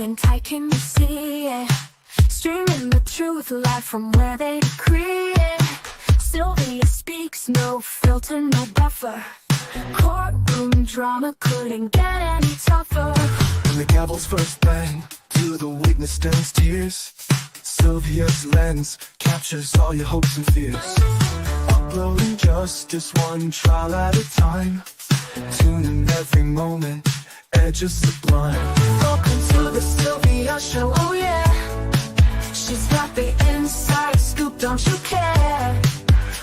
in tight, can you see it? Streaming the truth live from where they decree it. Sylvia speaks, no filter, no buffer. Courtroom drama couldn't get any tougher. When the gavel's first bang, to the witness turns tears, Sylvia's lens captures all your hopes and fears. Uploading justice one trial at a time, tuning every moment, edges sublime. Welcome to the Sylvia Show, oh yeah. She's got the inside scoop, don't you care?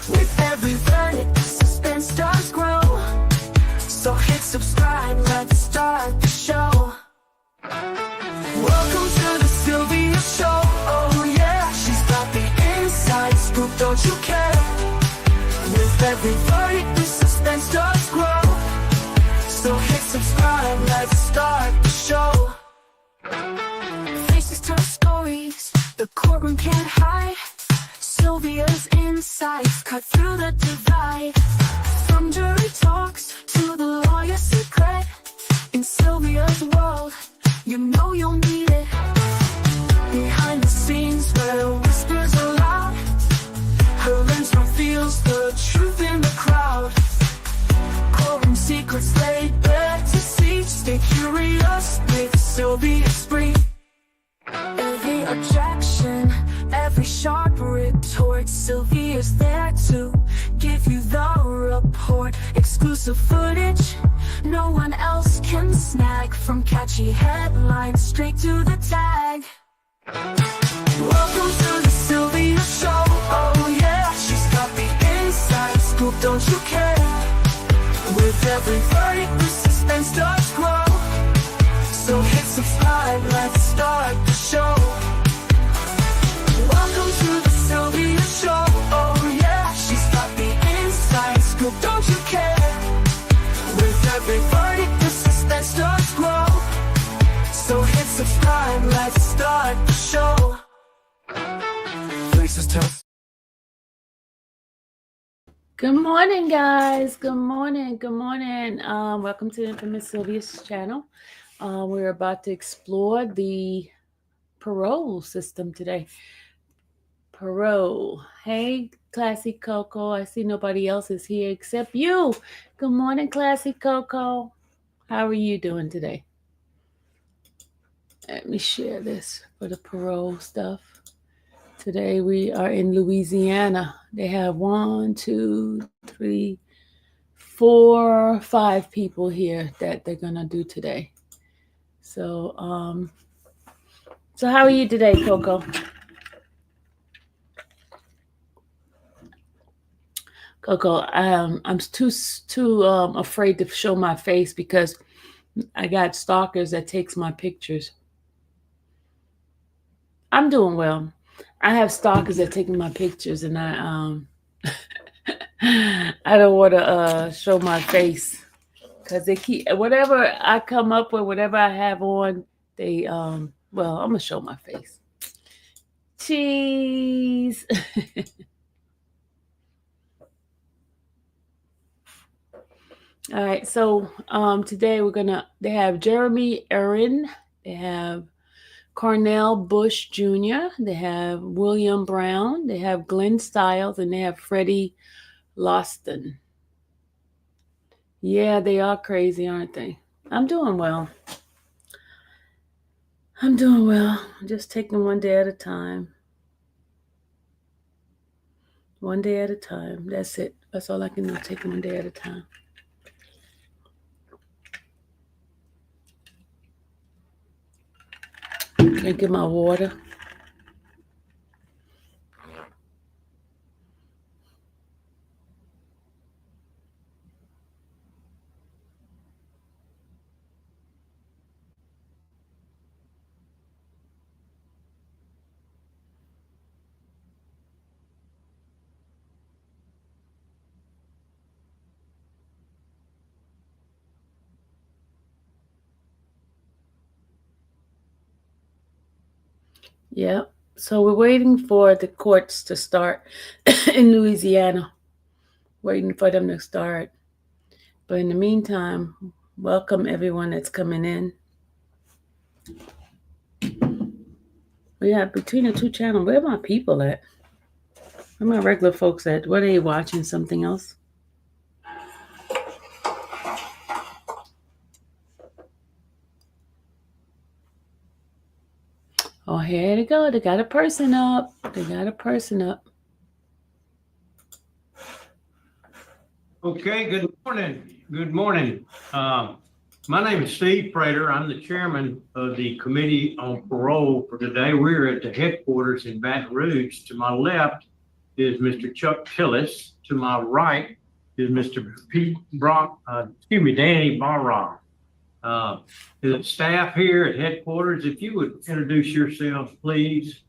With every verdict, the suspense does grow. So hit subscribe, let's start the show. Welcome to the Sylvia Show, oh yeah. She's got the inside scoop, don't you care? With every verdict, the suspense does grow. So hit subscribe, let's start the show. Faces tell stories, the courtroom can't hide. Sylvia's insights cut through the divide. From jury talks to the lawyer's secret, in Sylvia's world, you know you'll need it. Behind the scenes where whispers are loud, her lens reveals the truth in the crowd. Courtroom secrets laid bare to see. Stay curious with Sylvia Spree. Every objection, every sharp retort, Sylvia's there to give you the report. Exclusive footage no one else can snag, from catchy headlines straight to the tag. Welcome to the Sylvia Show, oh yeah. She's got the inside scoop, don't you care? With every verdict, the suspense does grow. So hit subscribe, let's start the show. Welcome to the Sylvia Show, oh yeah. She's got the inside scoop, don't you care? With every verdict, the suspense does grow. So hit subscribe, let's start the show. Faces tell. Good morning, guys. Good morning. Good morning. Welcome to the Infamous Sylvia's channel. We're about to explore the parole system today. Parole. Hey, Classy Coco. I see nobody else is here except you. Good morning, Classy Coco. How are you doing today? Let me share this for the parole stuff. Today we are in Louisiana. They have 1, 2, 3, 4, 5 people here that they're gonna do today. So how are you today, Coco? Coco, I'm too afraid to show my face because I got stalkers that takes my pictures. I'm doing well. I have stalkers that take my pictures, and I I don't want to show my face because they keep whatever I come up with, whatever I have on. They well, I'm gonna show my face. Cheese. All right, so today they have Jeremy Erin, they have Cornell Bush Jr., they have William Brown, they have Glenn Stiles, and they have Freddie Loston. Yeah, they are crazy, aren't they? I'm doing well. I'm just taking one day at a time. One day at a time. That's it. That's all I can do, taking one day at a time. Drinking my water. Yeah. So we're waiting for the courts to start in Louisiana. Waiting for them to start. But in the meantime, welcome everyone that's coming in. But yeah, between the two channels, where my people at? Where my regular folks at? Where they watching something else? Oh, here they go. They got a person up. They got a person up. Okay, good morning. Good morning. My name is Steve Prater. I'm the chairman of the Committee on Parole for today. We're at the headquarters in Baton Rouge. To my left is Mr. Chuck Tillis. To my right is Mr. Danny Barra. The staff here at headquarters, if you would introduce yourselves, please.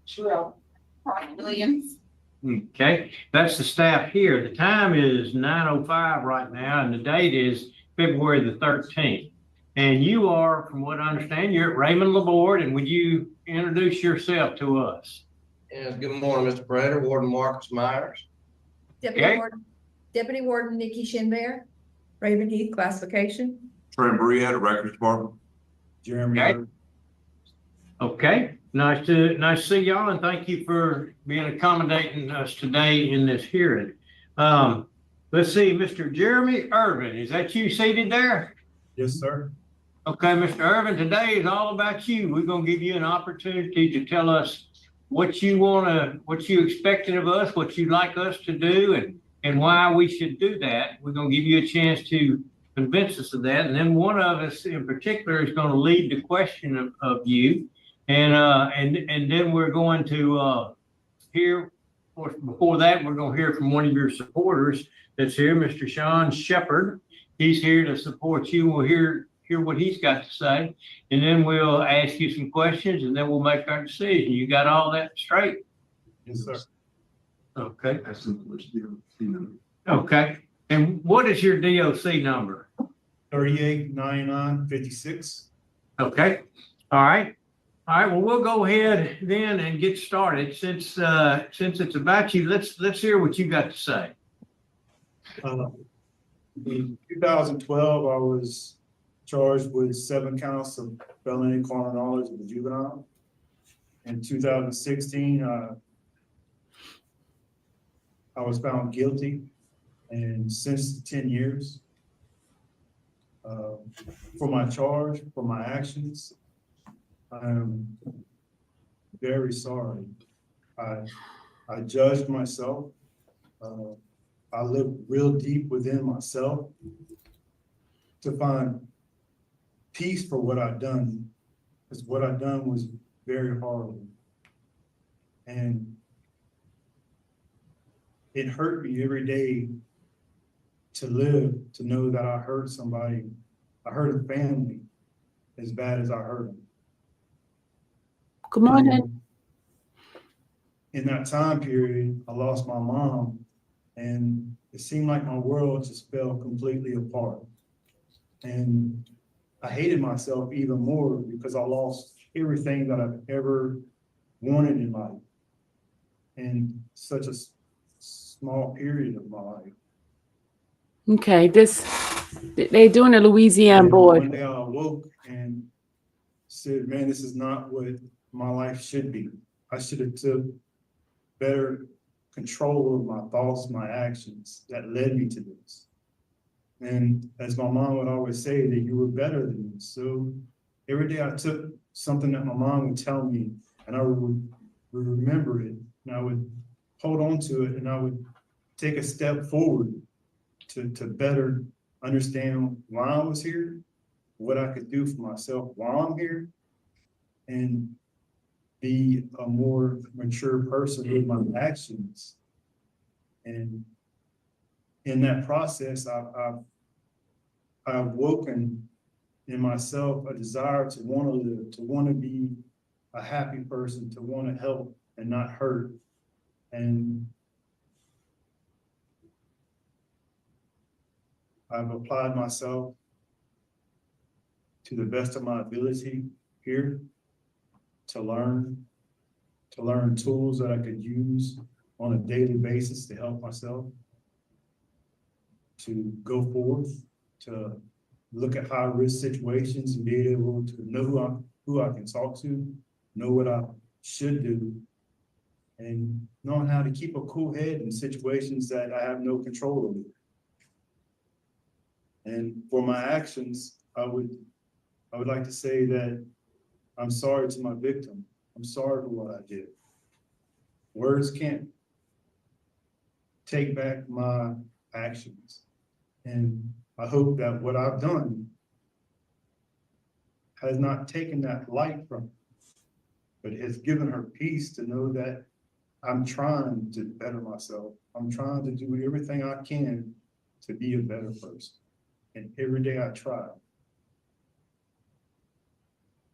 Sure. Williams. Okay, that's the staff here. The time is 9:05 right now, and the date is February the 13th. And you are, from what I understand, you're at Raymond Laborde, and would you introduce yourself to us? Yes, good morning, Mr. Prater, Warden Marcus Myers. Okay. Deputy Warden Nikki Shinbear. Raven Heath classification. Trey Briette, Records Department. Jeremy. Okay. Okay, nice to see y'all, and thank you for being accommodating us today in this hearing. Let's see, Mr. Jeremy Irvin, is that you seated there? Yes, sir. Okay, Mr. Irvin, today is all about you. We're gonna give you an opportunity to tell us what you expected of us, what you'd like us to do, and why we should do that. We're gonna give you a chance to convince us of that, and then one of us in particular is gonna lead the question of you. And then we're going to hear, before that, we're going to hear from one of your supporters that's here, Mr. Sean Shepard. He's here to support you. We'll hear what he's got to say, and then we'll ask you some questions, and then we'll make our decision. You got all that straight? Yes, sir. Okay. Okay. And what is your DOC number? 389956. Okay. All right. All right, well, we'll go ahead then and get started. Since it's about you, let's hear what you got to say. In 2012, I was charged with 7 counts of felony carnal knowledge of a juvenile. In 2016, I was found guilty and sentenced to 10 years. For my charge, for my actions, I'm very sorry. I judged myself. I lived real deep within myself to find peace for what I've done, because what I've done was very horrible. And it hurt me every day to live, to know that I hurt somebody, I hurt a family as bad as I hurt them. Good morning. In that time period, I lost my mom, and it seemed like my world just fell completely apart. And I hated myself even more because I lost everything that I've ever wanted in life in such a small period of my life. Okay, they doing a Louisiana And board. one day I awoke and said, man, this is not what my life should be. I should have took better control of my thoughts, my actions that led me to this. And as my mom would always say, that you were better than this. So every day I took something that my mom would tell me, and I would remember it, and I would hold on to it, and I would take a step forward to better understand why I was here, what I could do for myself while I'm here, and be a more mature person with my actions. And in that process, I've woken in myself a desire to want to live, to want to be a happy person, to want to help and not hurt. And I've applied myself to the best of my ability here to learn tools that I could use on a daily basis to help myself, to go forth, to look at high risk situations and be able to know who I can talk to know what I should do, and knowing how to keep a cool head in situations that I have no control over. And for my actions, I would like to say that I'm sorry to my victim. I'm sorry for what I did. Words can't take back my actions. And I hope that what I've done has not taken that light from her, but has given her peace to know that I'm trying to better myself. I'm trying to do everything I can to be a better person. And every day I try.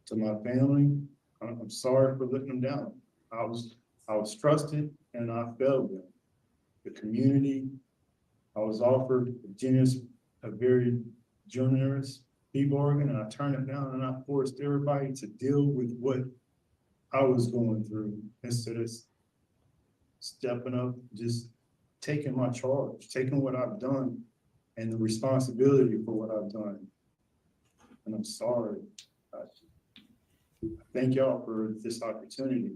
To my family, I'm sorry for letting them down. I was trusted and I failed them. The community, I was offered a very generous plea bargain, and I turned it down, and I forced everybody to deal with what I was going through instead of stepping up, just taking my charge, taking what I've done and the responsibility for what I've done. And I'm sorry. I thank y'all for this opportunity.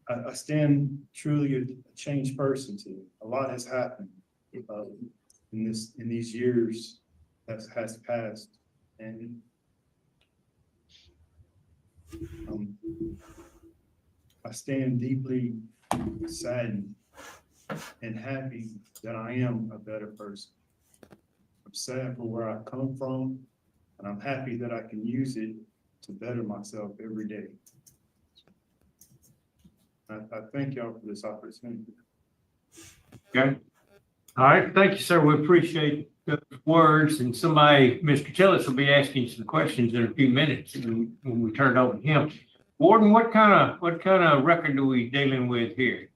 I stand truly a changed person today. A lot has happened in these years that has passed, and I stand deeply saddened and happy that I am a better person. I'm sad for where I come from, and I'm happy that I can use it to better myself every day. I thank y'all for this opportunity. Okay. All right. Thank you, sir. We appreciate the words, and somebody, Mr. Tillis, will be asking some questions in a few minutes when we turn it over to him. Warden, what kind of record are we dealing with here?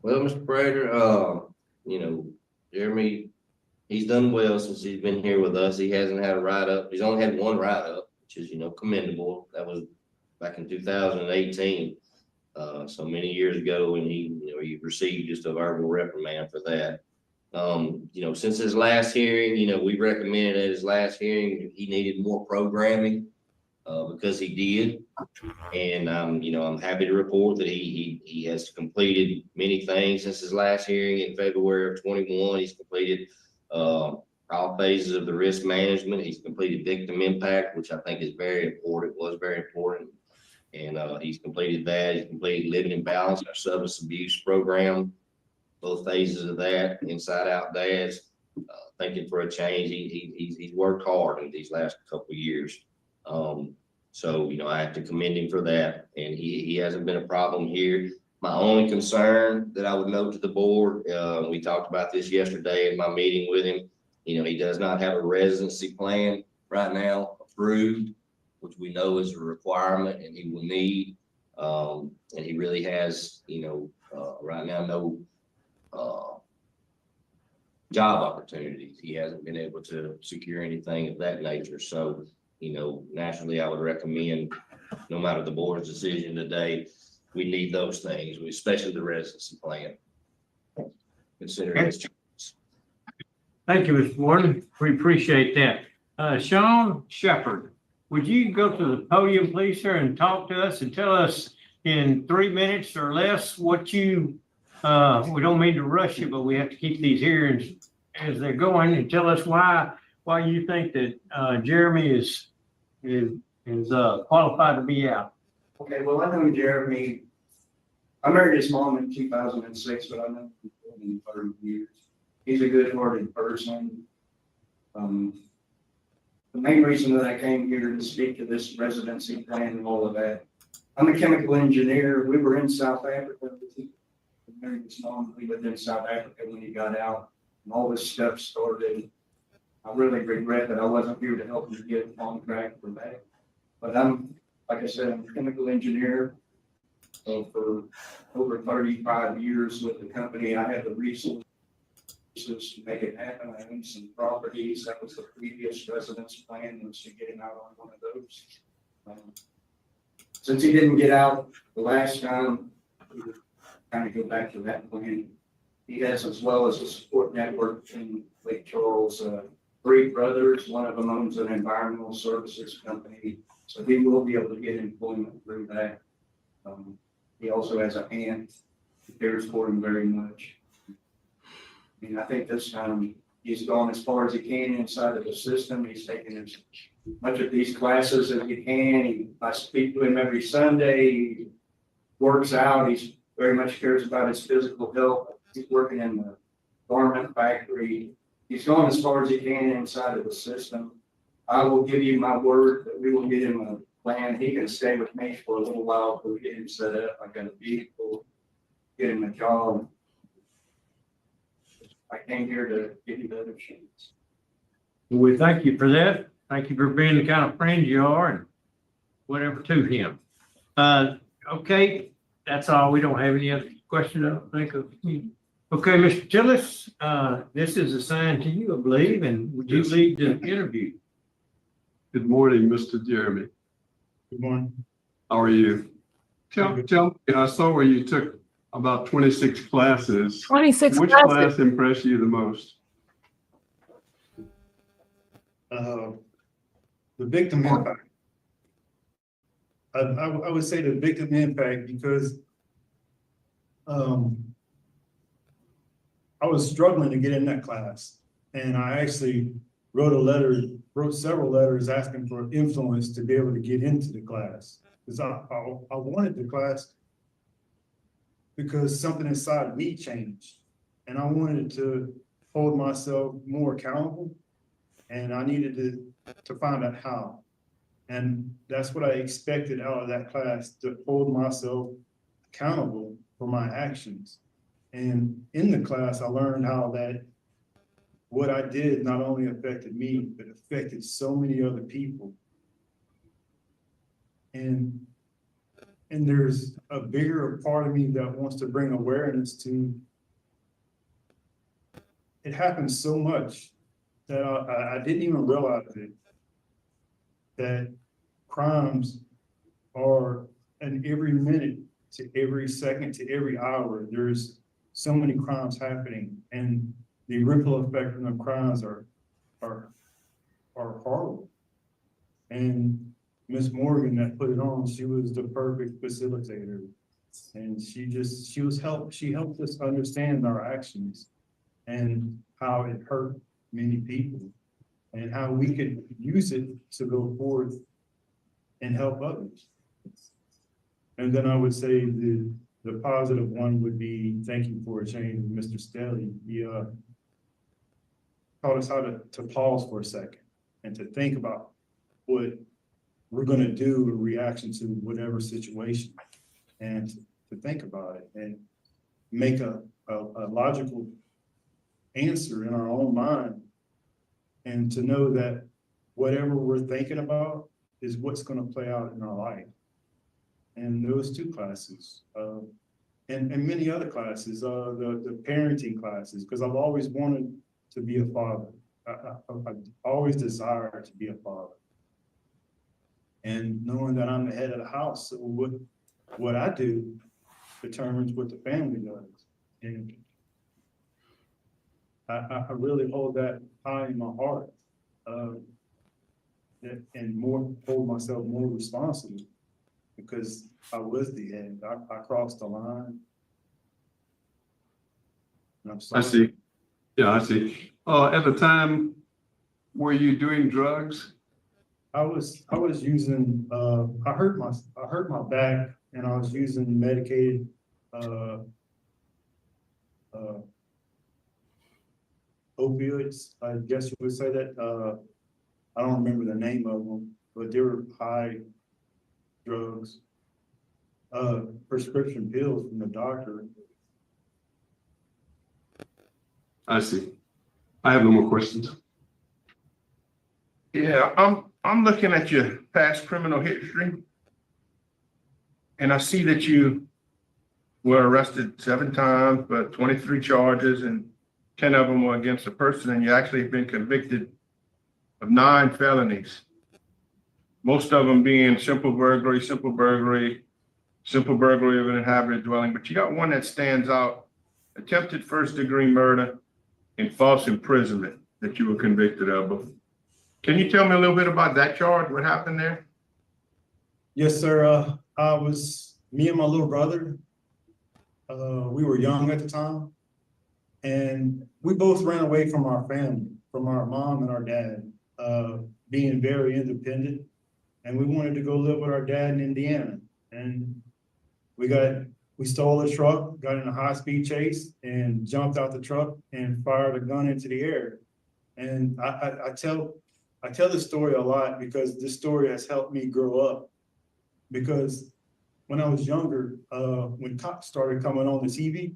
Well, Mr. Prater, Jeremy, he's done well since he's been here with us. He hasn't had a write-up. He's only had one write-up, which is, commendable. That was back in 2018. So many years ago, and he received just a verbal reprimand for that. Since his last hearing, we recommended at his last hearing, he needed more programming, because he did. And, I'm happy to report that he has completed many things since his last hearing in February of 21. He's completed, all phases of the risk management. He's completed victim impact, which I think is very important, was very important. And he's completed that. He's completed living in balance, our substance abuse program, both phases of that, inside out dads, thinking for a change. He's worked hard in these last couple of years. So, I have to commend him for that. And he hasn't been a problem here. My only concern that I would note to the board, we talked about this yesterday in my meeting with him. He does not have a residency plan right now approved, which we know is a requirement and he will need. And he really has, right now, no job opportunities. He hasn't been able to secure anything of that nature. So, naturally, I would recommend, no matter the board's decision today, we need those things, especially the residency plan. Consider this. Thank you, Mr. Warden. We appreciate that. Sean Shepherd, would you go to the podium, please, sir, and talk to us and tell us in 3 minutes or less what you, we don't mean to rush you, but we have to keep these hearings as they're going, and tell us why you think that Jeremy is qualified to be out. Okay, well, I know Jeremy. I married his mom in 2006, but I know him for 30 years. He's a good-hearted person. The main reason that I came here to speak to this residency plan and all of that, I'm a chemical engineer. We were in South Africa. I married his mom. We lived in South Africa when he got out, and all this stuff started. I really regret that I wasn't here to help him get on track for that. But like I said, I'm a chemical engineer. For over 35 years with the company, I had the resources to make it happen. I owned some properties. That was the previous residence plan, was to get him out on one of those. Since he didn't get out the last time, we would kind of go back to that plan. He has, as well as a support network in Lake Charles, three brothers. One of them owns an environmental services company, so he will be able to get employment through that. He also has an aunt who cares for him very much. I mean, I think this time he's gone as far as he can inside of the system. He's taken as much of these classes as he can. I speak to him every Sunday. He works out. He's very much cares about his physical health. He's working in the garment factory. He's gone as far as he can inside of the system. I will give you my word that we will get him a plan. He can stay with me for a little while till we get him set up. I got a vehicle, get him a job. I came here to give you the other chance. We thank you for that. Thank you for being the kind of friend you are and whatever to him. Okay, that's all. We don't have any other questions, I don't think of. Okay, Mr. Tillis, this is assigned to you, I believe, and would you Yes. lead the interview? Good morning, Mr. Jeremy. Good morning. How are you? Tell me, I saw where you took about 26 classes. 26 Which classes. class impressed you the most? The victim impact. I would say the victim impact because I was struggling to get in that class. And I actually wrote several letters asking for influence to be able to get into the class. Because I wanted the class because something inside me changed. And I wanted to hold myself more accountable. And I needed to find out how. And that's what I expected out of that class, to hold myself accountable for my actions. And in the class, I learned how that what I did not only affected me, but affected so many other people. And there's a bigger part of me that wants to bring awareness to. It happens so much that I didn't even realize it, that crimes are in every minute to every second to every hour. There's so many crimes happening, and the ripple effect from the crimes are horrible. And Miss Morgan that put it on, she was the perfect facilitator. And she helped us understand our actions and how it hurt many people and how we could use it to go forth and help others. And then I would say the positive one would be, thank you for a change, Mr. Stelly. He taught us how to pause for a second and to think about what we're gonna do in reaction to whatever situation, and to think about it and make a logical answer in our own mind, and to know that whatever we're thinking about is what's gonna play out in our life. And those two classes, and many other classes, the parenting classes, because I've always wanted to be a father. I've always desired to be a father. And knowing that I'm the head of the house, so what I do determines what the family does. And I really hold that high in my heart, and hold myself more responsible, because I was the head. I crossed the line. And I'm sorry. I see. Yeah, I see. At the time, were you doing drugs? I was using, I hurt my back, and I was using medicated, opioids, I guess you would say that. I don't remember the name of them, but they were high drugs, prescription pills from the doctor. I see. I have no more questions. Yeah, I'm looking at your past criminal history. And I see that you were arrested 7 times, but 23 charges, and 10 of them were against a person, and you actually have been convicted of 9 felonies. Most of them being simple burglary of an inhabited dwelling, but you got one that stands out: attempted first-degree murder and false imprisonment. that you were convicted of. Can you tell me a little bit about that charge? What happened there? Yes, sir. Me and my little brother, we were young at the time. And we both ran away from our family, from our mom and our dad, being very independent. And we wanted to go live with our dad in Indiana. And we stole a truck, got in a high-speed chase and jumped out the truck and fired a gun into the air. And I tell this story a lot because this story has helped me grow up. Because when I was younger, when cops started coming on the TV,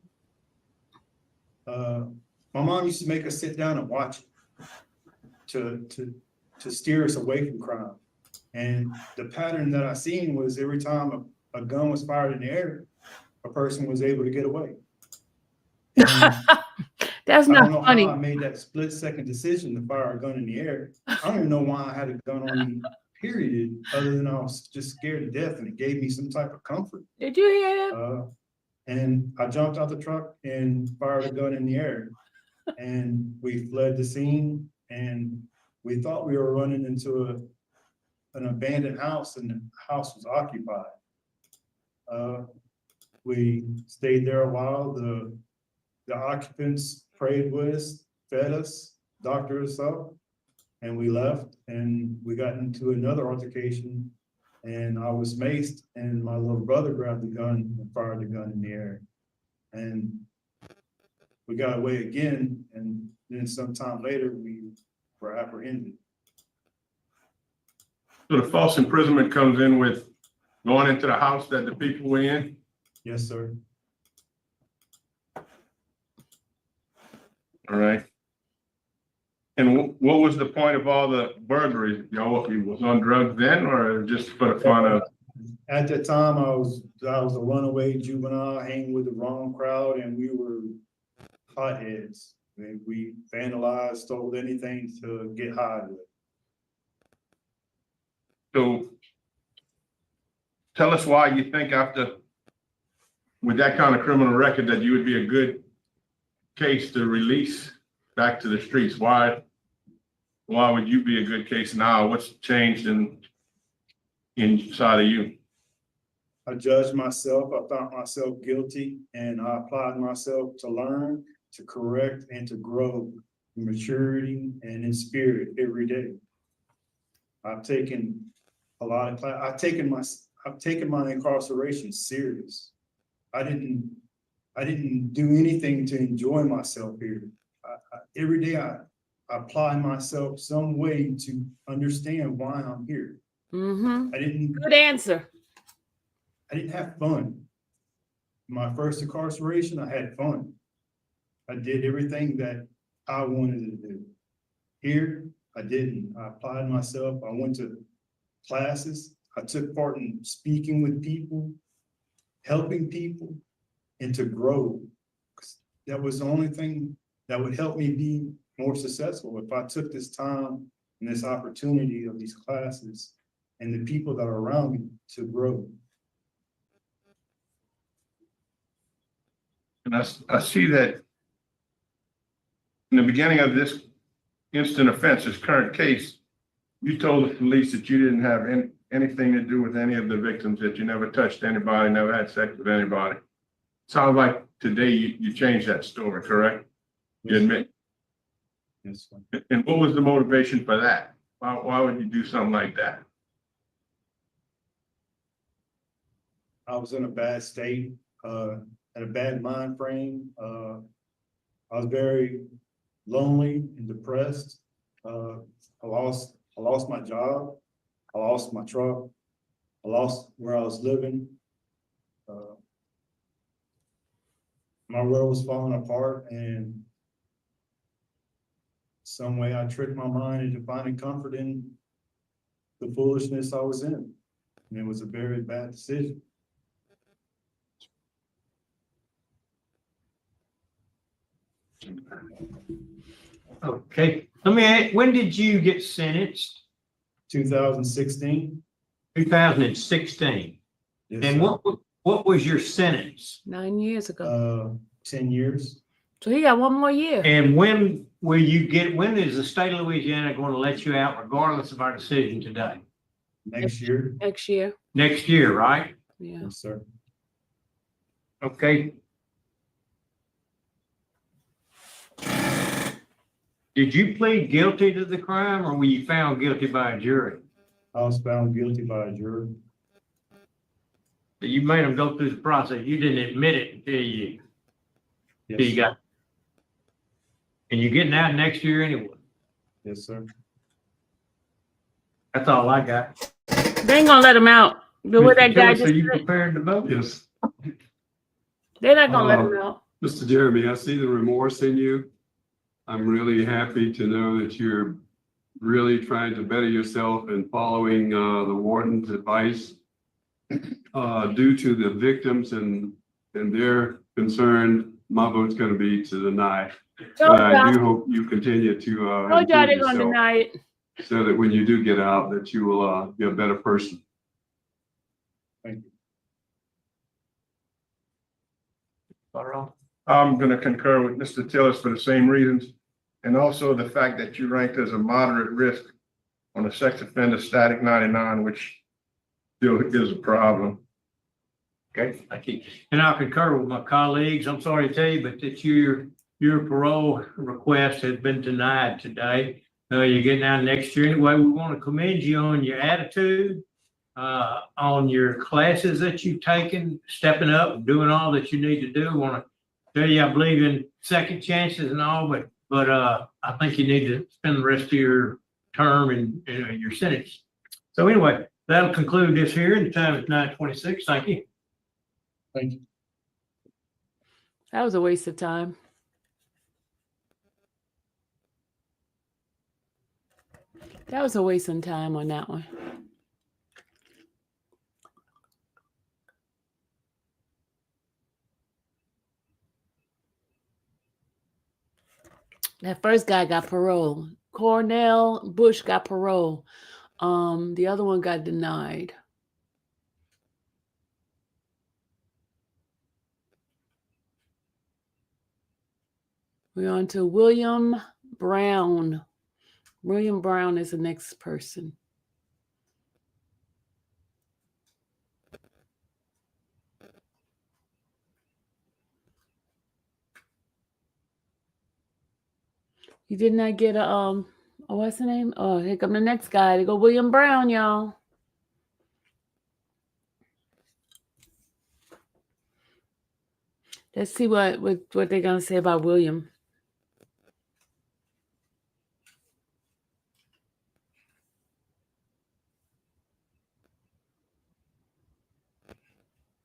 my mom used to make us sit down and watch it to steer us away from crime. And the pattern that I seen was every time a gun was fired in the air, a person was able to get away. That's I not don't know funny. how I made that split-second decision to fire a gun in the air. I don't even know why I had a gun on me, period, other than I was just scared to death, and it gave me some type of comfort. Did you hear that? And I jumped out the truck and fired a gun in the air. And we fled the scene, and we thought we were running into an abandoned house, and the house was occupied. We stayed there a while. The occupants prayed with us, fed us, doctored us up, and we left. And we got into another altercation, and I was maced, and my little brother grabbed the gun and fired the gun in the air. And we got away again, and then sometime later we were apprehended. So the false imprisonment comes in with going into the house that the people were in? Yes, sir. All right. And what was the point of all the burglaries? Y'all was on drugs then, or just for the fun of? At that time, I was a runaway juvenile, hanging with the wrong crowd, and we were hotheads. We vandalized, stole anything to get high with. So tell us why you think with that kind of criminal record that you would be a good case to release back to the streets. Why would you be a good case now? What's changed inside of you? I judged myself, I found myself guilty, and I applied myself to learn, to correct, and to grow in maturity and in spirit every day. I've taken a lot of class. I've taken my incarceration serious. I didn't do anything to enjoy myself here. Every day I apply myself some way to understand why I'm here. Mm-hmm. Good answer. I didn't have fun. My first incarceration, I had fun. I did everything that I wanted to do. Here, I didn't. I applied myself. I went to classes. I took part in speaking with people, helping people, and to grow. That was the only thing that would help me be more successful. If I took this time and this opportunity of these classes and the people that are around me to grow. And I see that in the beginning of this instant offense, this current case, you told the police that you didn't have anything to do with any of the victims, that you never touched anybody, never had sex with anybody. Sounds like today you changed that story, correct? You admit? Yes, sir. And what was the motivation for that? Why would you do something like that? I was in a bad state, had a bad mind frame. I was very lonely and depressed. I lost my job. I lost my truck. I lost where I was living. My world was falling apart, and some way I tricked my mind into finding comfort in the foolishness I was in. And it was a very bad decision. Okay, let me ask, when did you get sentenced? 2016. 2016. Yes, And sir. what was your sentence? 9 years ago. 10 years. So he got one more year. And when when is the state of Louisiana going to let you out regardless of our decision today? Next year, Next year. Next year, right? Yeah. yes, sir. Okay. Did you plead guilty to the crime or were you found guilty by a jury? I was found guilty by a jury. You made them go through the process. You didn't admit it until you Yes, got. And you're getting out next year anyway. yes, sir. That's all I got. They ain't gonna let him out. But what that Mr. guy Tillett, just so you said, prepared to vote? Yes. they're not gonna let him out. Mr. Jeremy, I see the remorse in you. I'm really happy to know that you're really trying to better yourself and following the warden's advice. Due to the victims and their concern, my vote's going to be to deny. But I do hope you continue to Told y'all improve they're gonna yourself deny it. so that when you do get out, that you will be a better person. Thank you. Parole? I'm gonna concur with Mr. Tillis for the same reasons. And also the fact that you ranked as a moderate risk on the sex offender static 99, which still is a problem. Okay, thank you. And I'll concur with my colleagues. I'm sorry to tell you, but that your parole request has been denied today. You're getting out next year anyway. We want to commend you on your attitude, on your classes that you've taken, stepping up and doing all that you need to do. I want to tell you, I believe in second chances and all, but I think you need to spend the rest of your term and your sentence. So anyway, that'll conclude this hearing. The time is 9:26. Thank you. Thank you. That was a waste of time. That was a waste of time on that one. That first guy got parole. Cornell Bush got parole. The other one got denied. We're on to William Brown. William Brown is the next person. You did not get a what's the name? Oh, here come the next guy. They go William Brown, y'all. Let's see what they're gonna say about William.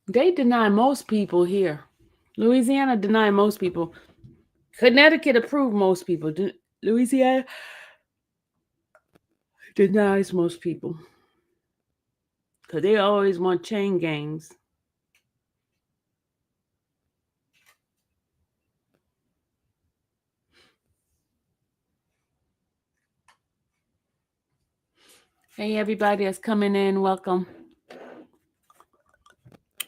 They deny most people here. Louisiana deny most people. Connecticut approved most people. Louisiana denies most people. Because they always want chain gangs. Hey, everybody that's coming in, welcome.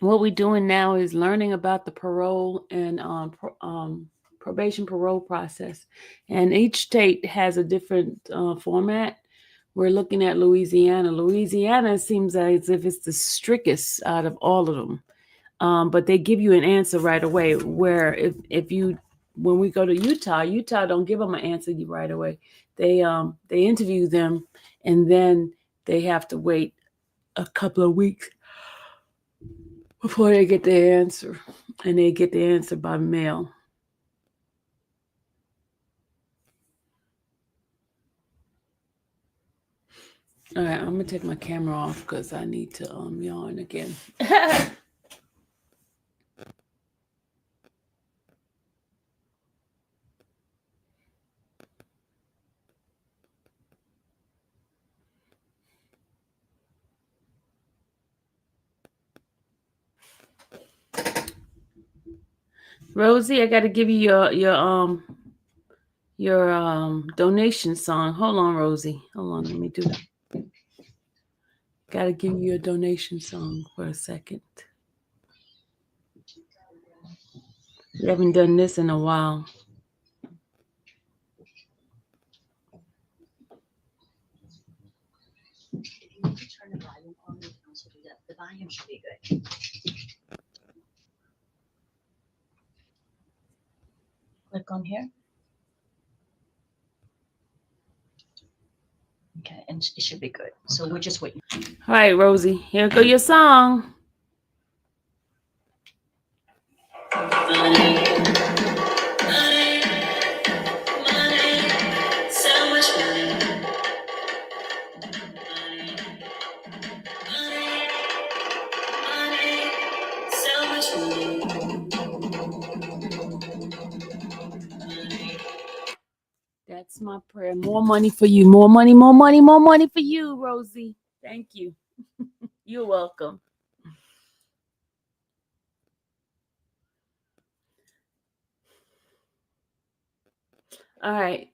What we're doing now is learning about the parole and probation parole process. And each state has a different format. We're looking at Louisiana. Louisiana seems as if it's the strictest out of all of them. But they give you an answer right away. Where when we go to Utah don't give them an answer right away. They interview them and then they have to wait a couple of weeks before they get the answer, and they get the answer by mail. All right, I'm gonna take my camera off because I need to yawn again. Rosie, I got to give you your donation song. Hold on, Rosie. Hold on, let me do that. Got to give you a donation song for a second. We haven't done this in a while. The volume should be good. Click on here. Okay, and it should be good. So we're just waiting. All right, Rosie, here go your song. That's my prayer. More money for you. More money, more money, more money for you, Rosie. Thank you. You're welcome. All right.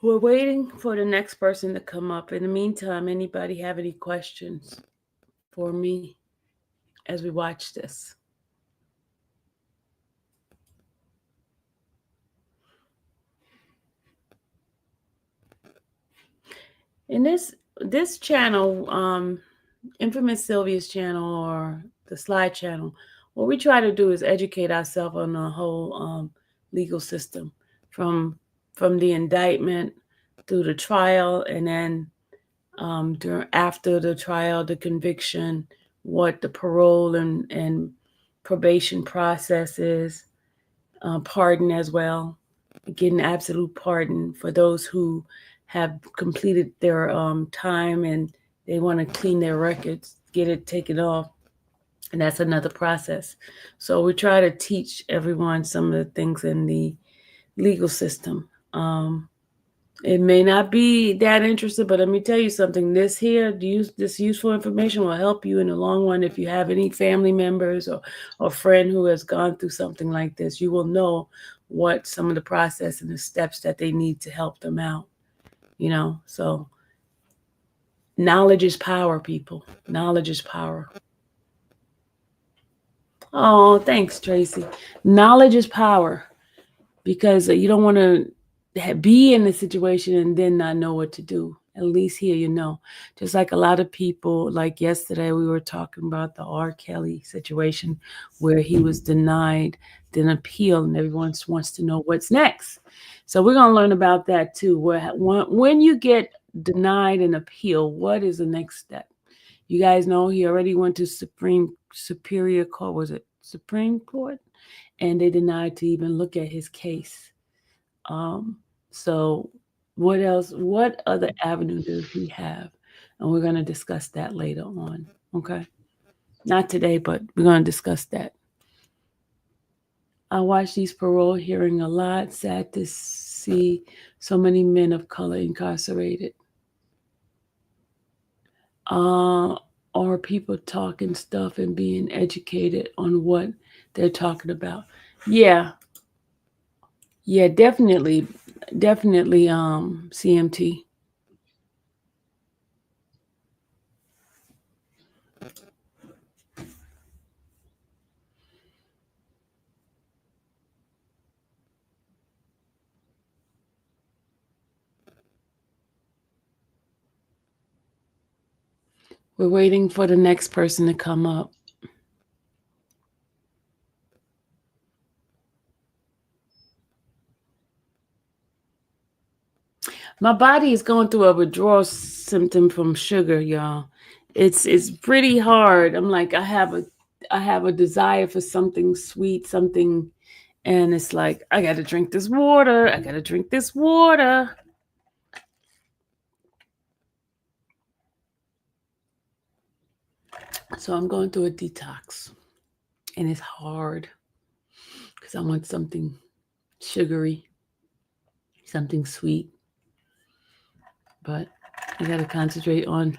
We're waiting for the next person to come up. In the meantime, anybody have any questions for me as we watch this? In this channel, Infamous Sylvia's channel or the Slide channel, what we try to do is educate ourselves on the whole legal system from the indictment through the trial, and then after the trial, the conviction, what the parole and probation process is, pardon as well, getting absolute pardon for those who have completed their time and they want to clean their records, get it taken off. And that's another process. So we try to teach everyone some of the things in the legal system. It may not be that interesting, but let me tell you something. This useful information will help you in the long run. If you have any family members or a friend who has gone through something like this, you will know what some of the process and the steps that they need to help them out. So knowledge is power, people. Knowledge is power. Oh, thanks, Tracy. Knowledge is power, because you don't want to be in the situation and then not know what to do. At least here, just like a lot of people, like yesterday, we were talking about the R. Kelly situation where he was denied an appeal and everyone wants to know what's next. So we're going to learn about that too. When you get denied an appeal, what is the next step? You guys know he already went to Superior Court. Was it Supreme Court? And they denied to even look at his case. So what else? What other avenue does he have? And we're going to discuss that later on. Okay. Not today, but we're going to discuss that. I watch these parole hearings a lot. Sad to see so many men of color incarcerated. Or people talking stuff and being educated on what they're talking about. Yeah, definitely, CMT. We're waiting for the next person to come up. My body is going through a withdrawal symptom from sugar, y'all. It's pretty hard. I'm like, I have a desire for something sweet, something, and it's like, I got to drink this water. I got to drink this water. So I'm going through a detox, and it's hard because I want something sugary, something sweet. But I got to concentrate on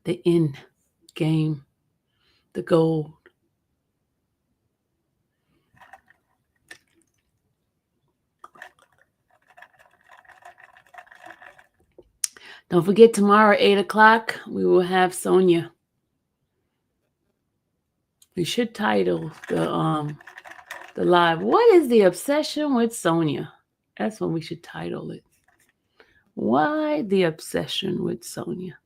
the end game, the goal. Don't forget, tomorrow, 8 o'clock, we will have Sonia. We should title the live, "What is the obsession with Sonia?" That's what we should title it. Why the obsession with Sonia?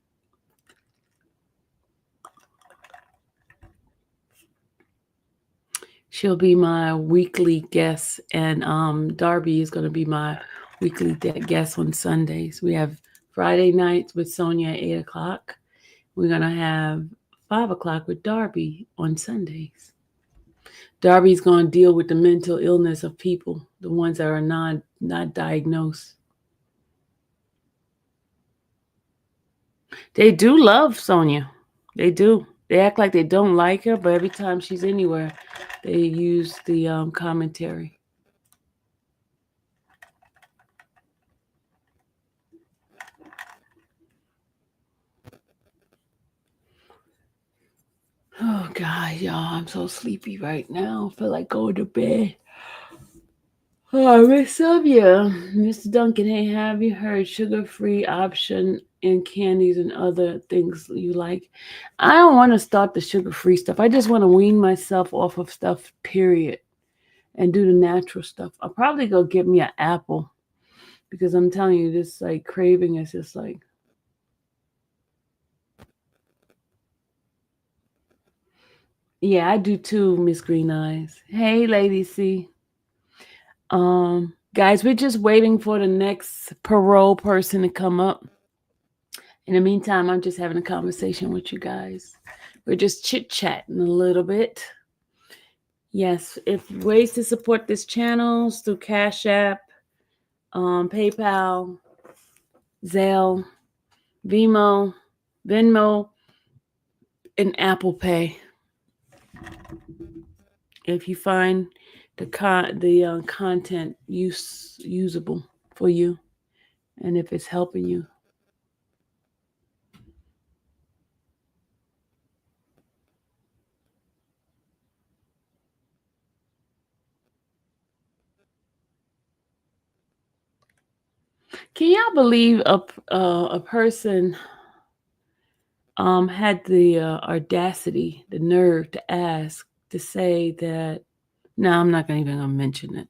She'll be my weekly guest, and Darby is going to be my weekly guest on Sundays. We have Friday nights with Sonia at 8 o'clock. We're going to have 5 o'clock with Darby on Sundays. Darby's going to deal with the mental illness of people, the ones that are not diagnosed. They do love Sonia. They do. They act like they don't like her, but every time she's anywhere, they use the commentary. Oh, God, y'all, I'm so sleepy right now. I feel like going to bed. Oh, Miss Sylvia, Mr. Duncan, hey, have you heard sugar-free option in candies and other things you like? I don't want to start the sugar-free stuff. I just want to wean myself off of stuff, period, and do the natural stuff. I'll probably go get me an apple because I'm telling you, this like craving is just like. Yeah, I do too, Miss Green Eyes. Hey, Lady C. Guys, we're just waiting for the next parole person to come up. In the meantime, I'm just having a conversation with you guys. We're just chit-chatting a little bit. Yes, if ways to support this channel is through Cash App, PayPal, Zelle, Venmo, and Apple Pay. If you find the content usable for you, and if it's helping you. Can y'all believe a person had the audacity, the nerve to ask, to say that, no, I'm not even going to mention it.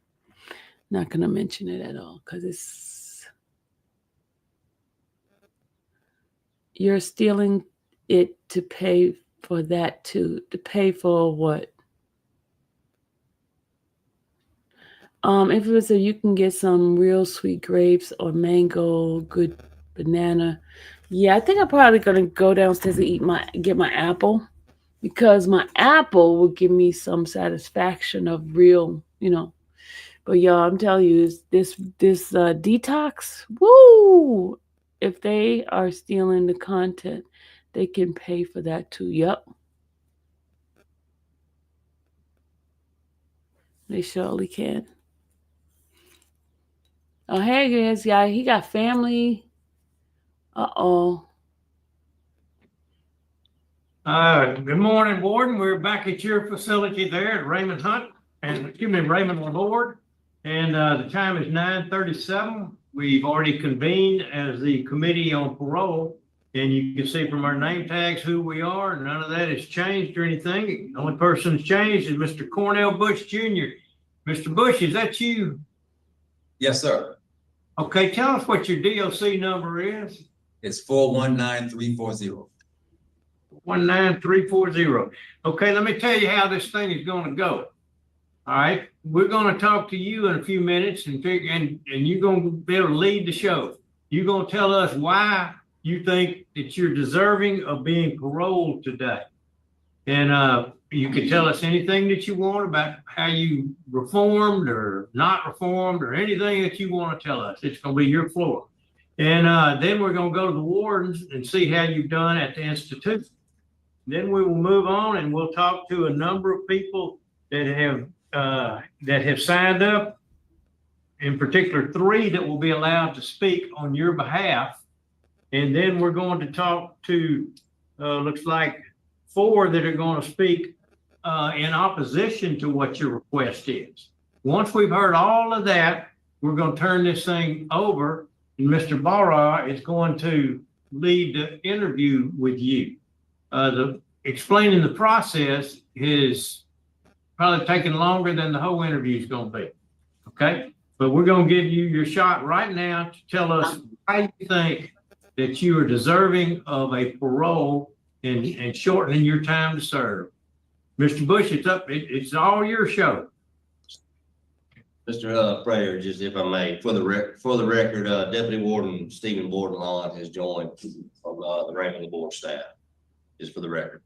Not going to mention it at all because you're stealing it to pay for that too. To pay for what? If it was you can get some real sweet grapes or mango, good banana. Yeah, I think I'm probably gonna go downstairs and get my apple, because my apple will give me some satisfaction of real, But y'all, I'm telling you, this detox. Woo! If they are stealing the content, they can pay for that too. Yep. They surely can. Oh, hey guys, yeah, he got family. Uh-oh. Good morning, Warden. We're back at your facility there at Raymond Lord. And the time is 9:37. We've already convened as the committee on parole. And you can see from our name tags who we are. None of that has changed or anything. The only person that's changed is Mr. Cornell Bush Jr. Mr. Bush, is that you? Yes, sir. Okay, tell us what your DOC number is. It's 419340. 19340. Okay, let me tell you how this thing is going to go. All right, we're going to talk to you in a few minutes and you're going to be able to lead the show. You're going to tell us why you think that you're deserving of being paroled today. And you can tell us anything that you want about how you reformed or not reformed or anything that you want to tell us. It's going to be your floor. And then we're going to go to the wardens and see how you've done at the institution. Then we will move on and we'll talk to a number of people that have signed up. In particular, 3 that will be allowed to speak on your behalf. And then we're going to talk to, looks like 4 that are going to speak in opposition to what your request is. Once we've heard all of that, we're going to turn this thing over, and Mr. Barra is going to lead the interview with you. Explaining the process is probably taking longer than the whole interview is going to be. Okay? But we're gonna give you your shot right now to tell us why you think that you are deserving of a parole and shortening your time to serve. Mr. Bush, it's all your show. Mr. Prater, just if I may, for the record, Deputy Warden Stephen Bordelon has joined from the ranking of the board staff, just for the record.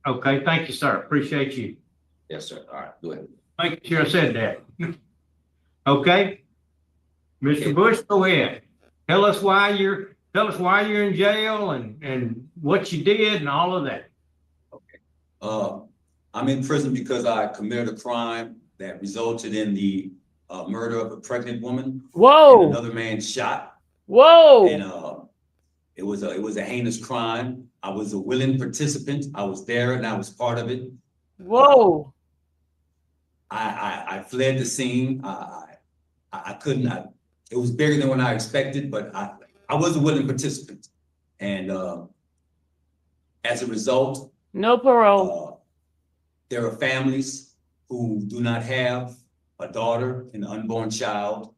Okay, thank you, sir. Appreciate you. Yes, sir. All right, go ahead. Making sure I said that. Okay. Mr. Bush, go ahead. Tell us why you're in jail and what you did and all of that. I'm in prison because I committed a crime that resulted in the murder of a pregnant woman. Whoa. And another man shot. Whoa. And it was a heinous crime. I was a willing participant. I was there and I was part of it. Whoa. I fled the scene. I couldn't. It was bigger than what I expected, but I was a willing participant. And as a result, no parole. There are families who do not have a daughter, an unborn child.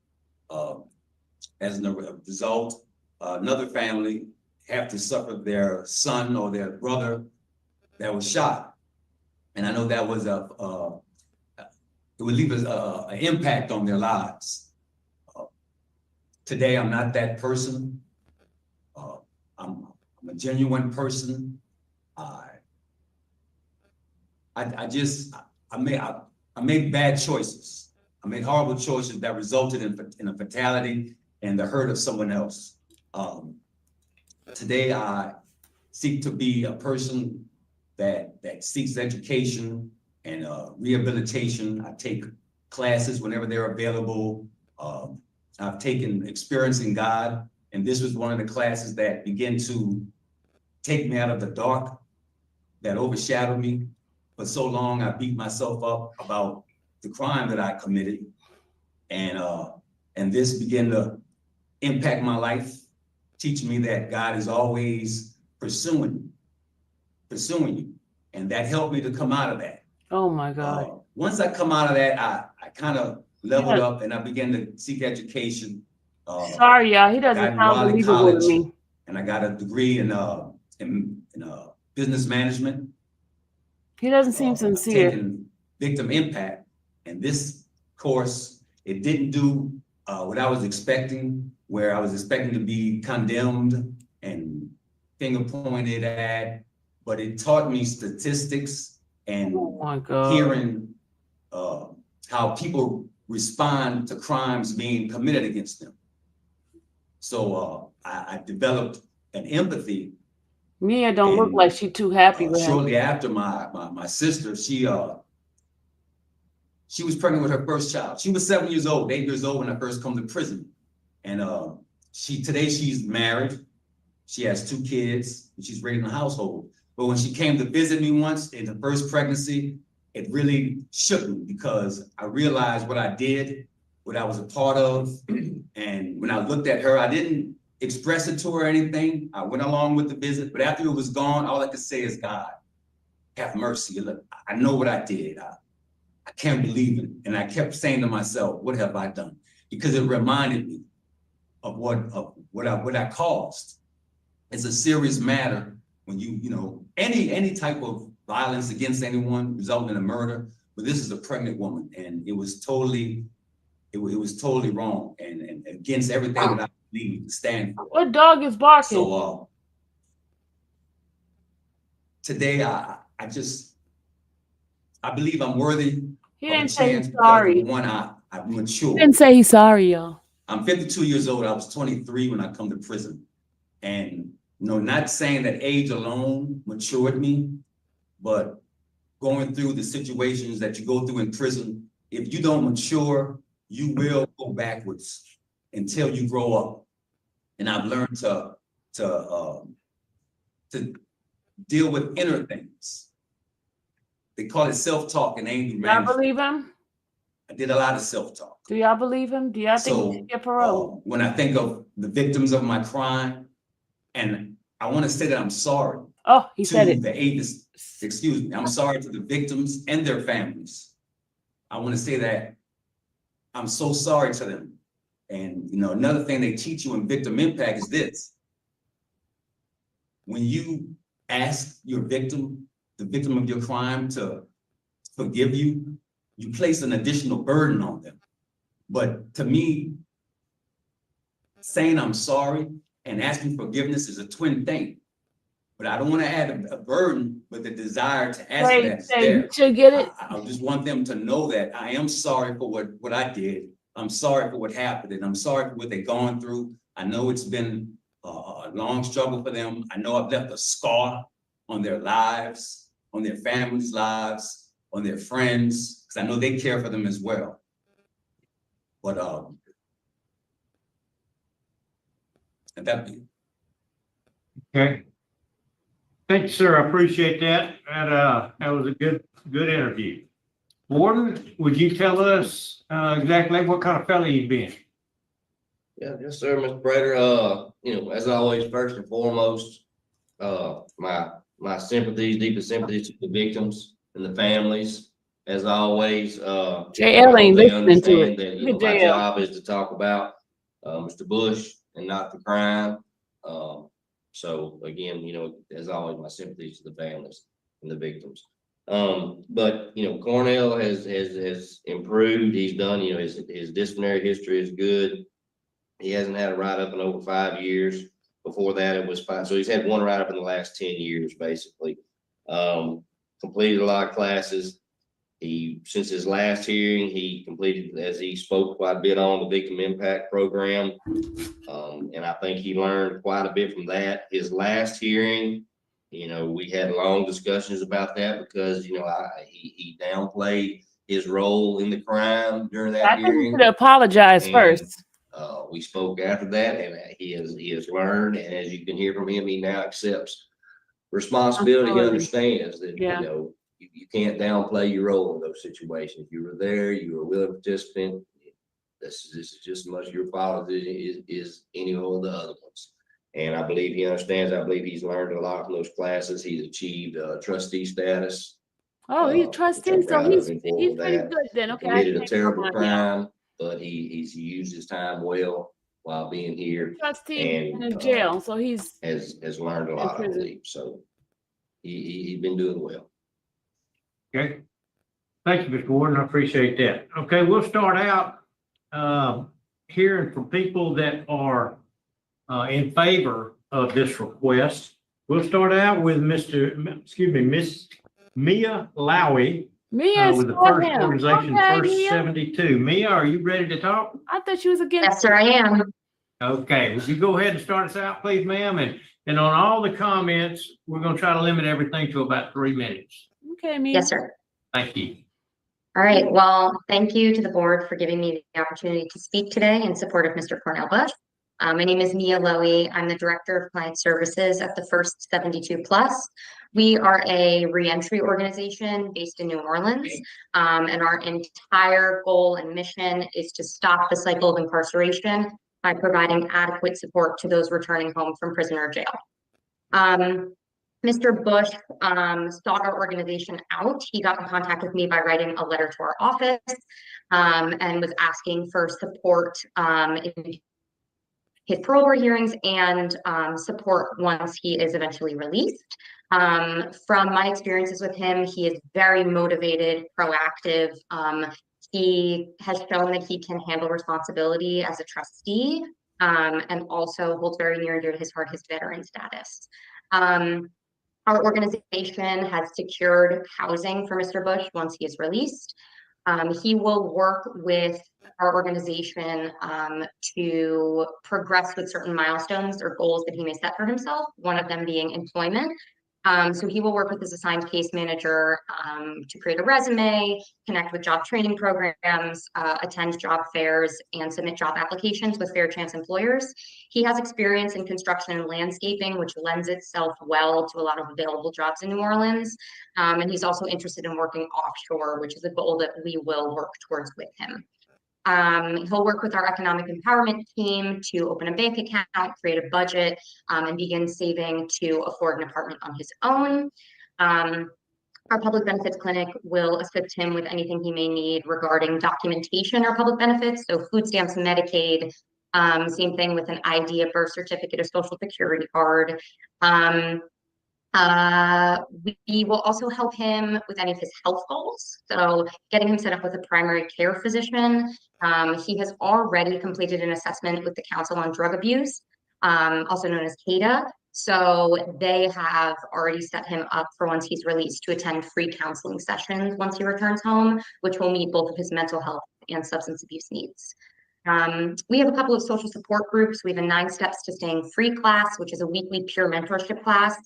As a result, another family have to suffer their son or their brother that was shot. And I know that was it would leave an impact on their lives. Today, I'm not that person. I'm a genuine person. I made bad choices. I made horrible choices that resulted in a fatality and the hurt of someone else. Today, I seek to be a person that seeks education and rehabilitation. I take classes whenever they're available. I've taken experience in God, and this was one of the classes that began to take me out of the dark that overshadowed me. For so long, I beat myself up about the crime that I committed, and this began to impact my life, teach me that God is always pursuing you, and that helped me to come out of that. Oh my God. Once I come out of that, I kind of leveled up and I began to seek education. Sorry, y'all. He doesn't sound believable to me. And I got a degree in business management. He doesn't seem sincere. Taking victim impact, and this course, it didn't do what I was expecting, where I was expecting to be condemned and finger pointed at, but it taught me statistics and hearing how people respond to crimes being committed against them. So I developed an empathy. Mia don't look like she's too happy with him. Shortly after my sister, she was pregnant with her first child. She was 8 years old when I first come to prison. And today she's married. She has 2 kids and she's raising a household. But when she came to visit me once in the first pregnancy, it really shook me because I realized what I did, what I was a part of. And when I looked at her, I didn't express it to her or anything. I went along with the visit, but after it was gone, all I could say is, God, have mercy. Look, I know what I did. I can't believe it. And I kept saying to myself, what have I done? Because it reminded me of what I caused. It's a serious matter when you know, any type of violence against anyone resulting in a murder, but this is a pregnant woman, and it was totally wrong and against everything that I believe to stand for. What dog is barking? So today I believe I'm worthy. He didn't say he's sorry. One, I'm mature. He didn't say he's sorry, y'all. I'm 52 years old. I was 23 when I come to prison. And not saying that age alone matured me, but going through the situations that you go through in prison, if you don't mature, you will go backwards until you grow up. And I've learned to deal with inner things. They call it self-talk and anger management. Y'all believe him? I did a lot of self-talk. Do y'all believe him? Do y'all think he should get parole? When I think of the victims of my crime, and I want to say that I'm sorry. Oh, he said it. I'm sorry to the victims and their families. I want to say that I'm so sorry to them. And, you know, another thing they teach you in victim impact is this. When you ask your victim, the victim of your crime, to forgive you, you place an additional burden on them. But to me, saying I'm sorry and asking forgiveness is a twin thing. But I don't want to add a burden, but the desire to ask that is there. You should get it. I just want them to know that I am sorry for what I did. I'm sorry for what happened, and I'm sorry for what they've gone through. I know it's been a long struggle for them. I know I've left a scar on their lives, on their families' lives, on their friends, because I know they care for them as well. But and that'd be Okay. Thank you, sir. I appreciate that. That was a good interview. Warden, would you tell us exactly what kind of fellow you've been? Yeah, yes, sir, Mr. Prater. You know, as always, first and foremost, my sympathies, deepest sympathies to the victims and the families. As always, JL ain't they listening to understand it. that, you know, my job is to talk about Mr. Bush and not the crime. So again, you know, as always, my sympathies to the families and the victims. But you know, Cornell has improved. He's done, you know, his disciplinary history is good. He hasn't had a write-up in over 5 years. Before that, it was 5. So he's had one write-up in the last 10 years, basically. Completed a lot of classes. Since his last hearing, he completed, as he spoke quite a bit on, the victim impact program. And I think he learned quite a bit from that. His last hearing, you know, we had long discussions about that because, you know, he downplayed his role in the crime during that I think you hearing. should apologize And, first. we spoke after that, and he has learned, and as you can hear from him, he now accepts responsibility. He understands that, Yeah. you know, you can't downplay your role in those situations. You were there, you were a willing participant. This is just as much your fault as it is any of the other ones. And I believe he understands. I believe he's learned a lot from those classes. He's achieved trustee status. Oh, he's trustee, I'm so proud of he's him for pretty that. good then. He Okay, committed a terrible crime, but he's used his time well while being here, trustee and in jail, so he's has learned a lot, I prison. believe. So he's been doing well. Okay. Thank you, Mr. Warden. I appreciate that. Okay, we'll start out hearing from people that are in favor of this request. We'll start out with Miss Mia Lowy Mia, with the support First him. Organization, Okay, First Mia. 72. Mia, are you ready to talk? I thought she was against. Yes, sir, I am. Okay, would you go ahead and start us out, please, ma'am? And on all the comments, we're going to try to limit everything to about 3 minutes. Okay, Mia. Yes, sir. Thank you. All right. Well, thank you to the board for giving me the opportunity to speak today in support of Mr. Cornell Bush. My name is Mia Lowy. I'm the Director of Client Services at the First 72 Plus. We are a reentry organization based in New Orleans, and our entire goal and mission is to stop the cycle of incarceration by providing adequate support to those returning home from prison or jail. Mr. Bush sought our organization out. He got in contact with me by writing a letter to our office and was asking for support in his parole hearings and support once he is eventually released. From my experiences with him, he is very motivated, proactive. He has shown that he can handle responsibility as a trustee and also holds very near and dear to his heart his veteran status. Our organization has secured housing for Mr. Bush once he is released. He will work with our organization to progress with certain milestones or goals that he may set for himself, one of them being employment. So he will work with his assigned case manager to create a resume, connect with job training programs, attend job fairs, and submit job applications with fair chance employers. He has experience in construction and landscaping, which lends itself well to a lot of available jobs in New Orleans. And he's also interested in working offshore, which is a goal that we will work towards with him. He'll work with our economic empowerment team to open a bank account, create a budget, and begin saving to afford an apartment on his own. Our public benefits clinic will assist him with anything he may need regarding documentation or public benefits, so food stamps, Medicaid, same thing with an ID, a birth certificate, a social security card. We will also help him with any of his health goals. So getting him set up with a primary care physician. He has already completed an assessment with the Council on Drug Abuse, also known as CADA. So they have already set him up for once he's released to attend free counseling sessions once he returns home, which will meet both of his mental health and substance abuse needs. We have a couple of social support groups. We have a 9 Steps to Staying Free class, which is a weekly peer mentorship class.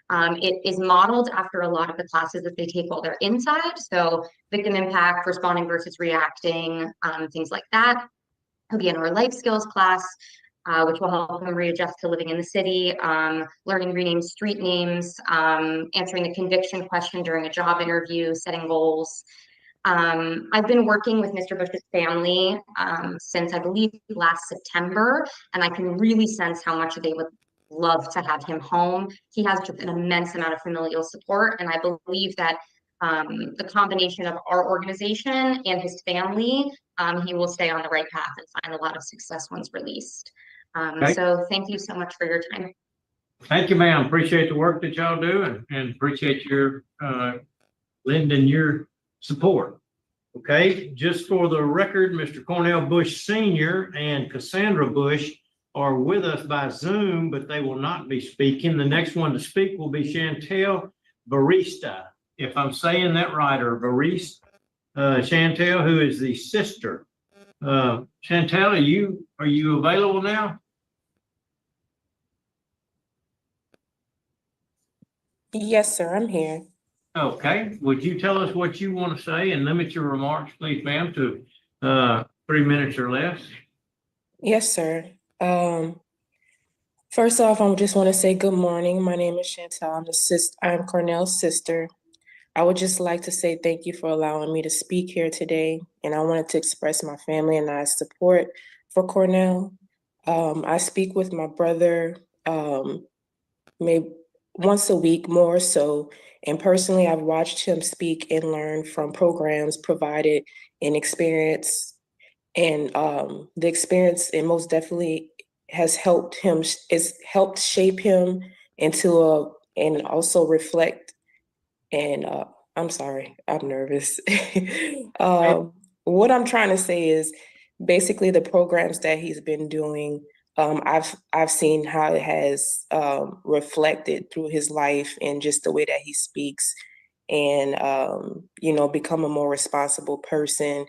It is modeled after a lot of the classes that they take while they're inside. So victim impact, responding versus reacting, things like that. He'll be in our life skills class, which will help him readjust to living in the city, learning rename street names, answering the conviction question during a job interview, setting goals. I've been working with Mr. Bush's family since I believe last September, and I can really sense how much they would love to have him home. He has just an immense amount of familial support, and I believe that the combination of our organization and his family, he will stay on the right path and find a lot of success once released. So thank you so much for your time. Thank you, ma'am. Appreciate the work that y'all do and appreciate your lending your support. Okay, just for the record, Mr. Cornell Bush Sr. and Cassandra Bush are with us by Zoom, but they will not be speaking. The next one to speak will be Chantel Barista, if I'm saying that right, or Barista. Chantel, who is the sister. Chantel, are you available now? Yes, sir, I'm here. Okay, would you tell us what you want to say and limit your remarks, please, ma'am, to 3 minutes or less? Yes, sir. First off, I just want to say good morning. My name is Chantel. I'm Cornell's sister. I would just like to say thank you for allowing me to speak here today. And I wanted to express my family and I's support for Cornell. I speak with my brother maybe once a week, more so. And personally, I've watched him speak and learn from programs provided and experience. And the experience, it most definitely has helped shape him into and also reflect. And I'm sorry, I'm nervous. What I'm trying to say is basically the programs that he's been doing, I've seen how it has reflected through his life and just the way that he speaks and, become a more responsible person.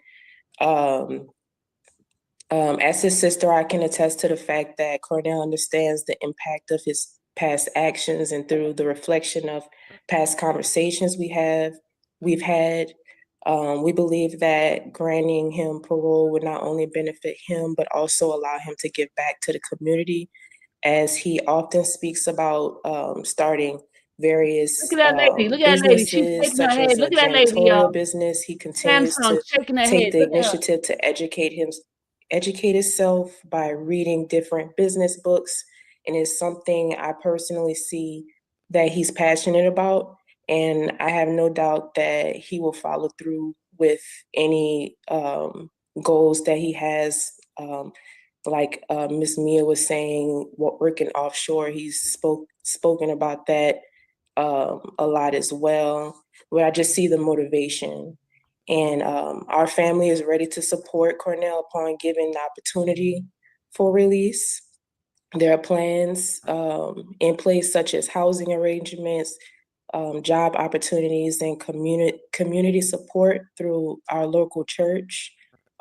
As his sister, I can attest to the fact that Cornell understands the impact of his past actions, and through the reflection of past conversations we've had, we believe that granting him parole would not only benefit him, but also allow him to give back to the community, as he often speaks about starting various Look at that lady. Look at that lady. She's businesses, shaking her such as head. a Look at that lady, janitorial y'all. business. He continues Samsung to shaking her take head. the Look at her. initiative to educate himself by reading different business books, and it's something I personally see that he's passionate about, and I have no doubt that he will follow through with any goals that he has. Like Miss Mia was saying, working offshore, he's spoken about that a lot as well, where I just see the motivation. And our family is ready to support Cornell upon given the opportunity for release. There are plans in place such as housing arrangements, job opportunities, and community support through our local church.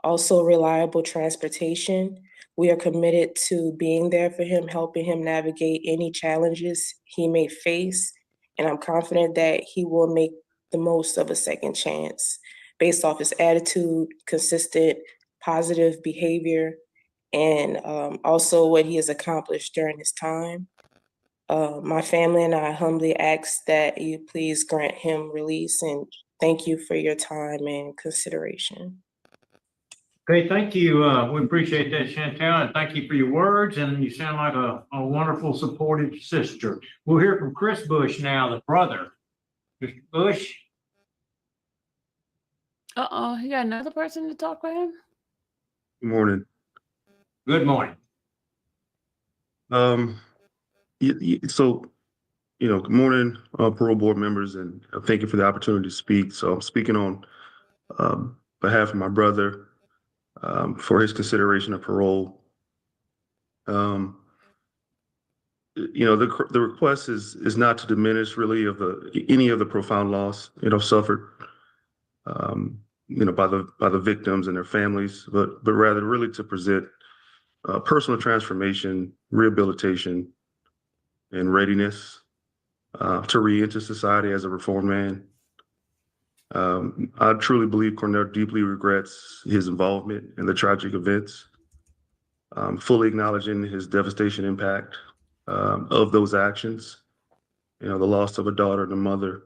Also, reliable transportation. We are committed to being there for him, helping him navigate any challenges he may face. And I'm confident that he will make the most of a second chance based off his attitude, consistent, positive behavior, and also what he has accomplished during his time. My family and I humbly ask that you please grant him release, and thank you for your time and consideration. Okay, thank you. We appreciate that, Chantel, and thank you for your words. And you sound like a wonderful, supportive sister. We'll hear from Chris Bush now, the brother. Mr. Bush. Uh-oh, he got another person to talk with him? Good morning. Good morning. So, good morning, parole board members, and thank you for the opportunity to speak. So I'm speaking on behalf of my brother for his consideration of parole. The request is not to diminish really of any of the profound loss suffered by the victims and their families, but rather really to present personal transformation, rehabilitation, and readiness to re-enter society as a reformed man. I truly believe Cornell deeply regrets his involvement in the tragic events, fully acknowledging his devastation impact of those actions. The loss of a daughter and a mother,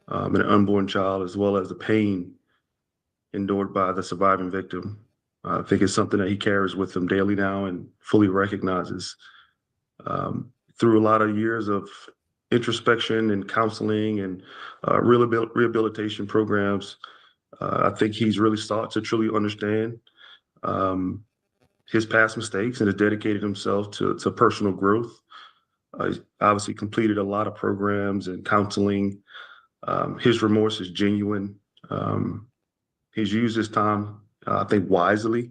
and an unborn child, as well as the pain endured by the surviving victim. I think it's something that he carries with him daily now and fully recognizes. Through a lot of years of introspection and counseling and rehabilitation programs, I think he's really sought to truly understand his past mistakes and has dedicated himself to personal growth. He's obviously completed a lot of programs and counseling. His remorse is genuine. He's used his time, I think, wisely,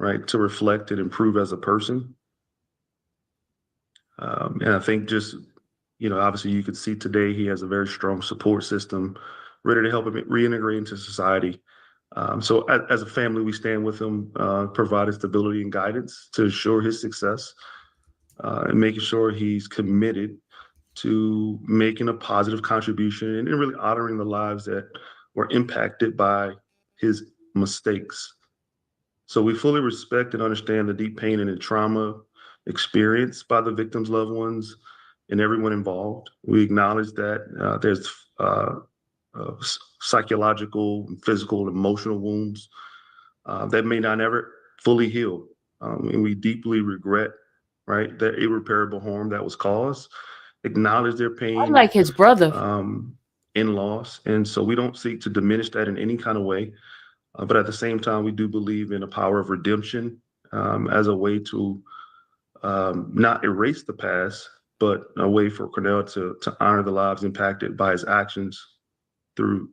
right, to reflect and improve as a person. And I think just, obviously you could see today he has a very strong support system ready to help him reintegrate into society. So as a family, we stand with him, providing stability and guidance to ensure his success, and making sure he's committed to making a positive contribution and really honoring the lives that were impacted by his mistakes. So we fully respect and understand the deep pain and the trauma experienced by the victims' loved ones and everyone involved. We acknowledge that there's psychological, physical, emotional wounds that may not ever fully heal. And we deeply regret, right, the irreparable harm that was caused, acknowledge their pain. I'm like his brother. In loss. And so we don't seek to diminish that in any kind of way. But at the same time, we do believe in the power of redemption as a way to not erase the past, but a way for Cornell to honor the lives impacted by his actions through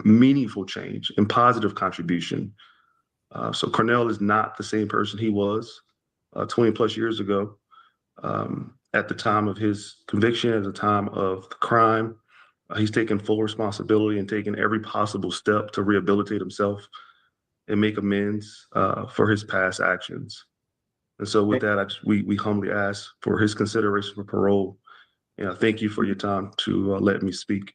meaningful change and positive contribution. So Cornell is not the same person he was 20 plus years ago at the time of his conviction, at the time of the crime. He's taken full responsibility and taken every possible step to rehabilitate himself and make amends for his past actions. And so with that, we humbly ask for his consideration for parole. And thank you for your time to let me speak.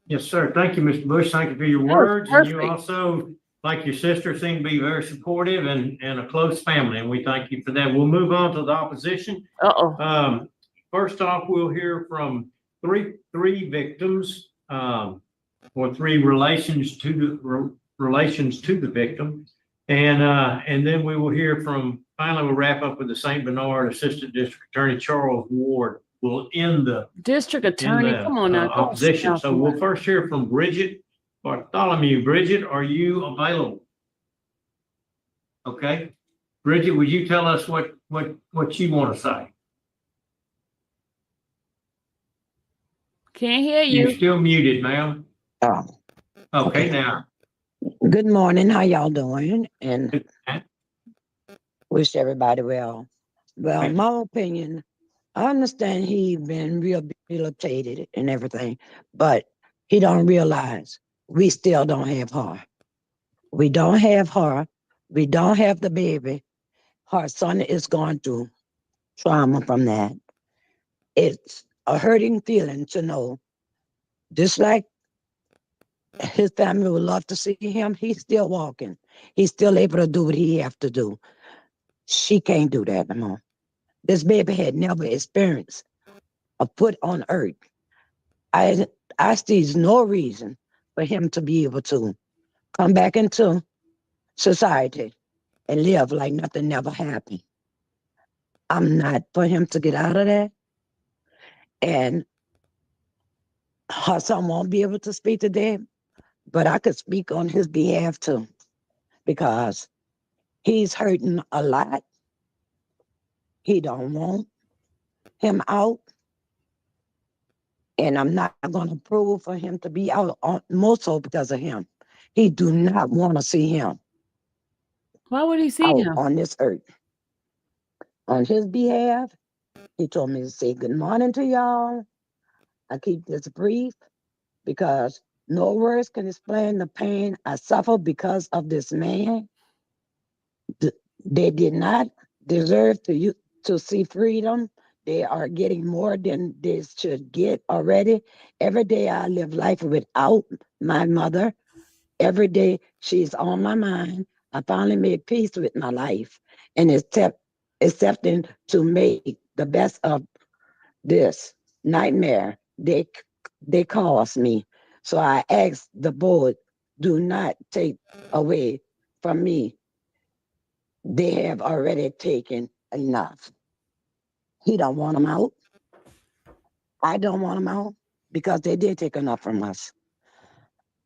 Yes, sir. Thank you, Mr. Bush. Thank you for your words. And you also, like your sister, seem to be very supportive and a close family. And we thank you for that. We'll move on to the opposition. First off, we'll hear from three victims, or three relations to the victim. And then we will hear from, finally, we'll wrap up with the St. Bernard Assistant District Attorney Charles Ward will end the district attorney. Come on now. Opposition. So we'll first hear from Bridget Bartholomew. Bridget, are you available? Okay. Bridget, would you tell us what you want to say? Can't hear you. You're still muted, ma'am. Oh. Okay, now. Good morning. How y'all doing? And wish everybody well. Well, in my opinion, I understand he been rehabilitated and everything, but he don't realize we still don't have her. We don't have her. We don't have the baby. Her son is going through trauma from that. It's a hurting feeling to know, just like his family would love to see him, he's still walking. He's still able to do what he have to do. She can't do that no more. This baby had never experienced a foot on earth. I see no reason for him to be able to come back into society and live like nothing never happened. I'm not for him to get out of that. And her son won't be able to speak to them, but I could speak on his behalf too, because he's hurting a lot. He don't want him out. And I'm not gonna approve for him to be out more so because of him. He do not want to see him Why would he see out him? on this earth. On his behalf, he told me to say good morning to y'all. I keep this brief because no words can explain the pain I suffer because of this man. They did not deserve to see freedom. They are getting more than they should get already. Every day I live life without my mother. Every day she's on my mind. I finally made peace with my life and accepting to make the best of this nightmare they caused me. So I asked the board, do not take away from me. They have already taken enough. He don't want them out. I don't want them out because they did take enough from us.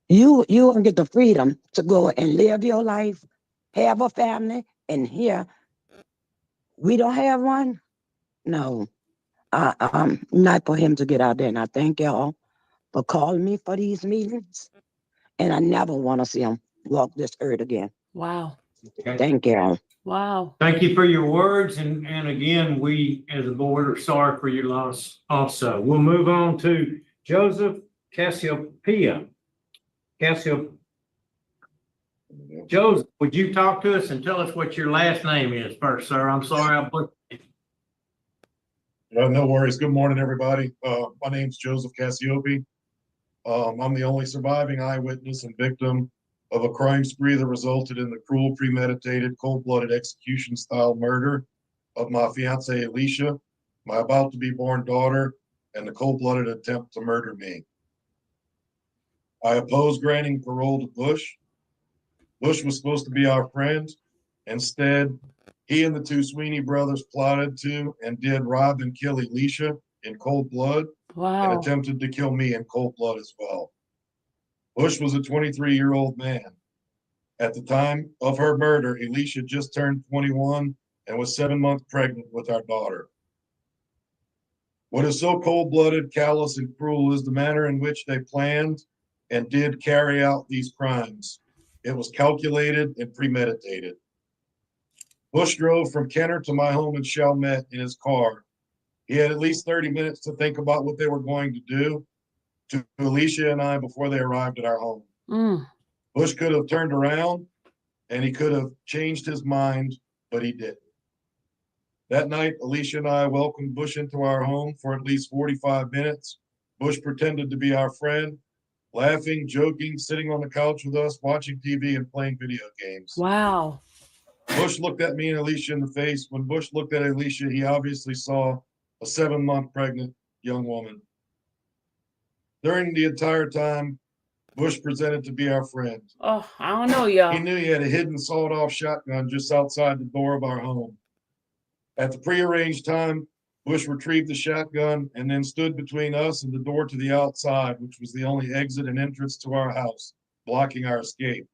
You don't get the freedom to go and live your life, have a family, and here we don't have one. No, not for him to get out there. And I thank y'all for calling me for these meetings. And I never want to see him walk this earth again. Wow. Okay. Thank y'all. Wow. Thank you for your words, and again, we as a board are sorry for your loss also. We'll move on to Joseph Cassiopeia. Joseph, would you talk to us and tell us what your last name is first, sir? I'm sorry I put. No worries. Good morning, everybody. My name's Joseph Cassiope. I'm the only surviving eyewitness and victim of a crime spree that resulted in the cruel, premeditated, cold-blooded execution-style murder of my fiancée, Alicia, my about-to-be-born daughter, and the cold-blooded attempt to murder me. I oppose granting parole to Bush. Bush was supposed to be our friend. Instead, he and the two Sweeney brothers plotted to and did rob and kill Alicia in cold blood and Wow. attempted to kill me in cold blood as well. Bush was a 23-year-old man. At the time of her murder, Alicia just turned 21 and was 7 months pregnant with our daughter. What is so cold-blooded, callous, and cruel is the manner in which they planned and did carry out these crimes. It was calculated and premeditated. Bush drove from Kenner to my home in Chalmette in his car. He had at least 30 minutes to think about what they were going to do to Alicia and I before they arrived at our home. Bush could have turned around and he could have changed his mind, but he didn't. That night, Alicia and I welcomed Bush into our home for at least 45 minutes. Bush pretended to be our friend, laughing, joking, sitting on the couch with us, watching TV and playing video games. Wow. Bush looked at me and Alicia in the face. When Bush looked at Alicia, he obviously saw a 7-month pregnant young woman. During the entire time, Bush presented to be our friend. Oh, I don't know, y'all. He knew he had a hidden sawed-off shotgun just outside the door of our home. At the prearranged time, Bush retrieved the shotgun and then stood between us and the door to the outside, which was the only exit and entrance to our house, blocking our escape.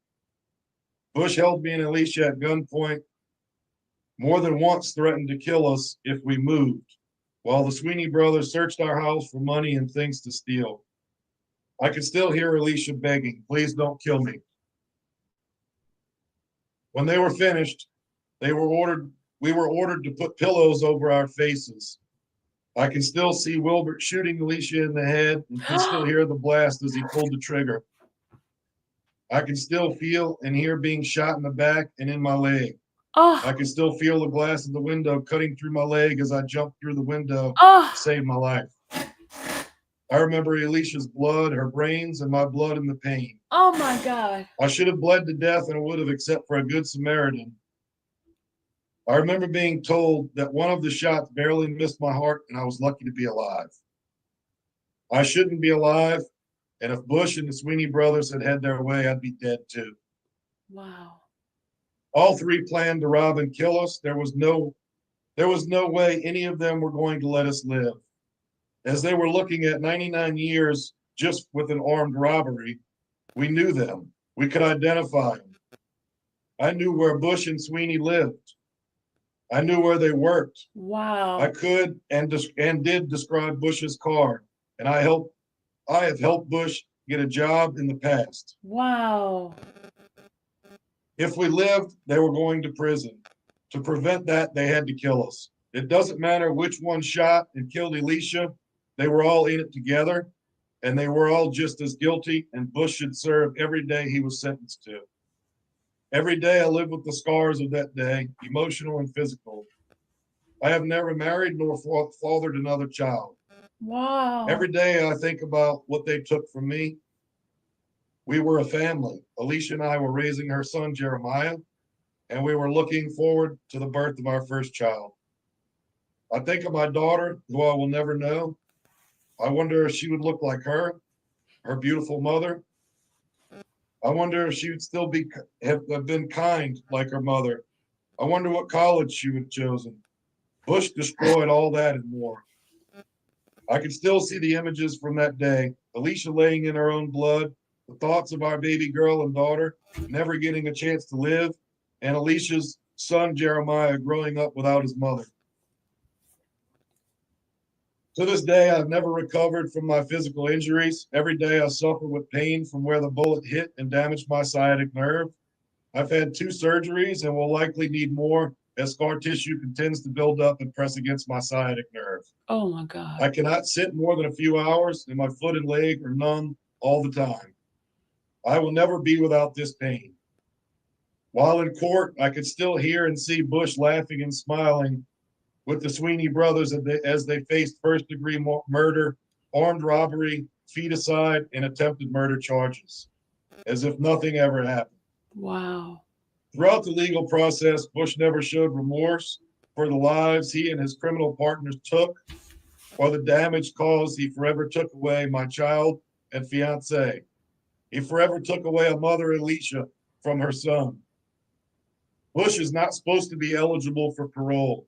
Bush held me and Alicia at gunpoint, more than once threatened to kill us if we moved, while the Sweeney brothers searched our house for money and things to steal. I could still hear Alicia begging, please don't kill me. When they were finished, we were ordered to put pillows over our faces. I can still see Wilbert shooting Alicia in the head and can still hear the blast as he pulled the trigger. I can still feel and hear being shot in the back and in my leg. I can still feel the glass of the window cutting through my leg as I jumped through the window to save my life. I remember Alicia's blood, her brains, and my blood in the pain. Oh my God. I should have bled to death and would have except for a good Samaritan. I remember being told that one of the shots barely missed my heart and I was lucky to be alive. I shouldn't be alive, and if Bush and the Sweeney brothers had had their way, I'd be dead too. Wow. All three planned to rob and kill us. There was no way any of them were going to let us live. As they were looking at 99 years just with an armed robbery, We knew them. We could identify them. I knew where Bush and Sweeney lived. I knew where they worked. Wow. I could and did describe Bush's car, and I have helped Bush get a job in the past. Wow. If we lived, they were going to prison. To prevent that, they had to kill us. It doesn't matter which one shot and killed Elisha. They were all in it together, and they were all just as guilty, and Bush should serve every day he was sentenced to. Every day I live with the scars of that day, emotional and physical. I have never married nor fathered another child. Wow. Every day I think about what they took from me. We were a family. Alicia and I were raising her son, Jeremiah, and we were looking forward to the birth of our first child. I think of my daughter, who I will never know. I wonder if she would look like her beautiful mother. I wonder if she would still have been kind like her mother. I wonder what college she would have chosen. Bush destroyed all that and more. I can still see the images from that day. Alicia laying in her own blood, the thoughts of our baby girl and daughter never getting a chance to live, and Alicia's son Jeremiah growing up without his mother. To this day, I've never recovered from my physical injuries. Every day I suffer with pain from where the bullet hit and damaged my sciatic nerve. I've had 2 surgeries and will likely need more as scar tissue continues to build up and press against my sciatic nerve. Oh my God. I cannot sit more than a few hours, and my foot and leg are numb all the time. I will never be without this pain. While in court, I could still hear and see Bush laughing and smiling with the Sweeney brothers as they faced first-degree murder, armed robbery, feticide, and attempted murder charges, as if nothing ever happened. Wow. Throughout the legal process, Bush never showed remorse for the lives he and his criminal partners took or the damage caused. He forever took away my child and fiance. He forever took away a mother, Alicia, from her son. Bush is not supposed to be eligible for parole.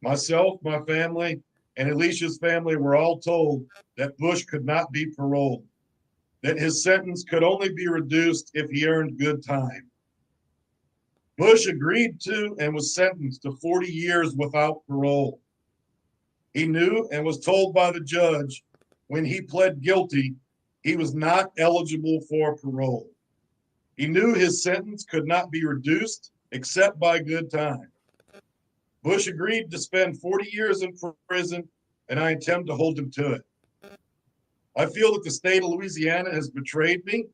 Myself, my family, and Alicia's family were all told that Bush could not be paroled, that his sentence could only be reduced if he earned good time. Bush agreed to and was sentenced to 40 years without parole. He knew and was told by the judge when he pled guilty, he was not eligible for parole. He knew his sentence could not be reduced except by good time. Bush agreed to spend 40 years in prison, and I intend to hold him to it. I feel that the state of Louisiana has betrayed me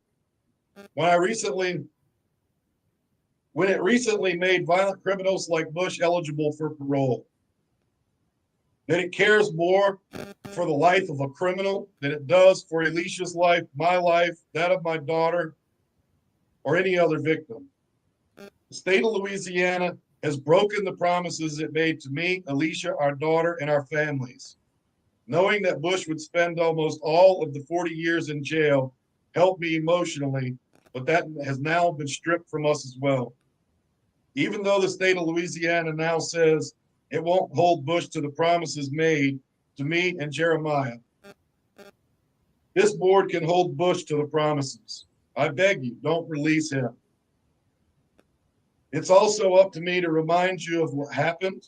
when it recently made violent criminals like Bush eligible for parole. That it cares more for the life of a criminal than it does for Alicia's life, my life, that of my daughter, or any other victim. The state of Louisiana has broken the promises it made to me, Alicia, our daughter, and our families. Knowing that Bush would spend almost all of the 40 years in jail helped me emotionally, but that has now been stripped from us as well. Even though the state of Louisiana now says it won't hold Bush to the promises made to me and Jeremiah, this board can hold Bush to the promises. I beg you, don't release him. It's also up to me to remind you of what happened.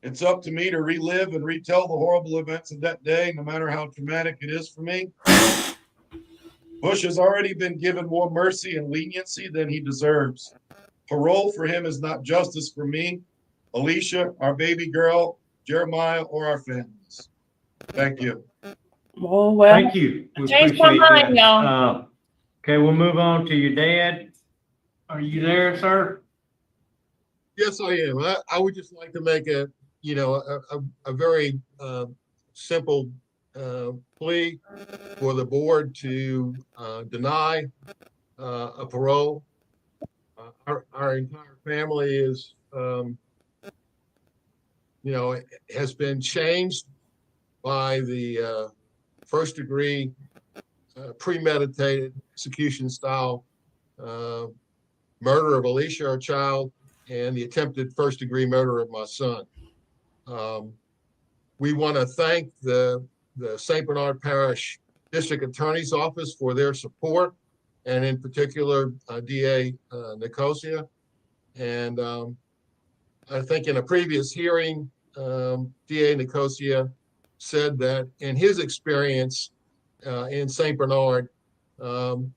It's up to me to relive and retell the horrible events of that day, no matter how traumatic it is for me. Bush has already been given more mercy and leniency than he deserves. Parole for him is not justice for me, Alicia, our baby girl, Jeremiah, or our families. Thank you. Oh, well. Thank you. We Changed my appreciate mind, that. y'all. Okay, we'll move on to your dad. Are you there, sir? Yes, I am. I would just like to make a very simple plea for the board to deny a parole. Our entire family is, has been changed by the first degree premeditated execution style murder of Alicia, our child, and the attempted first degree murder of my son. We want to thank the St. Bernard Parish District Attorney's Office for their support and in particular, DA Nicosia. And I think in a previous hearing, DA Nicosia said that in his experience in St. Bernard,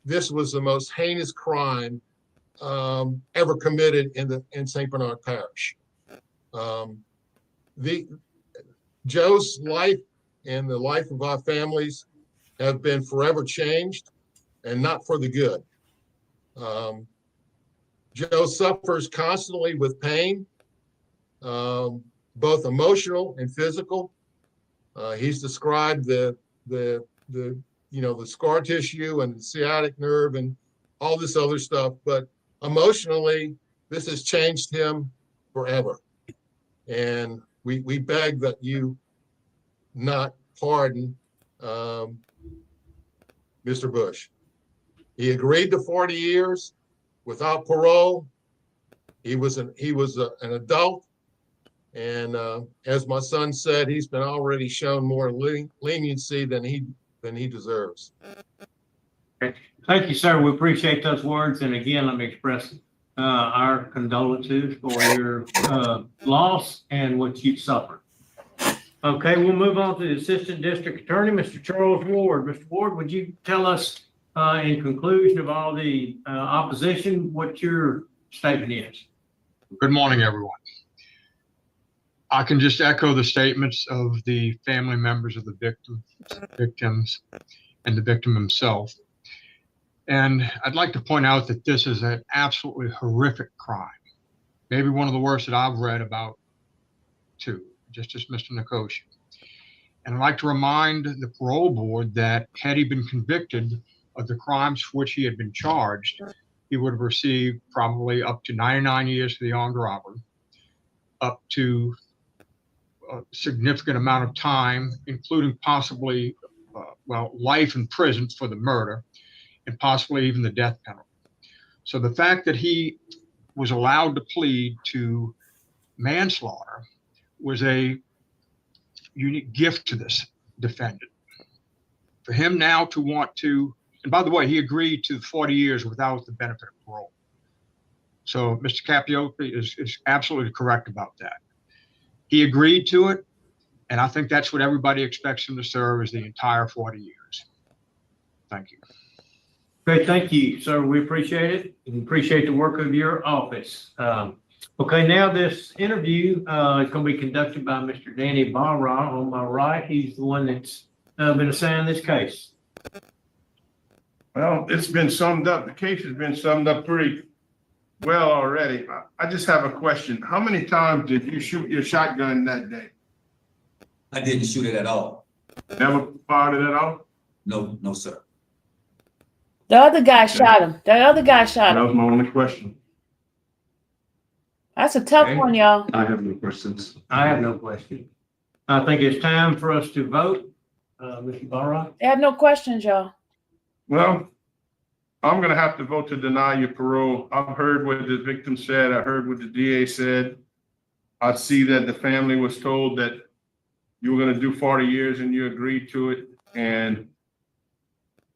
this was the most heinous crime ever committed in St. Bernard Parish. Joe's life and the life of our families have been forever changed, and not for the good. Joe suffers constantly with pain, both emotional and physical. He's described the scar tissue and the sciatic nerve and all this other stuff, but emotionally, this has changed him forever. And we beg that you not pardon Mr. Bush. He agreed to 40 years without parole. He was an adult, and as my son said, he's been already shown more leniency than he deserves. Thank you, sir. We appreciate those words. And again, let me express our condolences for your loss and what you've suffered. Okay, we'll move on to the Assistant District Attorney, Mr. Charles Ward. Mr. Ward, would you tell us in conclusion of all the opposition, what your statement is? Good morning, everyone. I can just echo the statements of the family members of the victims and the victim himself. And I'd like to point out that this is an absolutely horrific crime. Maybe one of the worst that I've read about too, just as Mr. Nicosia. And I'd like to remind the parole board that had he been convicted of the crimes for which he had been charged, he would have received probably up to 99 years for the armed robbery, up to a significant amount of time, including possibly, life in prison for the murder, and possibly even the death penalty. So the fact that he was allowed to plead to manslaughter was a unique gift to this defendant. For him now to want to, and by the way, he agreed to 40 years without the benefit of parole. So Mr. Capioppi is absolutely correct about that. He agreed to it, and I think that's what everybody expects him to serve, is the entire 40 years. Thank you. Great, thank you, sir. We appreciate it and appreciate the work of your office. Okay, now this interview is going to be conducted by Mr. Danny Barra on my right. He's the one that's been assigned this case. Well, it's been summed up. The case has been summed up pretty well already. I just have a question. How many times did you shoot your shotgun that day? I didn't shoot it at all. Never fired it at all? No, no, sir. The other guy shot him. The other guy shot That him. was my only question. That's a tough one, y'all. I have no questions. I have no question. I think it's time for us to vote. Mr. Barra? They have no questions, y'all. Well, I'm gonna have to vote to deny your parole. I've heard what the victim said. I heard what the DA said. I see that the family was told that you were gonna do 40 years and you agreed to it. And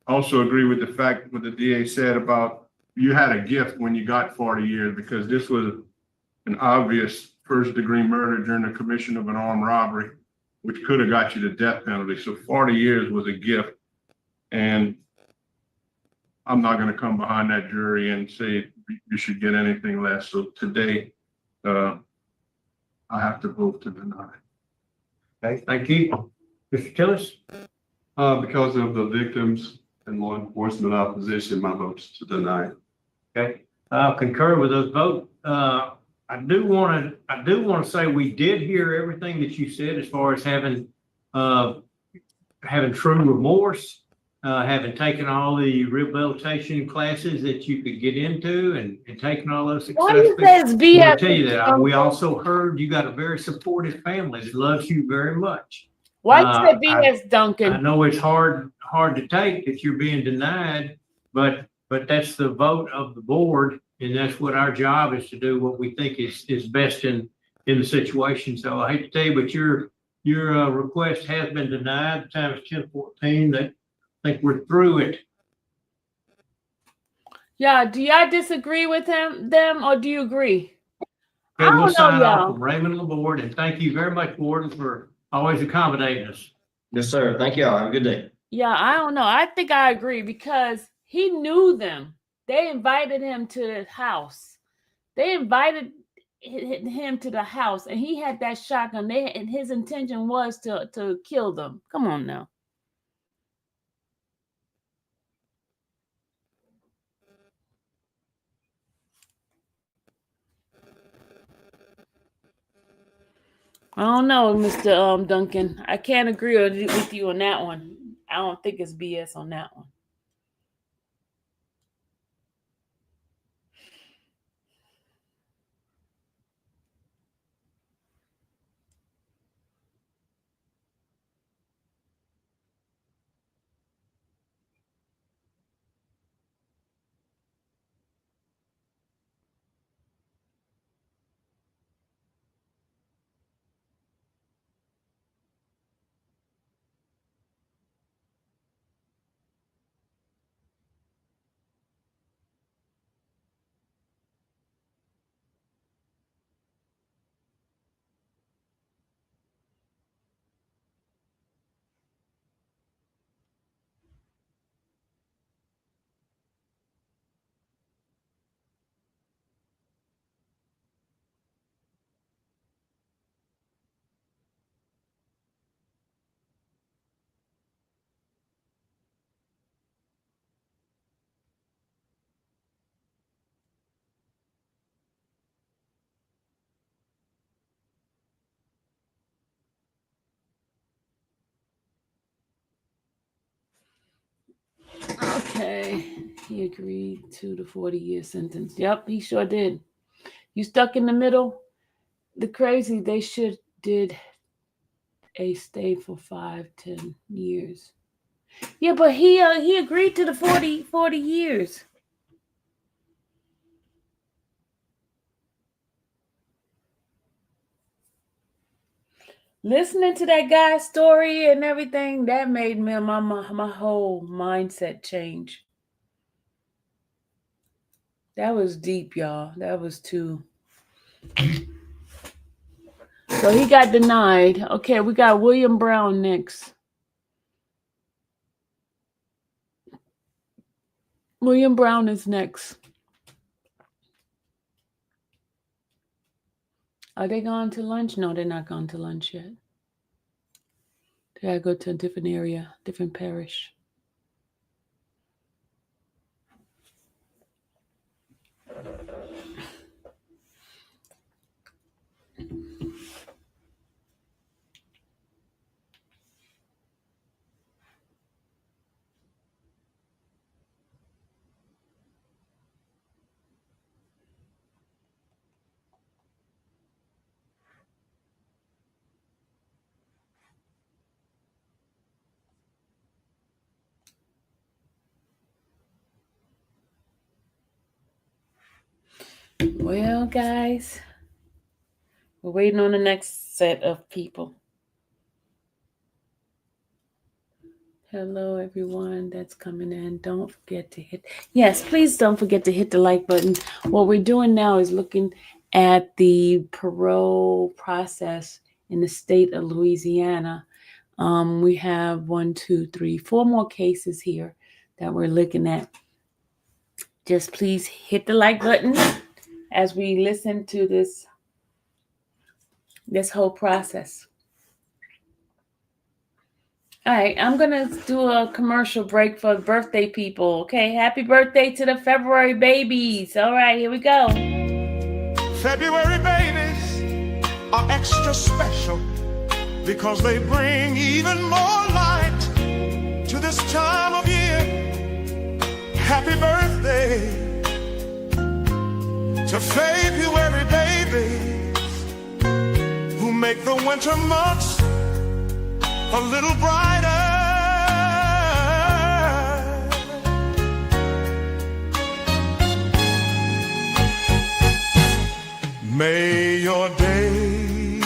also agree with the fact what the DA said about you had a gift when you got 40 years, because this was an obvious first-degree murder during the commission of an armed robbery, which could have got you the death penalty. So 40 years was a gift. And I'm not going to come behind that jury and say you should get anything less. So today, I have to vote to deny. Okay, thank you. Mr. Tillis? Because of the victims and law enforcement opposition, my vote is to deny. Okay, I'll concur with those votes. I do want to say we did hear everything that you said as far as having true remorse, having taken all the rehabilitation classes that you could get into and taking all those Why do you successfully. say it's BS? I'll tell you that. We also heard you got a very supportive family that loves you very much. Why you say BS, Duncan? I know it's hard to take that you're being denied, but that's the vote of the board, and that's what our job is, to do what we think is best in the situation. So I hate to tell you, but your request has been denied. The time is 10:14. I think we're through it. Yeah, do y'all disagree with them, or do you agree? I Okay, we'll don't know, sign off y'all. from Raymond LaBorde, and thank you very much, Warden, for always accommodating us. Yes, sir. Thank y'all. Have a good day. Yeah, I don't know. I think I agree because he knew them. They invited him to the house. They invited him to the house, and he had that shotgun. And his intention was to kill them. Come on now. I don't know, Mr. Duncan. I can't agree with you on that one. I don't think it's BS on that one. Okay, he agreed to the 40-year sentence. Yep, he sure did. You stuck in the middle. The crazy, they should did a stay for 5-10 years. Yeah, but he agreed to the 40 years. Listening to that guy's story and everything, that made me my whole mindset change. That was deep, y'all. That was too. So he got denied. Okay, we got William Brown next. William Brown is next. Are they gone to lunch? No, they're not gone to lunch yet. They gotta go to a different area, different parish. Well, guys, we're waiting on the next set of people. Hello, everyone that's coming in. Don't forget to hit. Yes, please don't forget to hit the like button. What we're doing now is looking at the parole process in the state of Louisiana. We have 4 more cases here that we're looking at. Just please hit the like button as we listen to this whole process. All right, I'm going to do a commercial break for the birthday people. Okay, happy birthday to the February babies. All right, here we go. February babies are extra special because they bring even more light to this time of year. Happy birthday to February babies who make the winter months a little brighter. May your day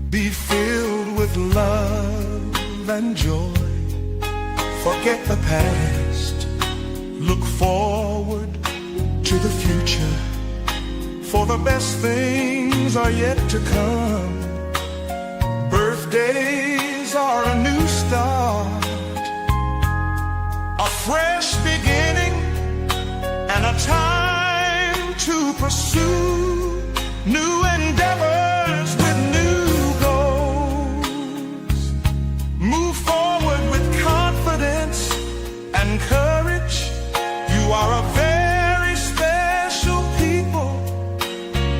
be filled with love and joy. Forget the past, look forward to the future, for the best things are yet to come. Birthdays are a new start, a fresh beginning, and a time to pursue new endeavors with new goals. Move forward with confidence and courage. You are a very special people.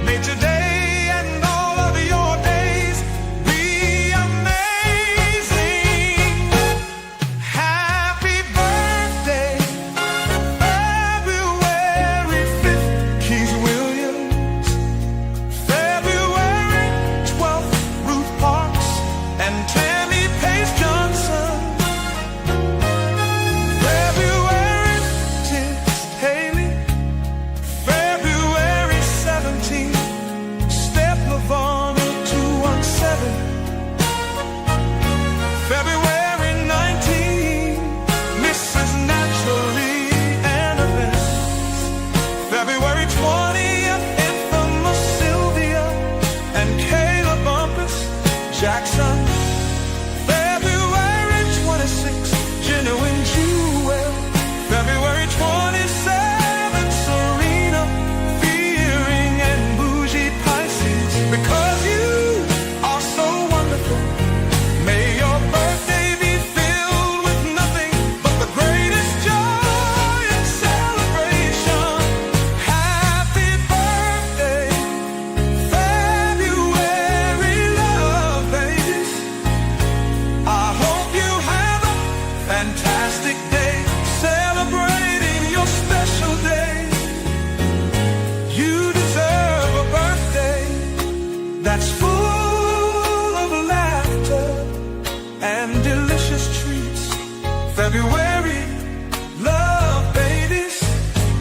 May today and all of your days be amazing. Happy birthday, February 5th, Keith Williams. February 12th, Ruth Parks and Tammy Pace Johnson. February 10th, Haley. February 17th, Steph Lavonna 217. February 19th, Mrs. Naturally Annabelle. February 20th, infamous Sylvia and Kayla Bumpus Jackson. February 26th, Genuine Jewel. February 27th, Serena Fearing and Bougie Pisces. Because you are so wonderful, may your birthday be filled with nothing but the greatest joy and celebration. Happy birthday, February love babies. I hope you have a fantastic day celebrating your special day. You deserve a birthday that's full of laughter and delicious treats. February love babies,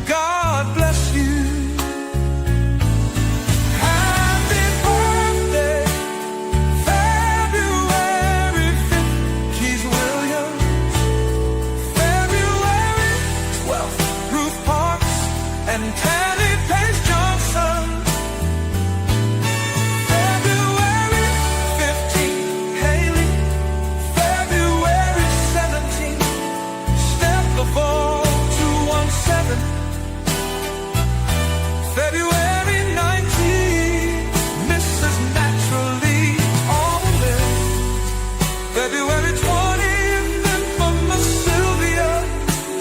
God bless you. Happy birthday, February 5th, Keith Williams. February 12th, Ruth Parks and Tammy Pace Johnson. February 15th, Haley. February 17th, Steph Lavon 217. February 19th, Mrs. Naturally Almond. February 20th, infamous Sylvia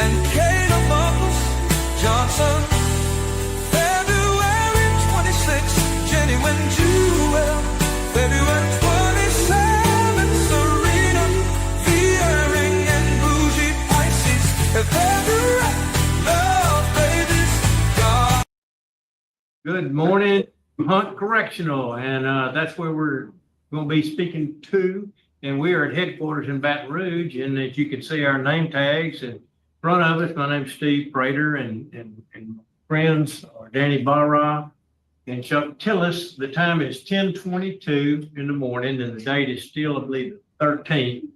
and Kayla Bumpus Johnson. February 26th, Genuine Jewel. February 27th, Serena Fearing and Bougie Pisces. February love babies, God. Good morning, Hunt Correctional, and that's where we're going to be speaking to. And we are at headquarters in Baton Rouge, and as you can see our name tags in front of us, my name's Steve Prater, and friends are Danny Barra and Chuck Tillis. The time is 10:22 in the morning, and the date is still, I believe, the 13th.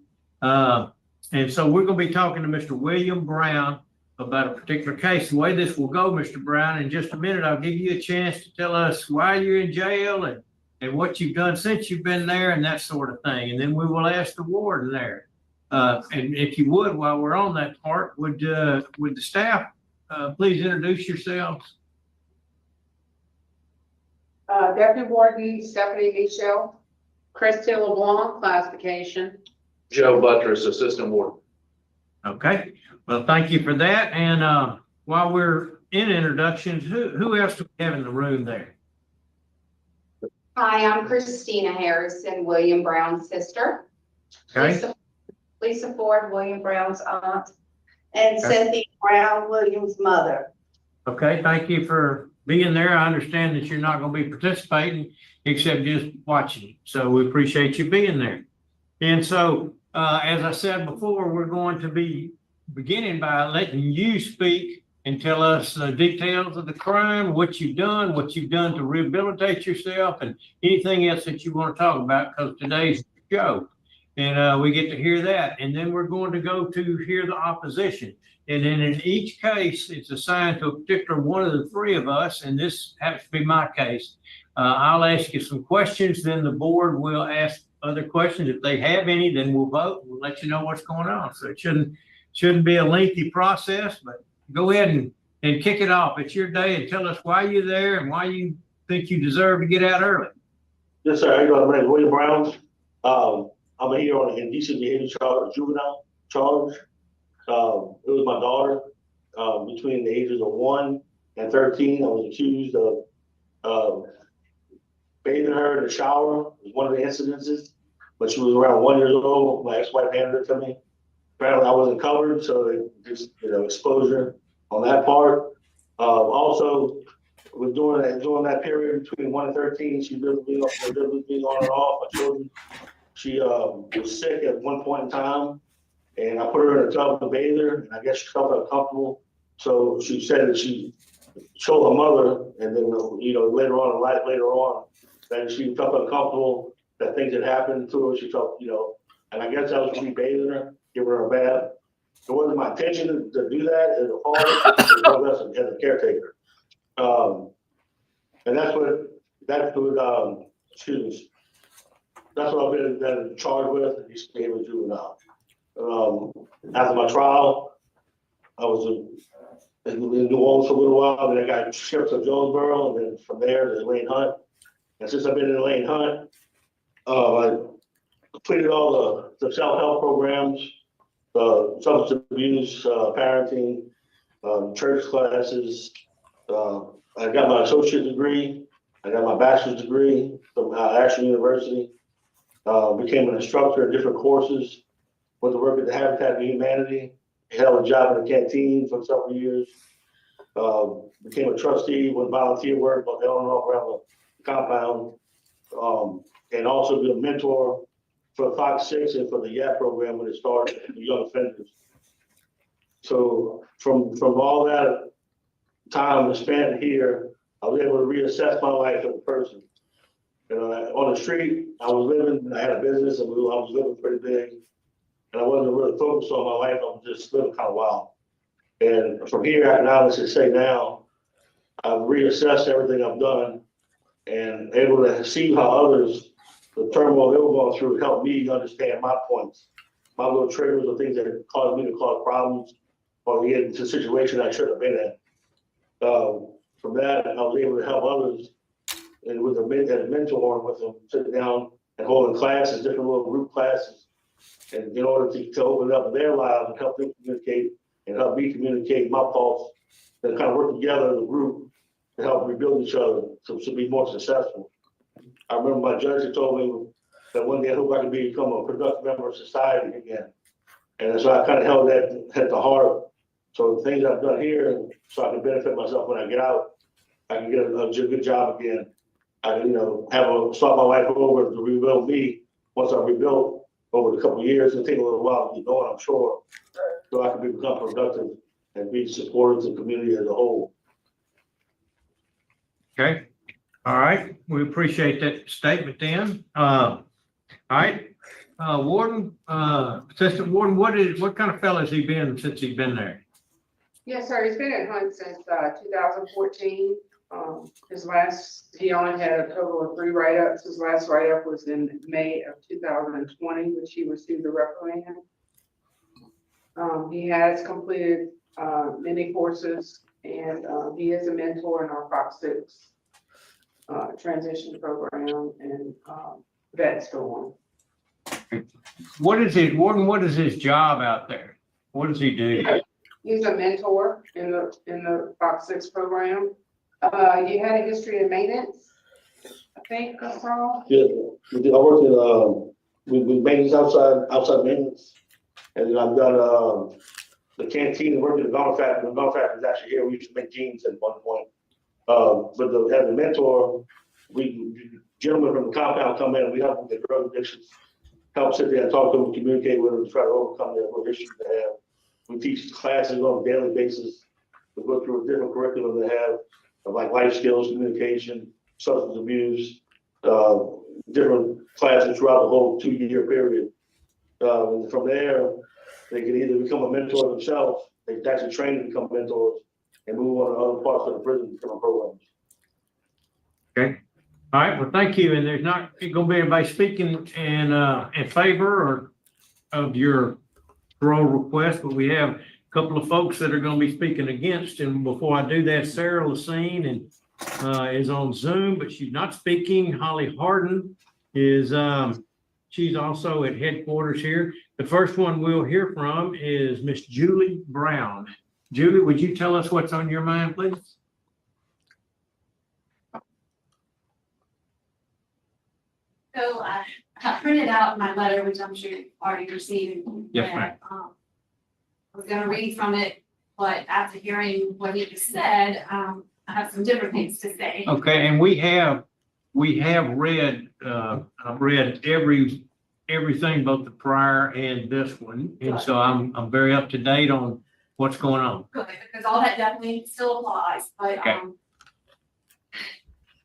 And so we're going to be talking to Mr. William Brown about a particular case. The way this will go, Mr. Brown, in just a minute, I'll give you a chance to tell us why you're in jail and what you've done since you've been there and that sort of thing. And then we will ask the warden there. And if you would, while we're on that part, would the staff please introduce yourselves? Deputy Warden Stephanie Michelle, Christy LeBlanc, classification. Joe Buttress, Assistant Warden. Okay, well, thank you for that. And while we're in introductions, who else do we have in the room there? Hi, I'm Christina Harrison, William Brown's sister. Okay. Lisa Ford, William Brown's aunt, and Okay. Cynthia Brown, William's mother. Okay, thank you for being there. I understand that you're not going to be participating except just watching. So we appreciate you being there. And so, as I said before, we're going to be beginning by letting you speak and tell us the details of the crime, what you've done to rehabilitate yourself, and anything else that you want to talk about, because today's the show. And we get to hear that. And then we're going to go to hear the opposition. And then in each case, it's assigned to a particular one of the three of us, and this happens to be my case. I'll ask you some questions, then the board will ask other questions. If they have any, then we'll vote. We'll let you know what's going on. So it shouldn't be a lengthy process, but go ahead and kick it off. It's your day, and tell us why you're there and why you think you deserve to get out early. Yes, sir. How you doing? My name is William Brown. I'm here on an indecent behavior charge, juvenile charge. It was my daughter, between the ages of 1 and 13. I was accused of bathing her in the shower. It was one of the incidences, but she was around 1 year old. My ex-wife handed her to me. Apparently I wasn't covered, so just, exposure on that part. Also, during that period between 1 and 13, she lived with me on and off. My children. She was sick at one point in time, and I put her in a tub to bathe her, and I guess she felt uncomfortable. So she said that she told her mother, and then later on, that she felt uncomfortable, that things had happened to her. She felt, and I guess I was re-bathing her, giving her a bath. It wasn't my intention to do that as a father, as a caretaker. And that's what I've been charged with, and he's being juvenile. After my trial, I was in New Orleans for a little while, then I got shipped to Jonesboro, and then from there to Lane Hunt. And since I've been in Lane Hunt, I completed all the self-help programs, substance abuse, parenting, church classes. I got my associate degree. I got my bachelor's degree from Ashland University. Became an instructor in different courses. Went to work at the Habitat for Humanity. Held a job in the canteen for several years. Became a trustee with volunteer work on and off around the compound. And also been a mentor for Fox 6 and for the YAP program when it started for young offenders. So from all that time spent here, I was able to reassess my life as a person. On the street, I was living, I had a business, and I was living pretty big. And I wasn't really focused on my life, I was just living kind of wild. And from here, I can honestly say now, I've reassessed everything I've done and able to see how others, the turmoil they were going through, helped me understand my points, my little triggers or things that caused me to cause problems or get into a situation I shouldn't have been in. From that, I was able to help others and with a mentor with them, sitting down and holding classes, different little group classes, and in order to open up their lives and help them communicate and help me communicate my thoughts, and kind of work together as a group to help rebuild each other to be more successful. I remember my judge had told me that one day I hope I could become a productive member of society again. And so I kind of held that at the heart. So the things I've done here, so I can benefit myself when I get out, I can get a good job again. I can, start my life over to rebuild me. Once I rebuild over the couple of years, it'll take a little while to get going, I'm sure. So I can become productive and be supportive to the community as a whole. Okay. All right. We appreciate that statement then. All right. Warden, Assistant Warden, what kind of fellow has he been since he's been there? Yes, sir. He's been at Hunt since 2014. He only had a total of 3 write-ups. His last write-up was in May of 2020, which he received a reprimand. He has completed many courses, and he is a mentor in our Fox 6 transition program and vets for one. What is it, Warden? What is his job out there? What does he do? He's a mentor in the Fox 6 program. You had a history of maintenance, I think, Carl? Yeah, I worked in with maintenance outside maintenance, and then I've done the canteen and worked in the garment factory. The garment factory is actually here. We used to make jeans at one point. But as a mentor, gentlemen from the compound come in and we help with their drug addictions, help sit there and talk to them, communicate with them, try to overcome their issues they have. We teach classes on a daily basis. We go through a different curriculum they have, like life skills, communication, substance abuse, different classes throughout the whole 2-year period. And from there, they can either become a mentor themselves they actually train them to become mentors and move on to other parts of the prison different programs. Okay. All right, well, thank you. And there's not gonna be anybody speaking in favor or of your parole request, but we have a couple of folks that are gonna be speaking against. And before I do that, Sarah Lacine is on Zoom, but she's not speaking. Holly Harden is, she's also at headquarters here. The first one we'll hear from is Miss Julie Brown. Julie, would you tell us what's on your mind, please? So I printed out my letter, which I'm sure you've already received. Yes, ma'am. I was gonna read from it, but after hearing what he just said, I have some different things to say. Okay, and we have read, I've read everything, both the prior and this one. And so I'm very up to date on what's going on. Good, because all that definitely still applies, but, Okay.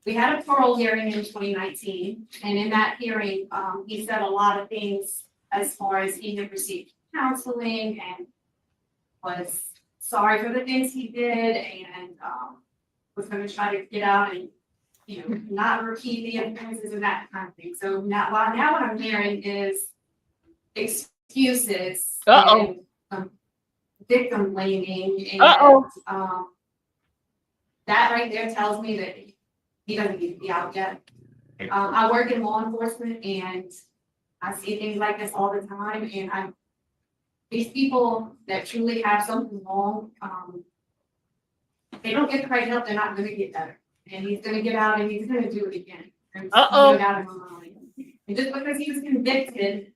we had a parole hearing in 2019, and in that hearing, he said a lot of things as far as he had received counseling and was sorry for the things he did and, was gonna try to get out and, not repeat the offenses and that kind of thing. So now what I'm hearing is excuses and victim blaming and, that right there tells me that he doesn't need to be out yet. I work in law enforcement and I see things like this all the time, and these people that truly have something wrong, if they don't get the right help, they're not gonna get better. And he's gonna get out and he's gonna do it again. And he's gonna get out of my mind. And just because he was convicted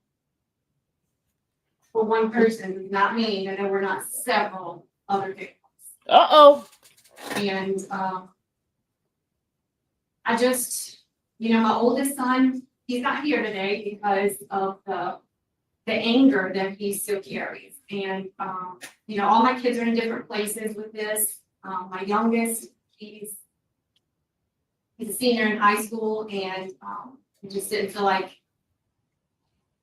for one person does not mean that there were not several other victims. And I just, my oldest son, he's not here today because of the anger that he still carries. And, all my kids are in different places with this. My youngest, he's a senior in high school, and he just didn't feel like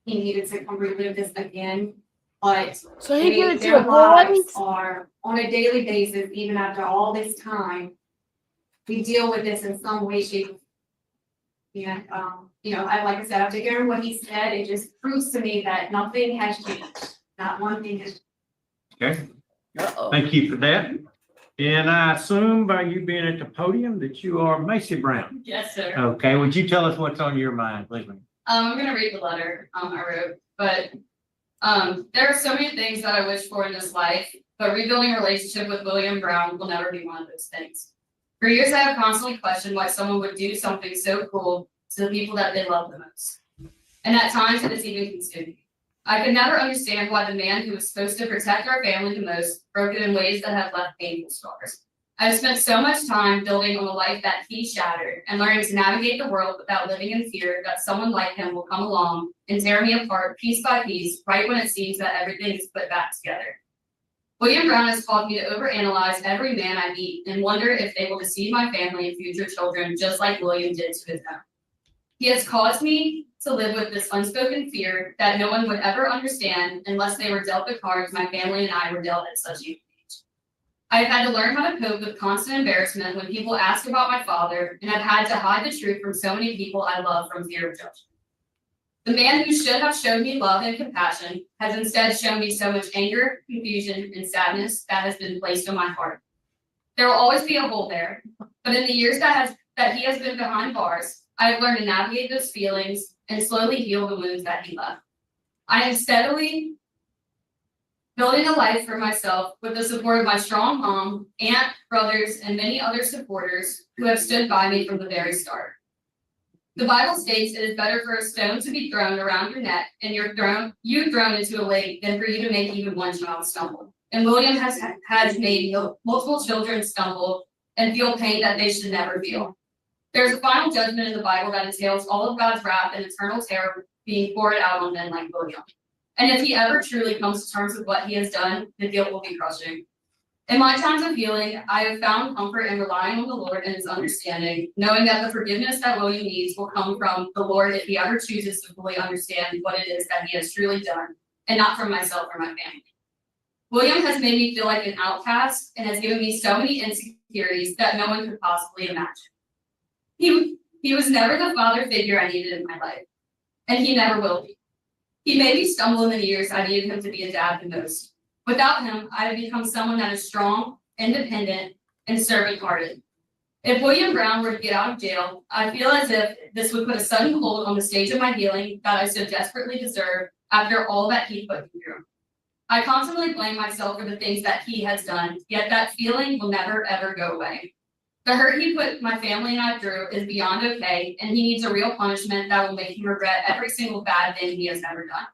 he needed to come relive this again. But So he did it to their avoid? lives are on a daily basis, even after all this time. We deal with this in some way, shape. And, like I said, after hearing what he said, it just proves to me that nothing has changed. Not one thing has. Okay. Thank you for that. And I assume by you being at the podium that you are Macy Brown. Yes, sir. Okay, would you tell us what's on your mind, please? I'm gonna read the letter I wrote, but there are so many things that I wish for in this life, but rebuilding a relationship with William Brown will never be one of those things. For years, I have constantly questioned why someone would do something so cruel to the people that they love the most. And at times, it has even consumed me. I could never understand why the man who was supposed to protect our family the most broke it in ways that have left painful scars. I have spent so much time building on the life that he shattered and learning to navigate the world without living in fear that someone like him will come along and tear me apart piece by piece right when it seems that everything is put back together. William Brown has caused me to overanalyze every man I meet and wonder if they will deceive my family and future children just like William did to his own. He has caused me to live with this unspoken fear that no one would ever understand unless they were dealt the cards my family and I were dealt at such a young age. I have had to learn how to cope with constant embarrassment when people ask about my father, and have had to hide the truth from so many people I love from fear of judgment. The man who should have shown me love and compassion has instead shown me so much anger, confusion, and sadness that has been placed on my heart. There will always be a hole there, but in the years that he has been behind bars, I have learned to navigate those feelings and slowly heal the wounds that he left. I am steadily building a life for myself with the support of my strong mom, aunt, brothers, and many other supporters who have stood by me from the very start. The Bible states it is better for a stone to be thrown around your neck and you thrown into a lake than for you to make even one child stumble. And William has made multiple children stumble and feel pain that they should never feel. There's a final judgment in the Bible that entails all of God's wrath and eternal terror being poured out on men like William. And if he ever truly comes to terms with what he has done, the guilt will be crushing. In my times of healing, I have found comfort in relying on the Lord and his understanding, knowing that the forgiveness that William needs will come from the Lord if he ever chooses to fully understand what it is that he has truly done, and not from myself or my family. William has made me feel like an outcast and has given me so many insecurities that no one could possibly imagine. He was never the father figure I needed in my life, and he never will be. He made me stumble in the years I needed him to be a dad the most. Without him, I had become someone that is strong, independent, and servant-hearted. If William Brown were to get out of jail, I feel as if this would put a sudden hold on the stage of my healing that I so desperately deserve after all that he put me through. I constantly blame myself for the things that he has done, yet that feeling will never, ever go away. The hurt he put my family and I through is beyond okay, and he needs a real punishment that will make him regret every single bad thing he has ever done.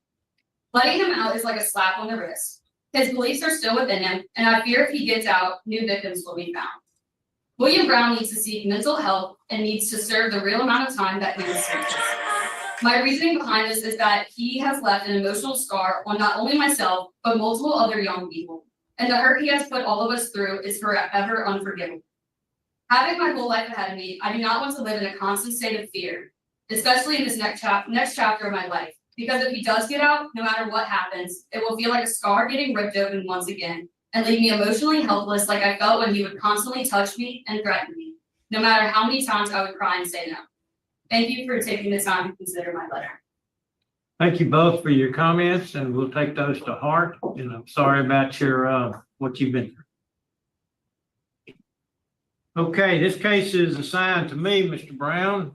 Letting him out is like a slap on the wrist. His beliefs are still within him, and I fear if he gets out, new victims will be found. William Brown needs to seek mental health and needs to serve the real amount of time that he was sentenced. My reasoning behind this is that he has left an emotional scar on not only myself, but multiple other young people. And the hurt he has put all of us through is forever unforgivable. Having my whole life ahead of me, I do not want to live in a constant state of fear, especially in this next chapter of my life. Because if he does get out, no matter what happens, it will feel like a scar getting ripped open once again and leave me emotionally helpless like I felt when he would constantly touch me and threaten me, no matter how many times I would cry and say no. Thank you for taking the time to consider my letter. Thank you both for your comments, and we'll take those to heart. And I'm sorry about your what you've been through. Okay, this case is assigned to me, Mr. Brown.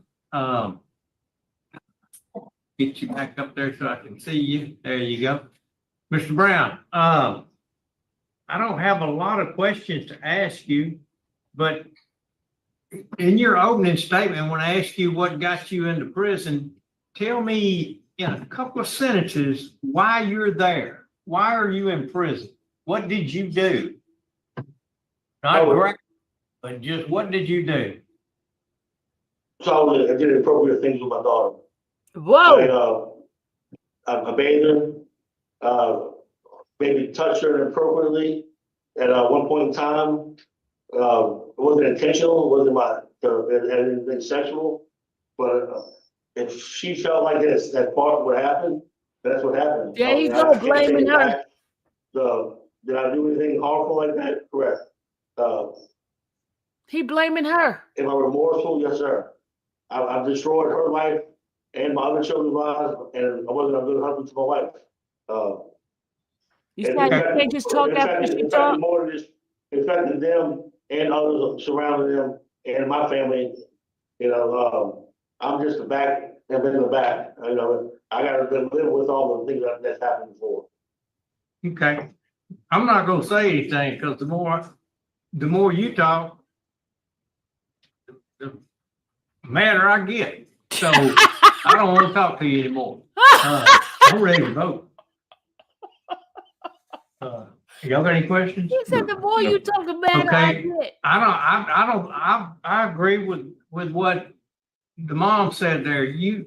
Get you back up there so I can see you. There you go. Mr. Brown, I don't have a lot of questions to ask you, but in your opening statement, when I asked you what got you into prison, tell me in a couple of sentences why you're there. Why are you in prison? What did you do? Not great, but just what did you do? So I did inappropriate things with my daughter. Whoa. I bathed her, maybe touched her inappropriately at one point in time. It wasn't intentional, it wasn't anything sexual, but if she felt like this, that part of what happened, that's what happened. There you go, blaming her. Did I do anything harmful like that? Correct. He blaming her. Am I remorseful? Yes, sir. I've destroyed her life and my other children's lives, and I wasn't a good husband to my wife. You said you can't just talk after she talk? More than just affecting them and others surrounding them and my family. You know, I'm just the back and in the back. You know, I got to live with all the things that's happened before. Okay. I'm not going to say anything because the more you talk, the madder I get. So I don't want to talk to you anymore. I'm ready to vote. Y'all got any questions? He said the more you talk about Okay. it. I agree with what the mom said there. You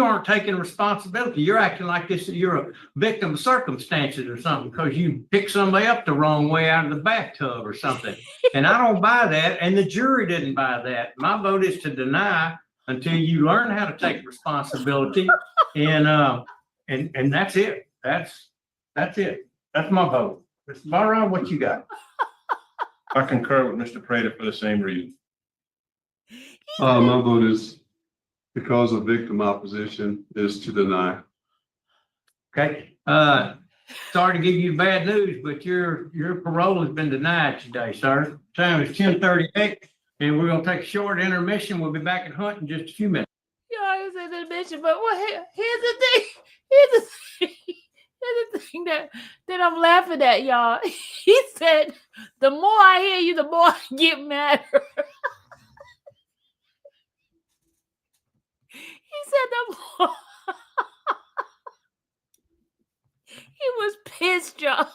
aren't taking responsibility. You're acting like you're a victim of circumstances or something because you picked somebody up the wrong way out of the bathtub or something. And I don't buy that, and the jury didn't buy that. My vote is to deny until you learn how to take responsibility, and that's it. That's it. That's my vote. Mr. Byron, what you got? I concur with Mr. Prater for the same reason. My vote is because of victim opposition is to deny. Okay. Sorry to give you bad news, but your parole has been denied today, sir. Time is 10:38, and we're gonna take a short intermission. We'll be back at Hunt in just a few minutes. Yeah, it's an admission, but here's the thing. Here's the thing that I'm laughing at, y'all. He said, the more I hear you, the more I get madder. He said the more. He was pissed, y'all.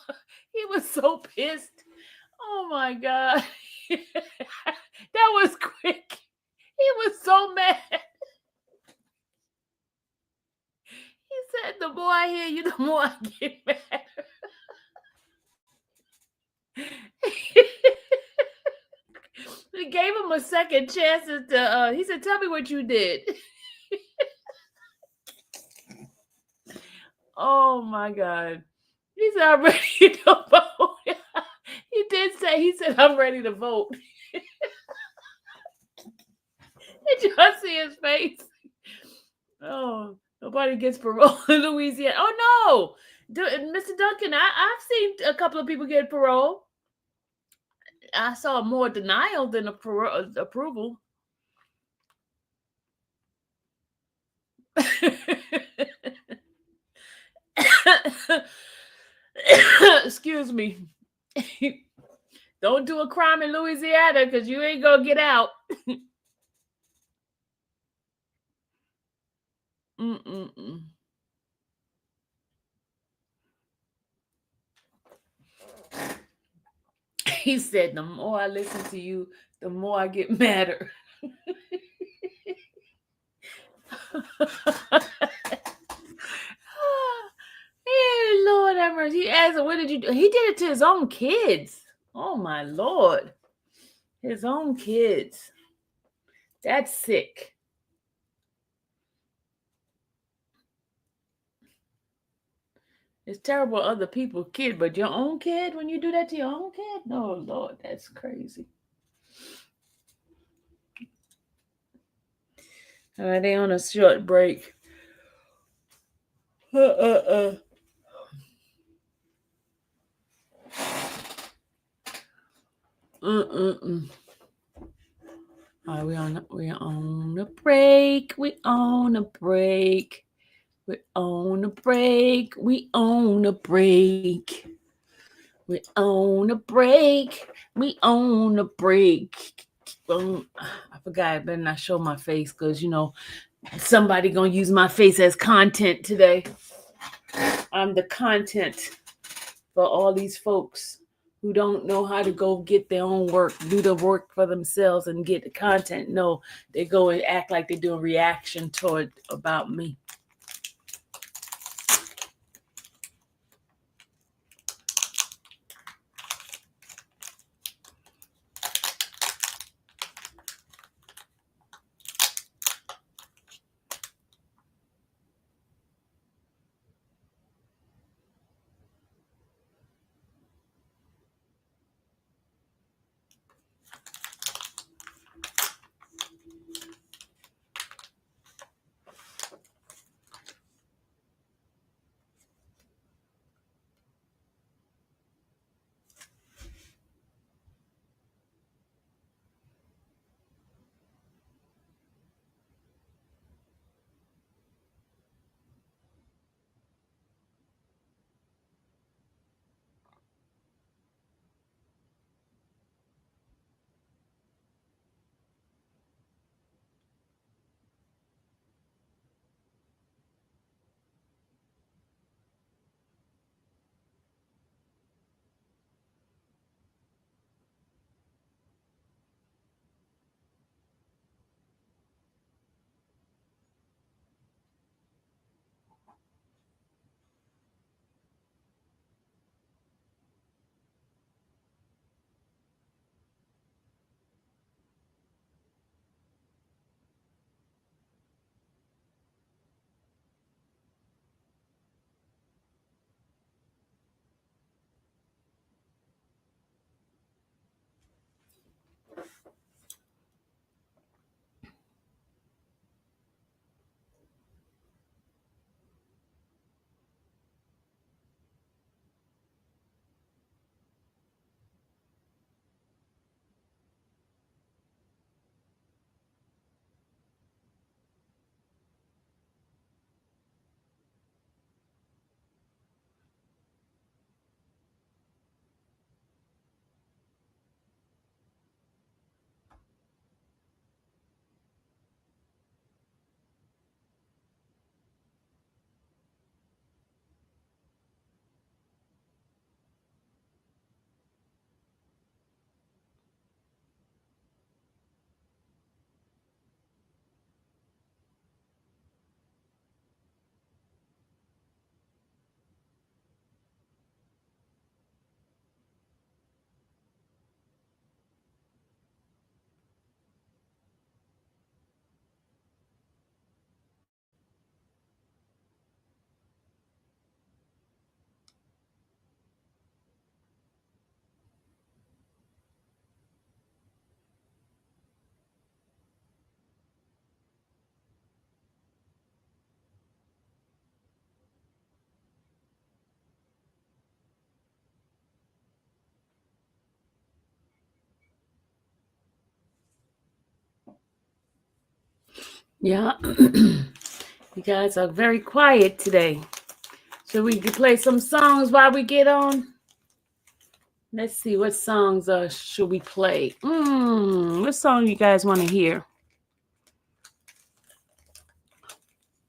He was so pissed. Oh my God. That was quick. He was so mad. He said, the more I hear you, the more I get mad. He gave him a second chance to, he said, tell me what you did. Oh my God. He said, I'm ready to vote. He did say, he said, I'm ready to vote. Did y'all see his face? Oh, nobody gets parole in Louisiana. Oh, no. Mr. Duncan, I've seen a couple of people get parole. I saw more denial than approval. Excuse me. Don't do a crime in Louisiana because you ain't gonna get out. Mm-mm-mm. He said, the more I listen to you, the more I get madder. Hey, Lord have mercy. He asked him, what did you do? He did it to his own kids. Oh, my Lord. His own kids. That's sick. It's terrible other people's kid, but your own kid, when you do that to your own kid? No, Lord, that's crazy. All right, they on a short break. Mm-mm-mm. All right, we're on a break. We on a break. We're on a break. We on a break. We're on a break. We on a break. I forgot. I better not show my face because somebody gonna use my face as content today. I'm the content for all these folks who don't know how to go get their own work, do the work for themselves and get the content. No, they go and act like they're doing reaction toward about me. Yeah. You guys are very quiet today. So we could play some songs while we get on. Let's see, what songs should we play? What song you guys want to hear?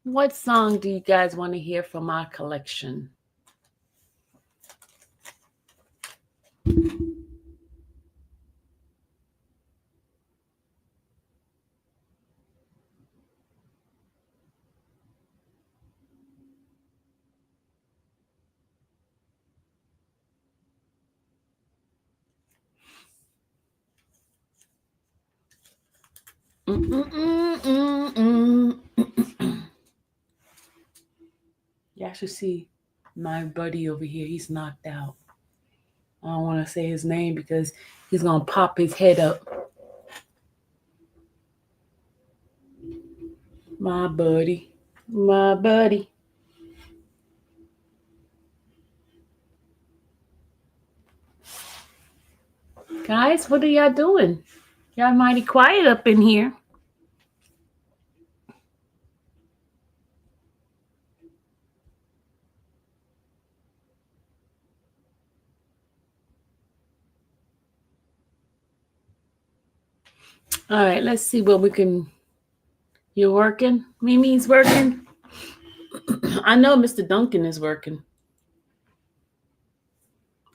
What song do you guys want to hear from our collection? Y'all should see my buddy over here. He's knocked out. I don't want to say his name because he's going to pop his head up. My buddy. My buddy. Guys, what are y'all doing? Y'all mighty quiet up in here. All right, let's see what we can. You're working? Mimi's working? I know Mr. Duncan is working.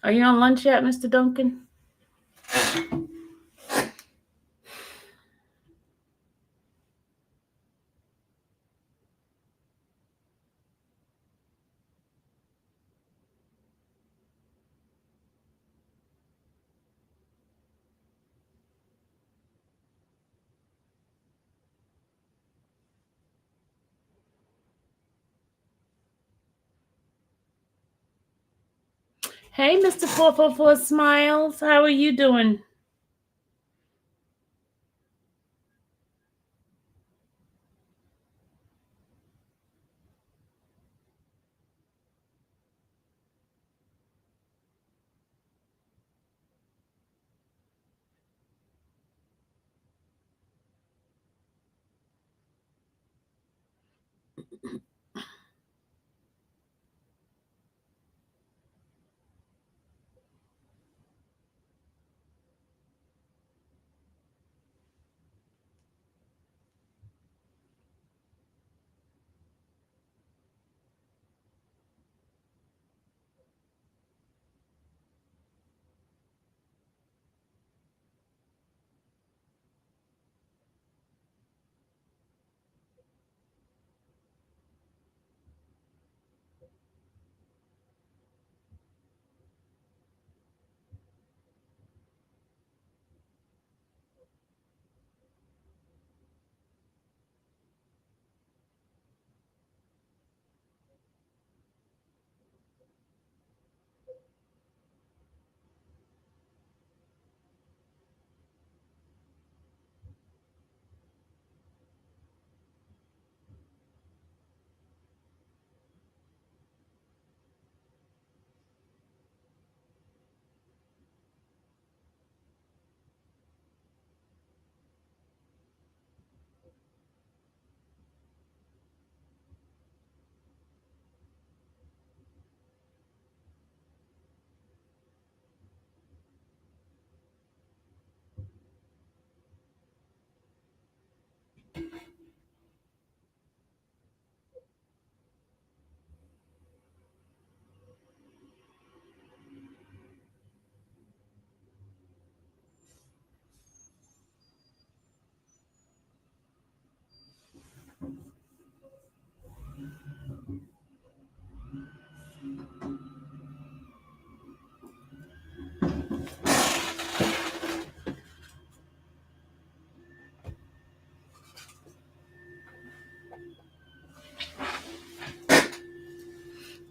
Are you on lunch yet, Mr. Duncan? Hey, Mr. 444 Smiles. How are you doing?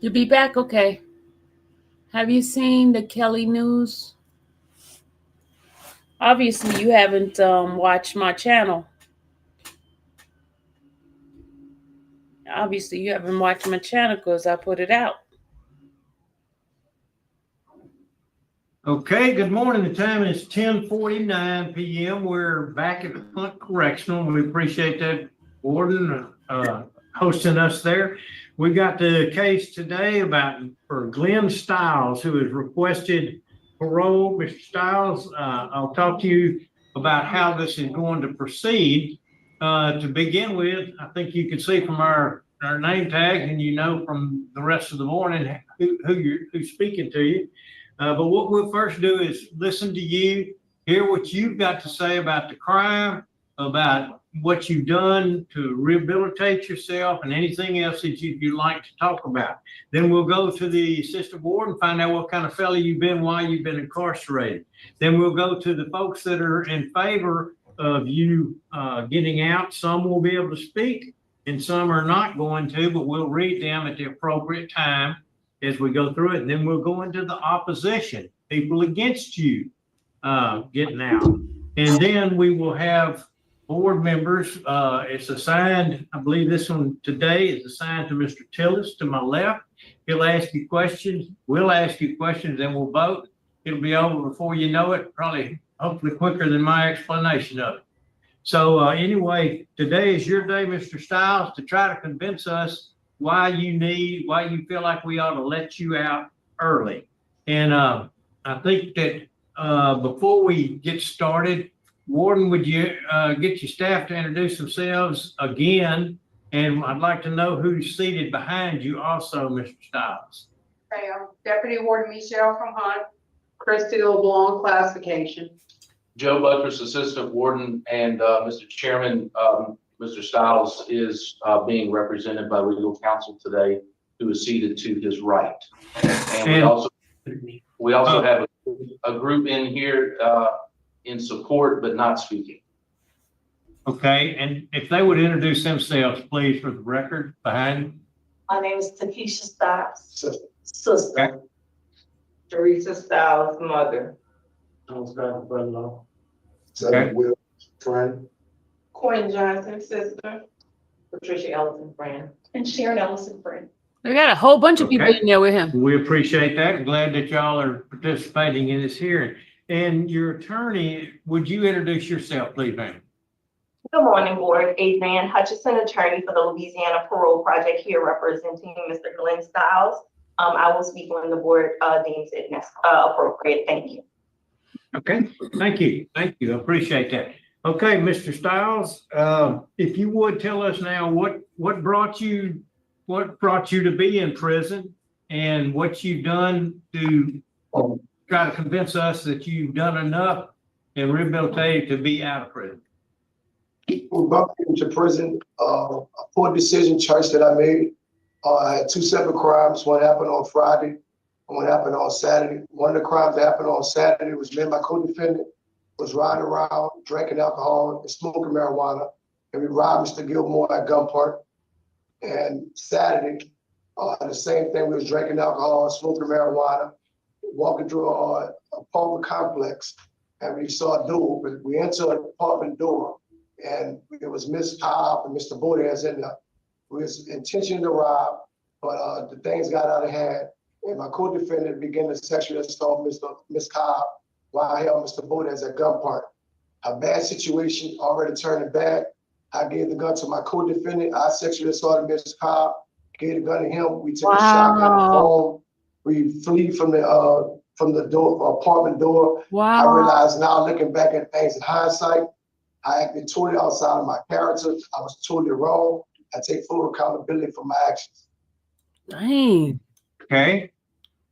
You'll be back? Okay. Have you seen the Kelly news? Obviously, you haven't watched my channel. Obviously, you haven't watched my channel because I put it out. Okay, good morning. The time is 10:49 p.m. We're back at Hunt Correctional. We appreciate that Warden, hosting us there. We got the case today for Glenn Stiles, who has requested parole. Mr. Stiles, I'll talk to you about how this is going to proceed. To begin with, I think you can see from our name tags, and you know from the rest of the morning who's speaking to you. But what we'll first do is listen to you, hear what you've got to say about the crime, about what you've done to rehabilitate yourself, and anything else that you'd like to talk about. Then we'll go to the assistant warden, find out what kind of fellow you've been, why you've been incarcerated. Then we'll go to the folks that are in favor of you getting out. Some will be able to speak and some are not going to, but we'll read them at the appropriate time as we go through it. And then we'll go into the opposition, people against you getting out. And then we will have board members. It's assigned, I believe this one today is assigned to Mr. Tillis to my left. He'll ask you questions. We'll ask you questions, then we'll vote. It'll be over before you know it, probably, hopefully quicker than my explanation of it. So anyway, today is your day, Mr. Stiles, to try to convince us why you feel like we ought to let you out early. And I think that before we get started, Warden, would you get your staff to introduce themselves again? And I'd like to know who's seated behind you also, Mr. Stiles. Okay, I'm Deputy Warden Michelle from Hunt, Christy LeBlanc classification. Joe Buttress, Assistant Warden, and Mr. Chairman, Mr. Stiles is being represented by legal counsel today, who is seated to his right. And we also have a group in here in support, but not speaking. Okay, and if they would introduce themselves, please, for the record behind. My name is Takesha Stiles, sister. Okay. Teresa Stiles, mother. Okay. Will, friend. Quinn Johnson, sister. Patricia Ellison, friend. And Sharon Ellison, friend. We got a whole bunch of people in there with him. We appreciate that. I'm glad that y'all are participating in this hearing. And your attorney, would you introduce yourself, please, ma'am? Good morning, board. Adrienne Hutchison, attorney for the Louisiana Parole Project, here representing Mr. Glenn Stiles. I will speak when the board deems it appropriate. Thank you. Okay, thank you. Thank you. I appreciate that. Okay, Mr. Stiles, if you would tell us now what brought you to be in prison and what you've done to try to convince us that you've done enough and rehabilitated to be out of prison. We brought me into prison, a poor decision choice that I made. I had two separate crimes. One happened on Friday, and one happened on Saturday. One of the crimes that happened on Saturday was me and my co-defendant was riding around, drinking alcohol and smoking marijuana, and we robbed Mr. Gilmore at Gunpark. And Saturday, the same thing, we was drinking alcohol, smoking marijuana, walking through an apartment complex, and we saw a door, but we entered an apartment door, and it was Miss Cobb and Mr. Boudez in there. We was intention to rob, but the things got out of hand, and my co-defendant began to sexually assault Miss Cobb while I held Mr. Boudez at gunpoint. A bad situation, already turning bad. I gave the gun to my co-defendant. I sexually assaulted Miss Cobb, gave the gun to him. We took a shotgun home. We flee from the door, apartment door. Wow. I realized now, looking back at things in hindsight, I acted totally outside of my character. I was totally wrong. I take full accountability for my actions. Dang. Okay.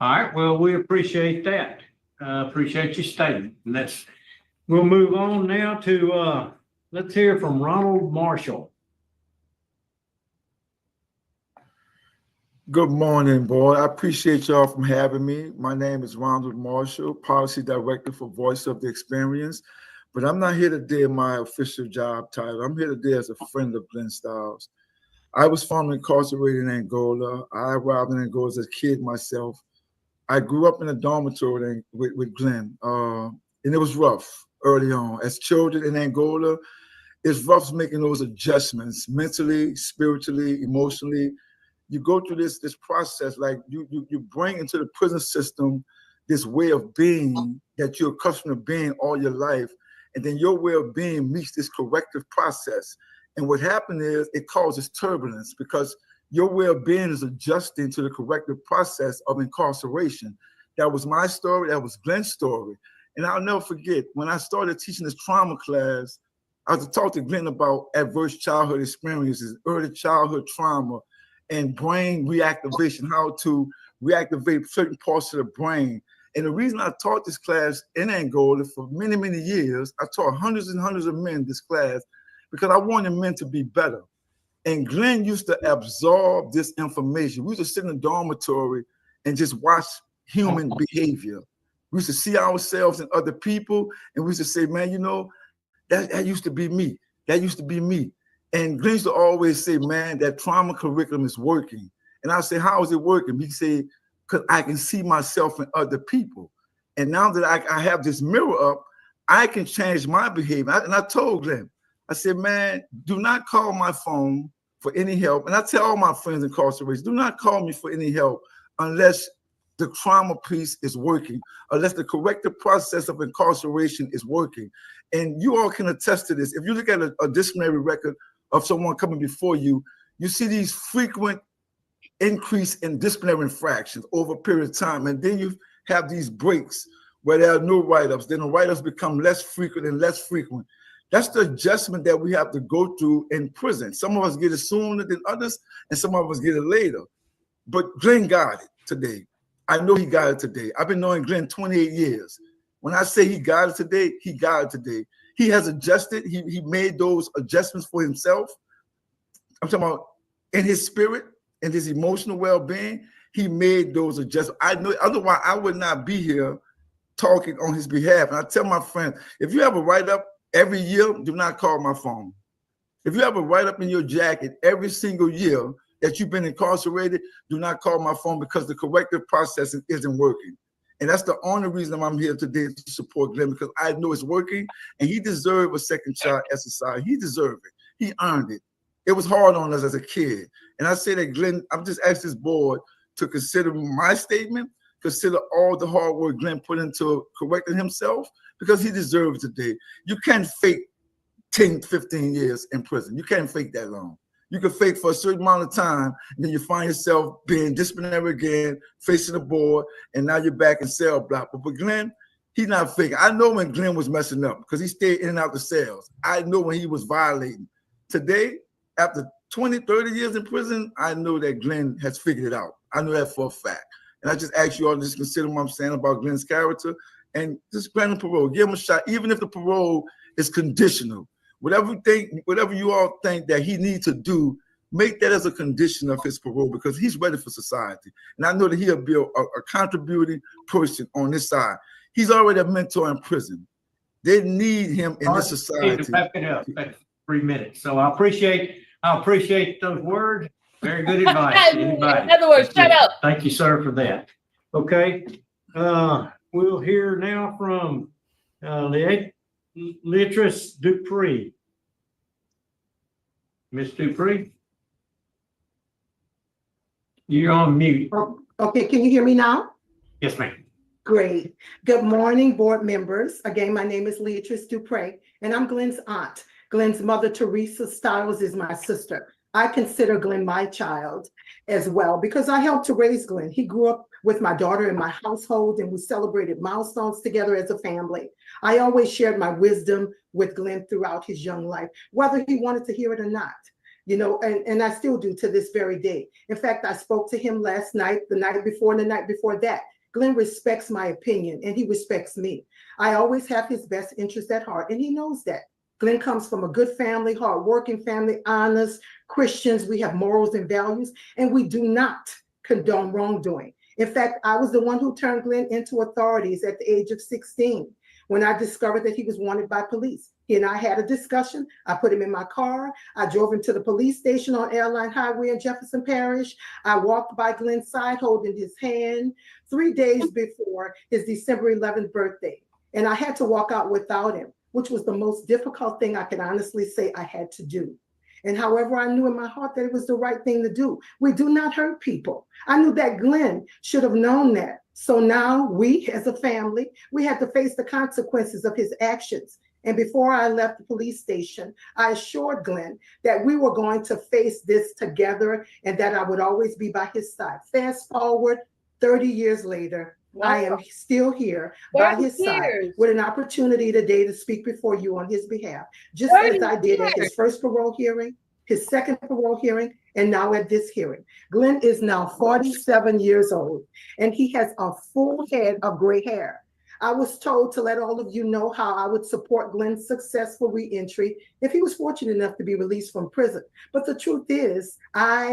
All right. Well, we appreciate that. Appreciate your statement. And we'll move on now to, let's hear from Ronald Marshall. Good morning, board. I appreciate y'all from having me. My name is Ronald Marshall, Policy Director for Voice of the Experience. But I'm not here today in my official job title. I'm here today as a friend of Glenn Stiles. I was formerly incarcerated in Angola. I arrived in Angola as a kid myself. I grew up in a dormitory with Glenn, and it was rough early on. As children in Angola, it's rough making those adjustments mentally, spiritually, emotionally. You go through this process, like you bring into the prison system this way of being that you're accustomed to being all your life. and then your well-being meets this corrective process. And what happened is it causes turbulence because your well-being is adjusting to the corrective process of incarceration. That was my story. That was Glenn's story. And I'll never forget, when I started teaching this trauma class, I was to talk to Glenn about adverse childhood experiences, early childhood trauma, and brain reactivation, how to reactivate certain parts of the brain. And the reason I taught this class in Angola for many, many years, I taught hundreds and hundreds of men this class because I wanted men to be better. And Glenn used to absorb this information. We used to sit in the dormitory and just watch human behavior. We used to see ourselves in other people, and we used to say, man, you know, that used to be me. That used to be me. And Glenn used to always say, man, that trauma curriculum is working. And I say, how is it working? He said, because I can see myself in other people. And now that I have this mirror up, I can change my behavior. And I told Glenn, I said, man, do not call my phone for any help. And I tell all my friends incarcerated, do not call me for any help unless the trauma piece is working, unless the corrective process of incarceration is working. And you all can attest to this. If you look at a disciplinary record of someone coming before you, you see these frequent increase in disciplinary infractions over a period of time. And then you have these breaks where there are no write-ups. Then the write-ups become less frequent and less frequent. That's the adjustment that we have to go through in prison. Some of us get it sooner than others, and some of us get it later. But Glenn got it today. I know he got it today. I've been knowing Glenn 28 years. When I say he got it today, he got it today. He has adjusted. He made those adjustments for himself. I'm talking about in his spirit, in his emotional well-being. He made those adjustments. I know, otherwise I would not be here talking on his behalf. And I tell my friends, if you have a write-up every year, do not call my phone. If you have a write-up in your jacket every single year that you've been incarcerated, do not call my phone because the corrective process isn't working. And that's the only reason I'm here today to support Glenn, because I know it's working and he deserved a second shot at society. He deserved it. He earned it. It was hard on us as a kid. And I say that, Glenn, I'm just asking this board to consider my statement, consider all the hard work Glenn put into correcting himself, because he deserves it today. You can't fake 10, 15 years in prison. You can't fake that long. You can fake for a certain amount of time, and then you find yourself being disciplinary again, facing the board, and now you're back in cell block. But Glenn, he's not faking. I know when Glenn was messing up because he stayed in and out the cells. I know when he was violating. Today, after 20, 30 years in prison, I know that Glenn has figured it out. I know that for a fact. And I just ask you all to just consider what I'm saying about Glenn's character and just grant him parole. Give him a shot, even if the parole is conditional. Whatever you all think that he needs to do, make that as a condition of his parole, because he's ready for society. And I know that he'll be a contributing person on this side. He's already a mentor in prison. They need him in this society. Wrap it up. That's 3 minutes. So I appreciate those words. Very good advice. In other words, shut up. Thank you, sir, for that. Okay. We'll hear now from Leatrice Dupree. Miss Dupree? You're on mute. Okay, can you hear me now? Yes, ma'am. Great. Good morning, board members. Again, my name is Leatrice Dupree, and I'm Glenn's aunt. Glenn's mother, Teresa Stiles, is my sister. I consider Glenn my child as well because I helped to raise Glenn. He grew up with my daughter in my household, and we celebrated milestones together as a family. I always shared my wisdom with Glenn throughout his young life, whether he wanted to hear it or not. You know, and I still do to this very day. In fact, I spoke to him last night, the night before, and the night before that. Glenn respects my opinion, and he respects me. I always have his best interest at heart, and he knows that. Glenn comes from a good family, hardworking family, honest Christians. We have morals and values, and we do not condone wrongdoing. In fact, I was the one who turned Glenn into authorities at the age of 16 when I discovered that he was wanted by police. He and I had a discussion. I put him in my car. I drove him to the police station on Airline Highway in Jefferson Parish. I walked by Glenn's side holding his hand 3 days before his December 11th birthday. And I had to walk out without him, which was the most difficult thing I can honestly say I had to do. And however, I knew in my heart that it was the right thing to do. We do not hurt people. I knew that Glenn should have known that. So now we, as a family, we had to face the consequences of his actions. And before I left the police station, I assured Glenn that we were going to face this together and that I would always be by his side. Fast forward 30 years later, I am still here by his side with an opportunity today to speak before you on his behalf, just as I did at his first parole hearing, his second parole hearing, and now at this hearing. Glenn is now 47 years old, and he has a full head of gray hair. I was told to let all of you know how I would support Glenn's successful reentry if he was fortunate enough to be released from prison. But the truth is,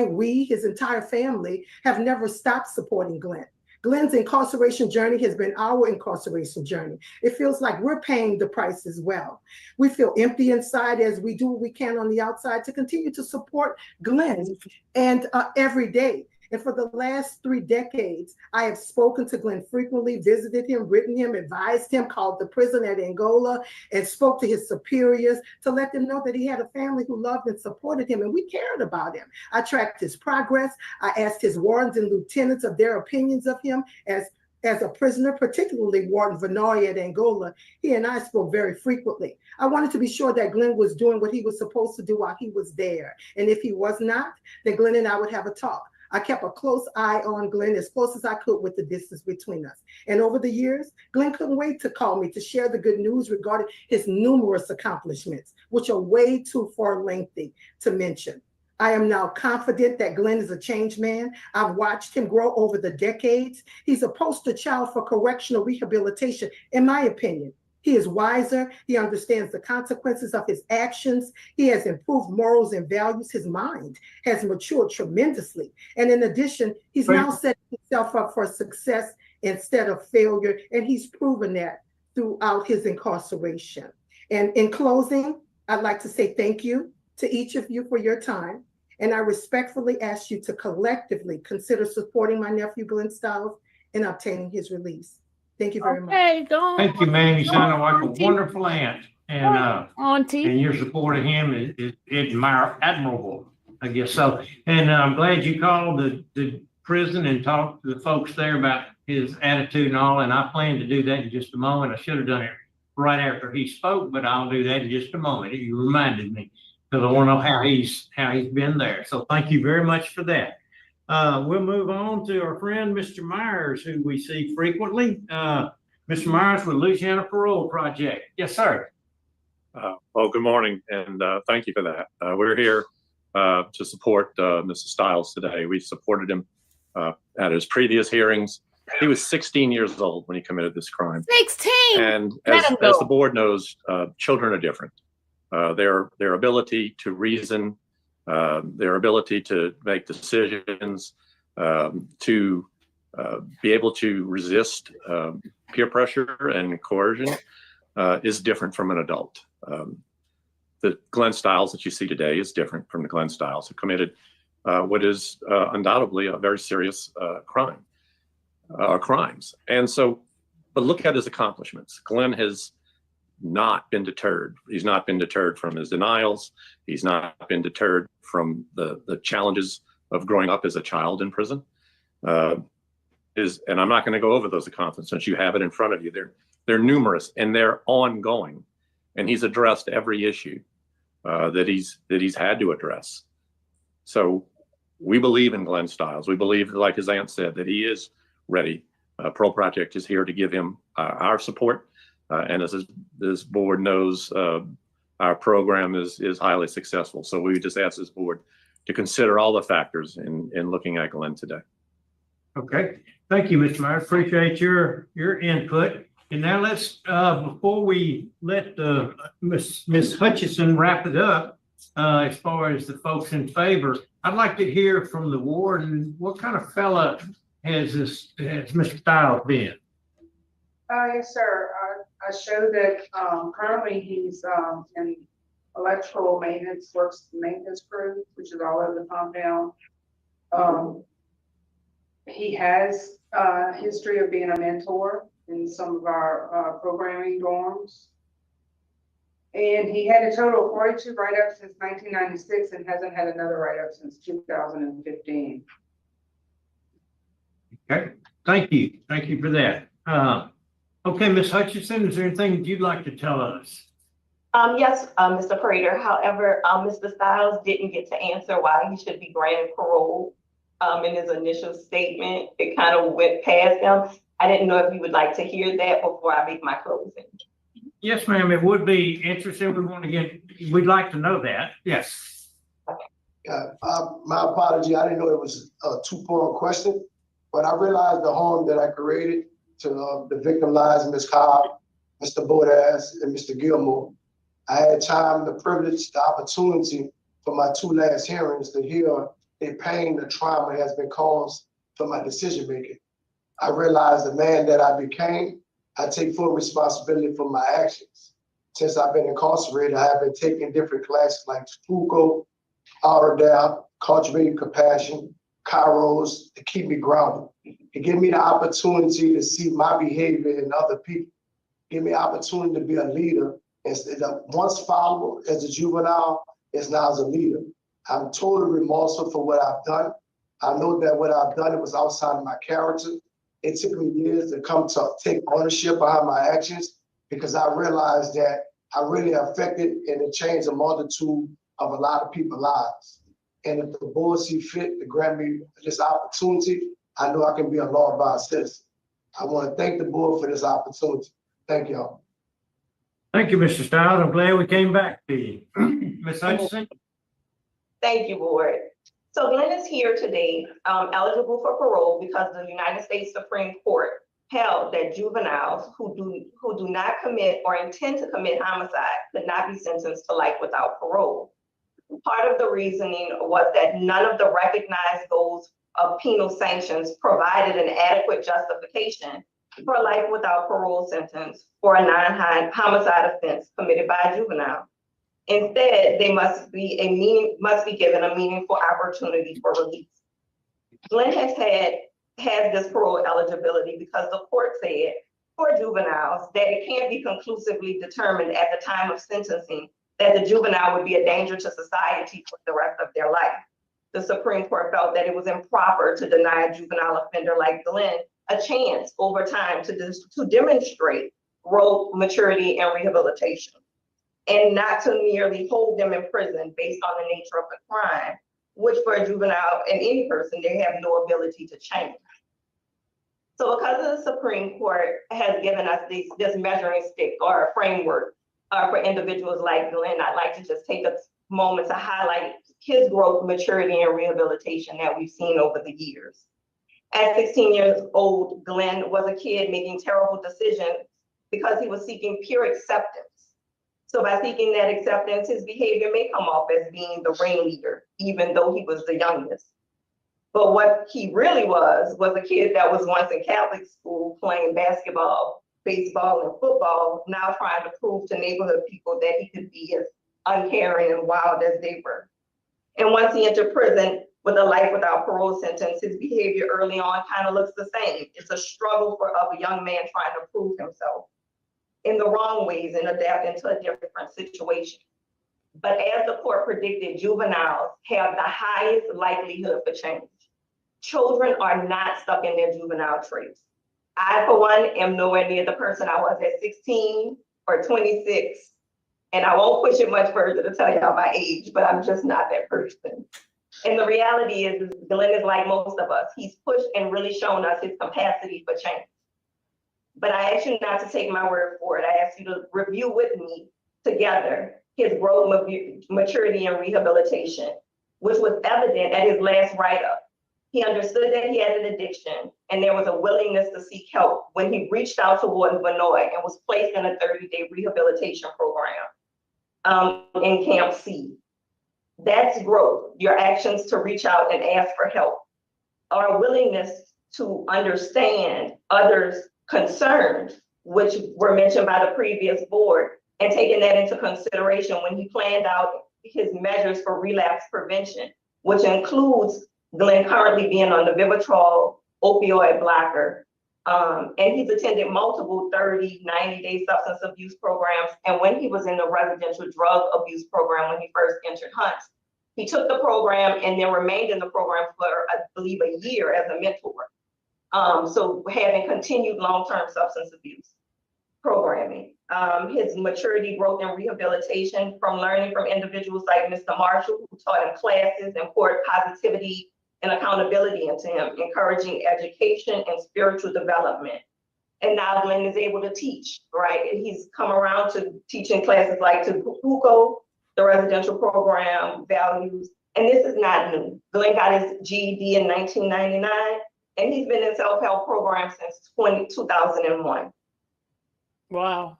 we, his entire family, have never stopped supporting Glenn. Glenn's incarceration journey has been our incarceration journey. It feels like we're paying the price as well. We feel empty inside as we do what we can on the outside to continue to support Glenn and every day. And for the last 3 decades, I have spoken to Glenn frequently, visited him, written him, advised him, called the prison at Angola, and spoke to his superiors to let them know that he had a family who loved and supported him, and we cared about him. I tracked his progress. I asked his wardens and lieutenants of their opinions of him as a prisoner, particularly Warden Vanoy at Angola. He and I spoke very frequently. I wanted to be sure that Glenn was doing what he was supposed to do while he was there. And if he was not, then Glenn and I would have a talk. I kept a close eye on Glenn, as close as I could with the distance between us. And over the years, Glenn couldn't wait to call me to share the good news regarding his numerous accomplishments, which are way too far lengthy to mention. I am now confident that Glenn is a changed man. I've watched him grow over the decades. He's a poster child for correctional rehabilitation, in my opinion. He is wiser. He understands the consequences of his actions. He has improved morals and values. His mind has matured tremendously. And in addition, he's now setting himself up for success instead of failure. And he's proven that throughout his incarceration. And in closing, I'd like to say thank you to each of you for your time. And I respectfully ask you to collectively consider supporting my nephew, Glenn Stiles, in obtaining his release. Thank you very much. Thank you, man. You sound like a wonderful aunt, and Auntie. And your support of him is admirable, I guess so. And I'm glad you called the prison and talked to the folks there about his attitude and all. And I plan to do that in just a moment. I should have done it right after he spoke, but I'll do that in just a moment. You reminded me because I want to know how he's been there. So thank you very much for that. We'll move on to our friend, Mr. Myers, who we see frequently. Mr. Myers with Louisiana Parole Project. Yes, sir. Well, good morning, and thank you for that. We're here to support Mr. Stiles today. We supported him at his previous hearings. He was 16 years old when he committed this crime. 16! And as the board knows, children are different. Their ability to reason, their ability to make decisions, to be able to resist peer pressure and coercion is different from an adult. The Glenn Stiles that you see today is different from the Glenn Stiles who committed what is undoubtedly a very serious crime or crimes. And so, but look at his accomplishments. Glenn has not been deterred. He's not been deterred from his denials. He's not been deterred from the challenges of growing up as a child in prison. And I'm not going to go over those accomplishments since you have it in front of you. They're numerous and they're ongoing. And he's addressed every issue that he's had to address. So we believe in Glenn Stiles. We believe, like his aunt said, that he is ready. Parole Project is here to give him our support. And as this board knows, our program is highly successful. So we just ask this board to consider all the factors in looking at Glenn today. Okay. Thank you, Mr. Myers. Appreciate your input. And now let's, before we let Ms. Hutchison wrap it up, as far as the folks in favor, I'd like to hear from the warden, what kind of fella has Mr. Stiles been? Yes, sir. I show that currently he's in electrical maintenance, works maintenance crew, which is all over the compound. He has a history of being a mentor in some of our programming dorms. And he had a total of 42 write-ups since 1996 and hasn't had another write-up since 2015. Okay, thank you. Thank you for that. Okay, Ms. Hutchison, is there anything that you'd like to tell us? Yes, Mr. Prater. However, Mr. Styles didn't get to answer why he should be granted parole. In his initial statement, it kind of went past him. I didn't know if you would like to hear that before I make my closing. Yes, ma'am, it would be interesting. We'd like to know that. Yes. My apology. I didn't know it was a two-part question, but I realized the harm that I created to the victim lives, Ms. Cobb, Mr. Bodas, and Mr. Gilmore. I had time, the privilege, the opportunity for my two last hearings to hear the pain, the trauma has been caused for my decision making. I realized the man that I became, I take full responsibility for my actions. Since I've been incarcerated, I have been taking different classes like Fuco, Ardell, Cultivating Compassion, Kairos, to keep me grounded. It gave me the opportunity to see my behavior in other people. Give me the opportunity to be a leader. Instead of once follower as a juvenile, is now as a leader. I'm totally remorseful for what I've done. I know that what I've done, it was outside of my character. It took me years to come to take ownership behind my actions because I realized that I really affected and changed a multitude of a lot of people's lives. And if the board see fit to grant me this opportunity, I know I can be a law-abiding citizen. I want to thank the board for this opportunity. Thank y'all. Thank you, Mr. Stiles. I'm glad we came back to you. Ms. Hutchinson? Thank you, board. So Glenn is here today, eligible for parole because the United States Supreme Court held that juveniles who do not commit or intend to commit homicide could not be sentenced to life without parole. Part of the reasoning was that none of the recognized goals of penal sanctions provided an adequate justification for a life without parole sentence for a non-homicide offense committed by a juvenile. Instead, they must be given a meaningful opportunity for release. Glenn has this parole eligibility because the court said for juveniles that it can't be conclusively determined at the time of sentencing that the juvenile would be a danger to society for the rest of their life. The Supreme Court felt that it was improper to deny a juvenile offender like Glenn a chance over time to demonstrate growth, maturity, and rehabilitation, and not to merely hold them in prison based on the nature of the crime, which for a juvenile and any person, they have no ability to change. So because the Supreme Court has given us this measuring stick or a framework for individuals like Glenn, I'd like to just take a moment to highlight his growth, maturity, and rehabilitation that we've seen over the years. At 16 years old, Glenn was a kid making terrible decisions because he was seeking pure acceptance. So by seeking that acceptance, his behavior may come off as being the ringleader, even though he was the youngest. But what he really was a kid that was once in Catholic school playing basketball, baseball, and football, now trying to prove to neighborhood people that he could be as uncaring and wild as they were. And once he entered prison with a life without parole sentence, his behavior early on kind of looks the same. It's a struggle of a young man trying to prove himself in the wrong ways and adapt into a different situation. But as the court predicted, juveniles have the highest likelihood for change. Children are not stuck in their juvenile traits. I, for one, am nowhere near the person I was at 16 or 26. And I won't push it much further to tell y'all my age, but I'm just not that person. And the reality is Glenn is like most of us. He's pushed and really shown us his capacity for change. But I ask you not to take my word for it. I ask you to review with me together his growth, maturity, and rehabilitation, which was evident at his last write-up. He understood that he had an addiction, and there was a willingness to seek help when he reached out to Warden Vanoy and was placed in a 30-day rehabilitation program in Camp C. That's growth, your actions to reach out and ask for help. Our willingness to understand others' concerns, which were mentioned by the previous board, and taking that into consideration when he planned out his measures for relapse prevention, which includes Glenn currently being on the Vivitrol opioid blocker. And he's attended multiple 30, 90-day substance abuse programs. And when he was in the residential drug abuse program, when he first entered Hunts, he took the program and then remained in the program for, I believe, a year as a mentor. So having continued long-term substance abuse programming. his maturity, growth, and rehabilitation from learning from individuals like Mr. Marshall, who taught him classes and poured positivity and accountability into him, encouraging education and spiritual development. And now Glenn is able to teach, right? He's come around to teaching classes like to PUCO, the residential program, values, and this is not new. Glenn got his GED in 1999, and he's been in self-help programs since 2001. Wow.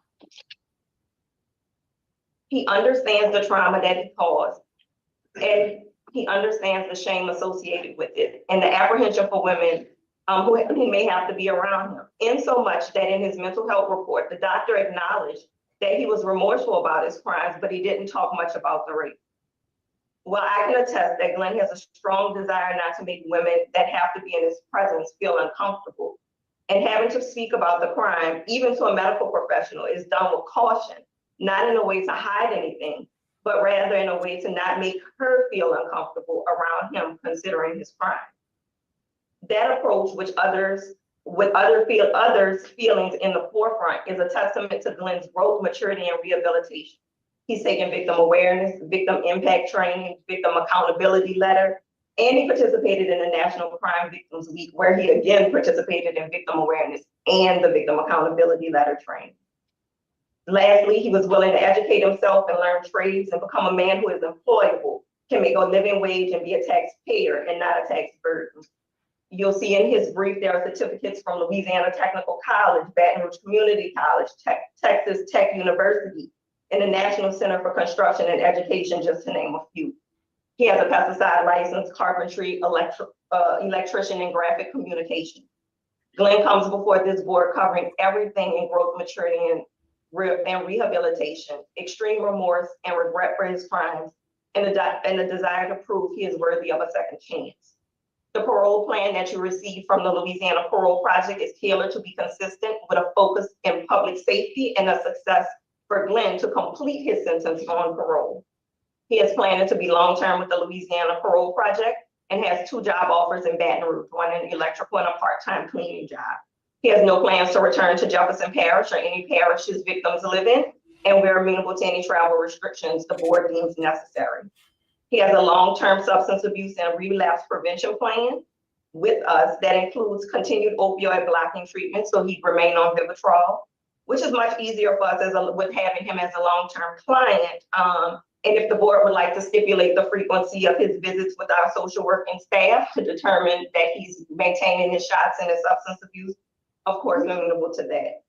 He understands the trauma that he caused, and he understands the shame associated with it and the apprehension for women who may have to be around him. In so much that in his mental health report, the doctor acknowledged that he was remorseful about his crimes, but he didn't talk much about the rape. Well, I can attest that Glenn has a strong desire not to make women that have to be in his presence feel uncomfortable. And having to speak about the crime, even to a medical professional, is done with caution, not in a way to hide anything, but rather in a way to not make her feel uncomfortable around him considering his crime. That approach, which others feelings in the forefront, is a testament to Glenn's growth, maturity, and rehabilitation. He's taken victim awareness, victim impact training, victim accountability letter, and he participated in the National Crime Victims Week, where he again participated in victim awareness and the victim accountability letter training. Lastly, he was willing to educate himself and learn trades and become a man who is employable, can make a living wage and be a taxpayer and not a tax burden. You'll see in his brief, there are certificates from Louisiana Technical College, Baton Rouge Community College, Texas Tech University, and the National Center for Construction and Education, just to name a few. He has a pesticide license, carpentry, electrician, and graphic communication. Glenn comes before this board covering everything in growth, maturity, and rehabilitation, extreme remorse and regret for his crimes, and the desire to prove he is worthy of a second chance. The parole plan that you received from the Louisiana Parole Project is tailored to be consistent with a focus in public safety and a success for Glenn to complete his sentence on parole. He is planning to be long-term with the Louisiana Parole Project and has 2 job offers in Baton Rouge, one in electrical and a part-time cleaning job. He has no plans to return to Jefferson Parish or any parish his victims live in, and we're amenable to any travel restrictions the board deems necessary. He has a long-term substance abuse and relapse prevention plan with us that includes continued opioid blocking treatment, so he'd remain on Vivitrol, which is much easier for us with having him as a long-term client. And if the board would like to stipulate the frequency of his visits with our social working staff to determine that he's maintaining his shots and his substance abuse, of course, we're amenable to that.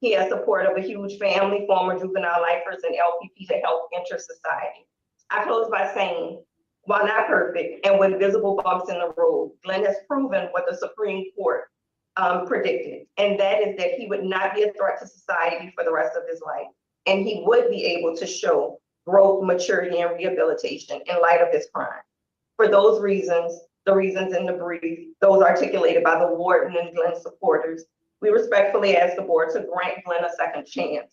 He has support of a huge family, former juvenile lifers, and LPP, the Health Interest Society. I close by saying, while not perfect and with visible bumps in the road, Glenn has proven what the Supreme Court predicted, and that is that he would not be a threat to society for the rest of his life, and he would be able to show growth, maturity, and rehabilitation in light of his crime. For those reasons, the reasons in the brief, those articulated by the warden and Glenn supporters, we respectfully ask the board to grant Glenn a second chance.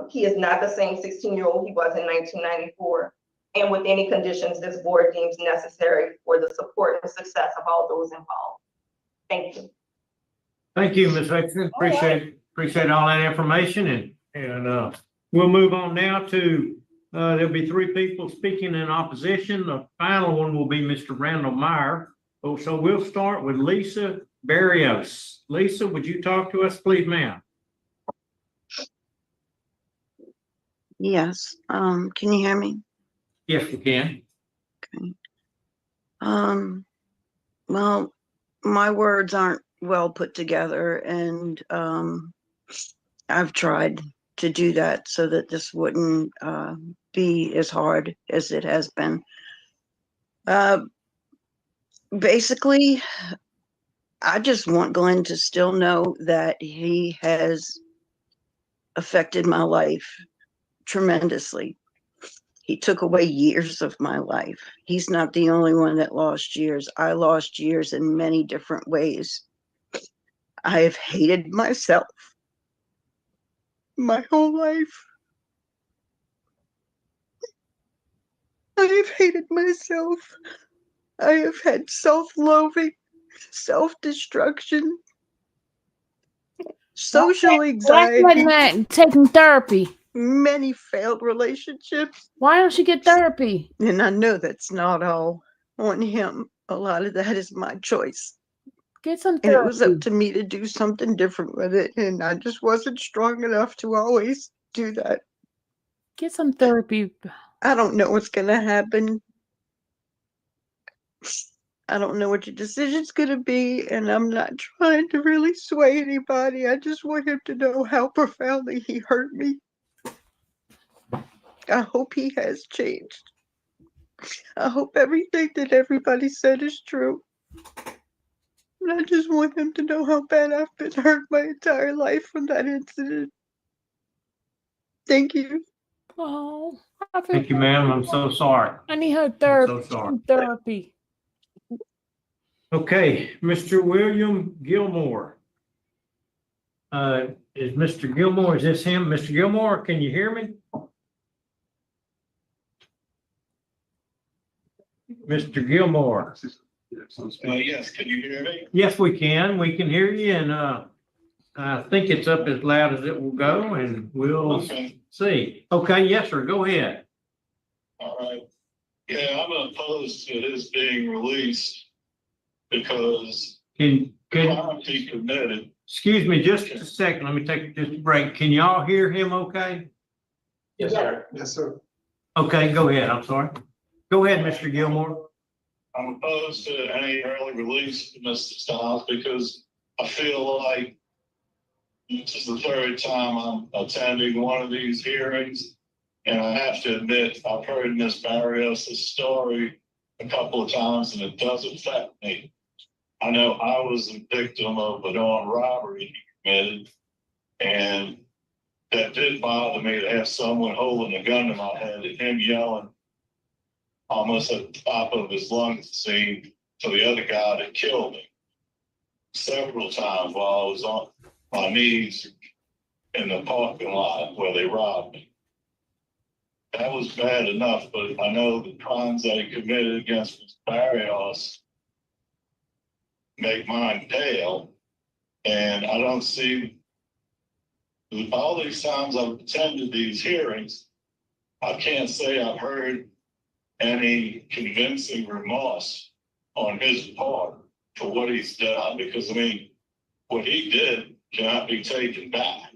He is not the same 16-year-old he was in 1994, and with any conditions this board deems necessary for the support and success of all those involved. Thank you. Thank you, Ms. Exton. Appreciate all that information, and we'll move on now to there'll be 3 people speaking in opposition. The final one will be Mr. Randall Meyer. So we'll start with Lisa Barrios. Lisa, would you talk to us, please, ma'am? Yes. Can you hear me? Yes, we can. Okay. Well, my words aren't well put together, and I've tried to do that so that this wouldn't be as hard as it has been. Basically, I just want Glenn to still know that he has affected my life tremendously. He took away years of my life. He's not the only one that lost years. I lost years in many different ways. I have hated myself my whole life. I have hated myself. I have had self-loathing, self-destruction, social That's anxiety, like taking therapy. many failed relationships. Why don't she get therapy? And I know that's not all on him. A lot of that is my choice. Get some And it was up therapy. to me to do something different with it. And I just wasn't strong enough to always do that. Get some therapy. I don't know what's going to happen. I don't know what your decision's going to be. And I'm not trying to really sway anybody. I just want him to know how profoundly he hurt me. I hope he has changed. I hope everything that everybody said is true. And I just want him to know how bad I've been hurt my entire life from that incident. Thank you. Oh, I feel Thank you, ma'am. I'm so sorry. I need her I'm therapy. so sorry. Therapy. Okay, Mr. William Gilmore. Is Mr. Gilmore, is this him? Mr. Gilmore, can you hear me? Mr. Gilmore. Yes, can you hear me? Yes, we can. We can hear you, and I think it's up as loud as it will go, and we'll see. Okay, yes, sir. Go ahead. All right. Yeah, I'm opposed to his being released because the crime he committed. Excuse me, just a second. Let me take just a break. Can y'all hear him okay? Yes, sir. Yes, sir. Okay, go ahead. I'm sorry. Go ahead, Mr. Gilmore. I'm opposed to any early release of Mr. Stiles because I feel like this is the third time I'm attending one of these hearings. And I have to admit, I've heard Ms. Barrios' story a couple of times and it does affect me. I know I was a victim of an armed robbery he committed, and that did bother me to have someone holding a gun to my head and him yelling almost at the top of his lungs, seemed to the other guy that killed me several times while I was on my knees in the parking lot where they robbed me. That was bad enough, but I know the crimes that he committed against Ms. Barrios make mine pale. And I don't see all these times I've attended these hearings, I can't say I've heard any convincing remorse on his part for what he's done, because I mean, what he did cannot be taken back.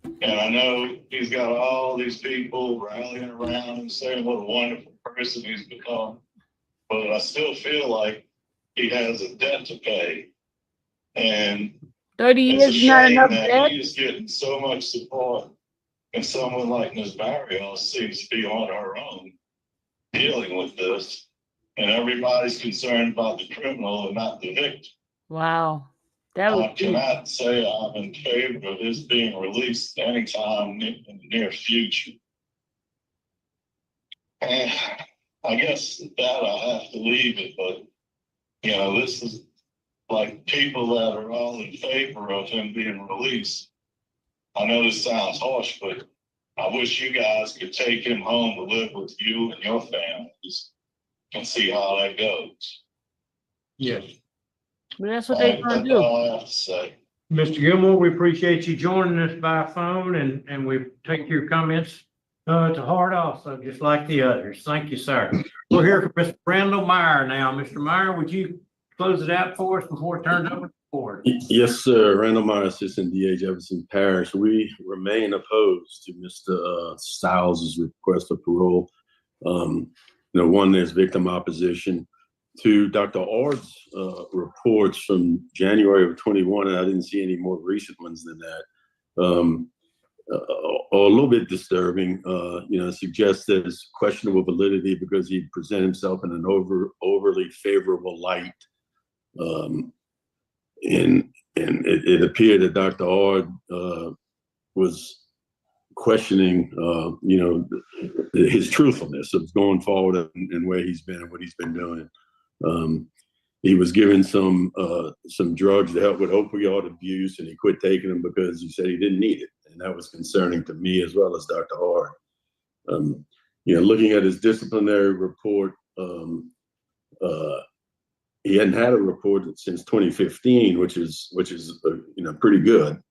And I know he's got all these people rallying around him saying what a wonderful person he's become, but I still feel like he has a debt to pay. And 30 it's a years not shame enough that debt. he is getting so much support, and someone like Ms. Barrios seems to be on her own dealing with this, and everybody's concerned about the criminal and not the victim. Wow. That was I cannot say I'm in favor of his being released anytime in the near future. And I guess that I have to leave it, but you know, this is like people that are all in favor of him being released. I know this sounds harsh, but I wish you guys could take him home to live with you and your families and see how that goes. Yes. But that's what they're going to That's do. all I have to say. Mr. Gilmore, we appreciate you joining us by phone, and we take your comments to heart also, just like the others. Thank you, sir. We're here for Mr. Randall Meyer now. Mr. Meyer, would you close it out for us before it turns over to the board? Yes, sir. Randall Meyer, Assistant DA, Jefferson Parish. We remain opposed to Mr. Stiles' request for parole. One, there's victim opposition. To Dr. Ord's reports from January of 21, and I didn't see any more recent ones than that, a little bit disturbing. Suggests there's questionable validity because he presented himself in an overly favorable light. And it appeared that Dr. Ord was questioning, his truthfulness of going forward and where he's been and what he's been doing. He was given some drugs to help with opioid abuse, and he quit taking them because he said he didn't need it, and that was concerning to me as well as Dr. Ord. Looking at his disciplinary report, he hadn't had a report since 2015, which is pretty good.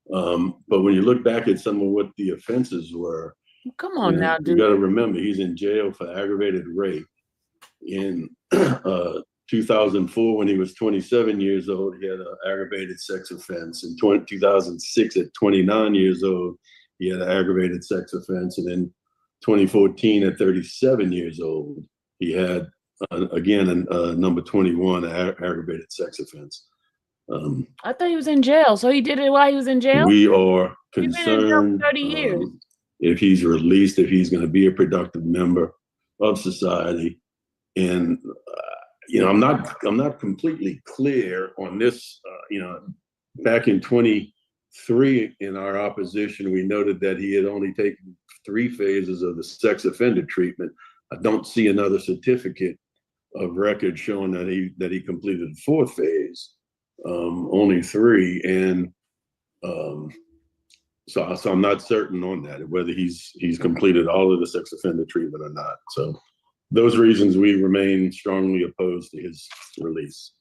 But when you look back at some of what the offenses were, Come on now, you dude. got to remember he's in jail for aggravated rape. In 2004, when he was 27 years old, he had an aggravated sex offense. In 2006, at 29 years old, he had an aggravated sex offense. And in 2014, at 37 years old, he had, again, number 21, aggravated sex offense. I thought he was in jail. So he did it while he was in jail? We are He's been in jail concerned for 30 years. if he's released, if he's going to be a productive member of society. And I'm not completely clear on this. Back in 23, in our opposition, we noted that he had only taken 3 phases of the sex offender treatment. I don't see another certificate of record showing that he completed the 4th phase. Only 3, and so I'm not certain on that, whether he's completed all of the sex offender treatment or not. So those reasons, we remain strongly opposed to his release.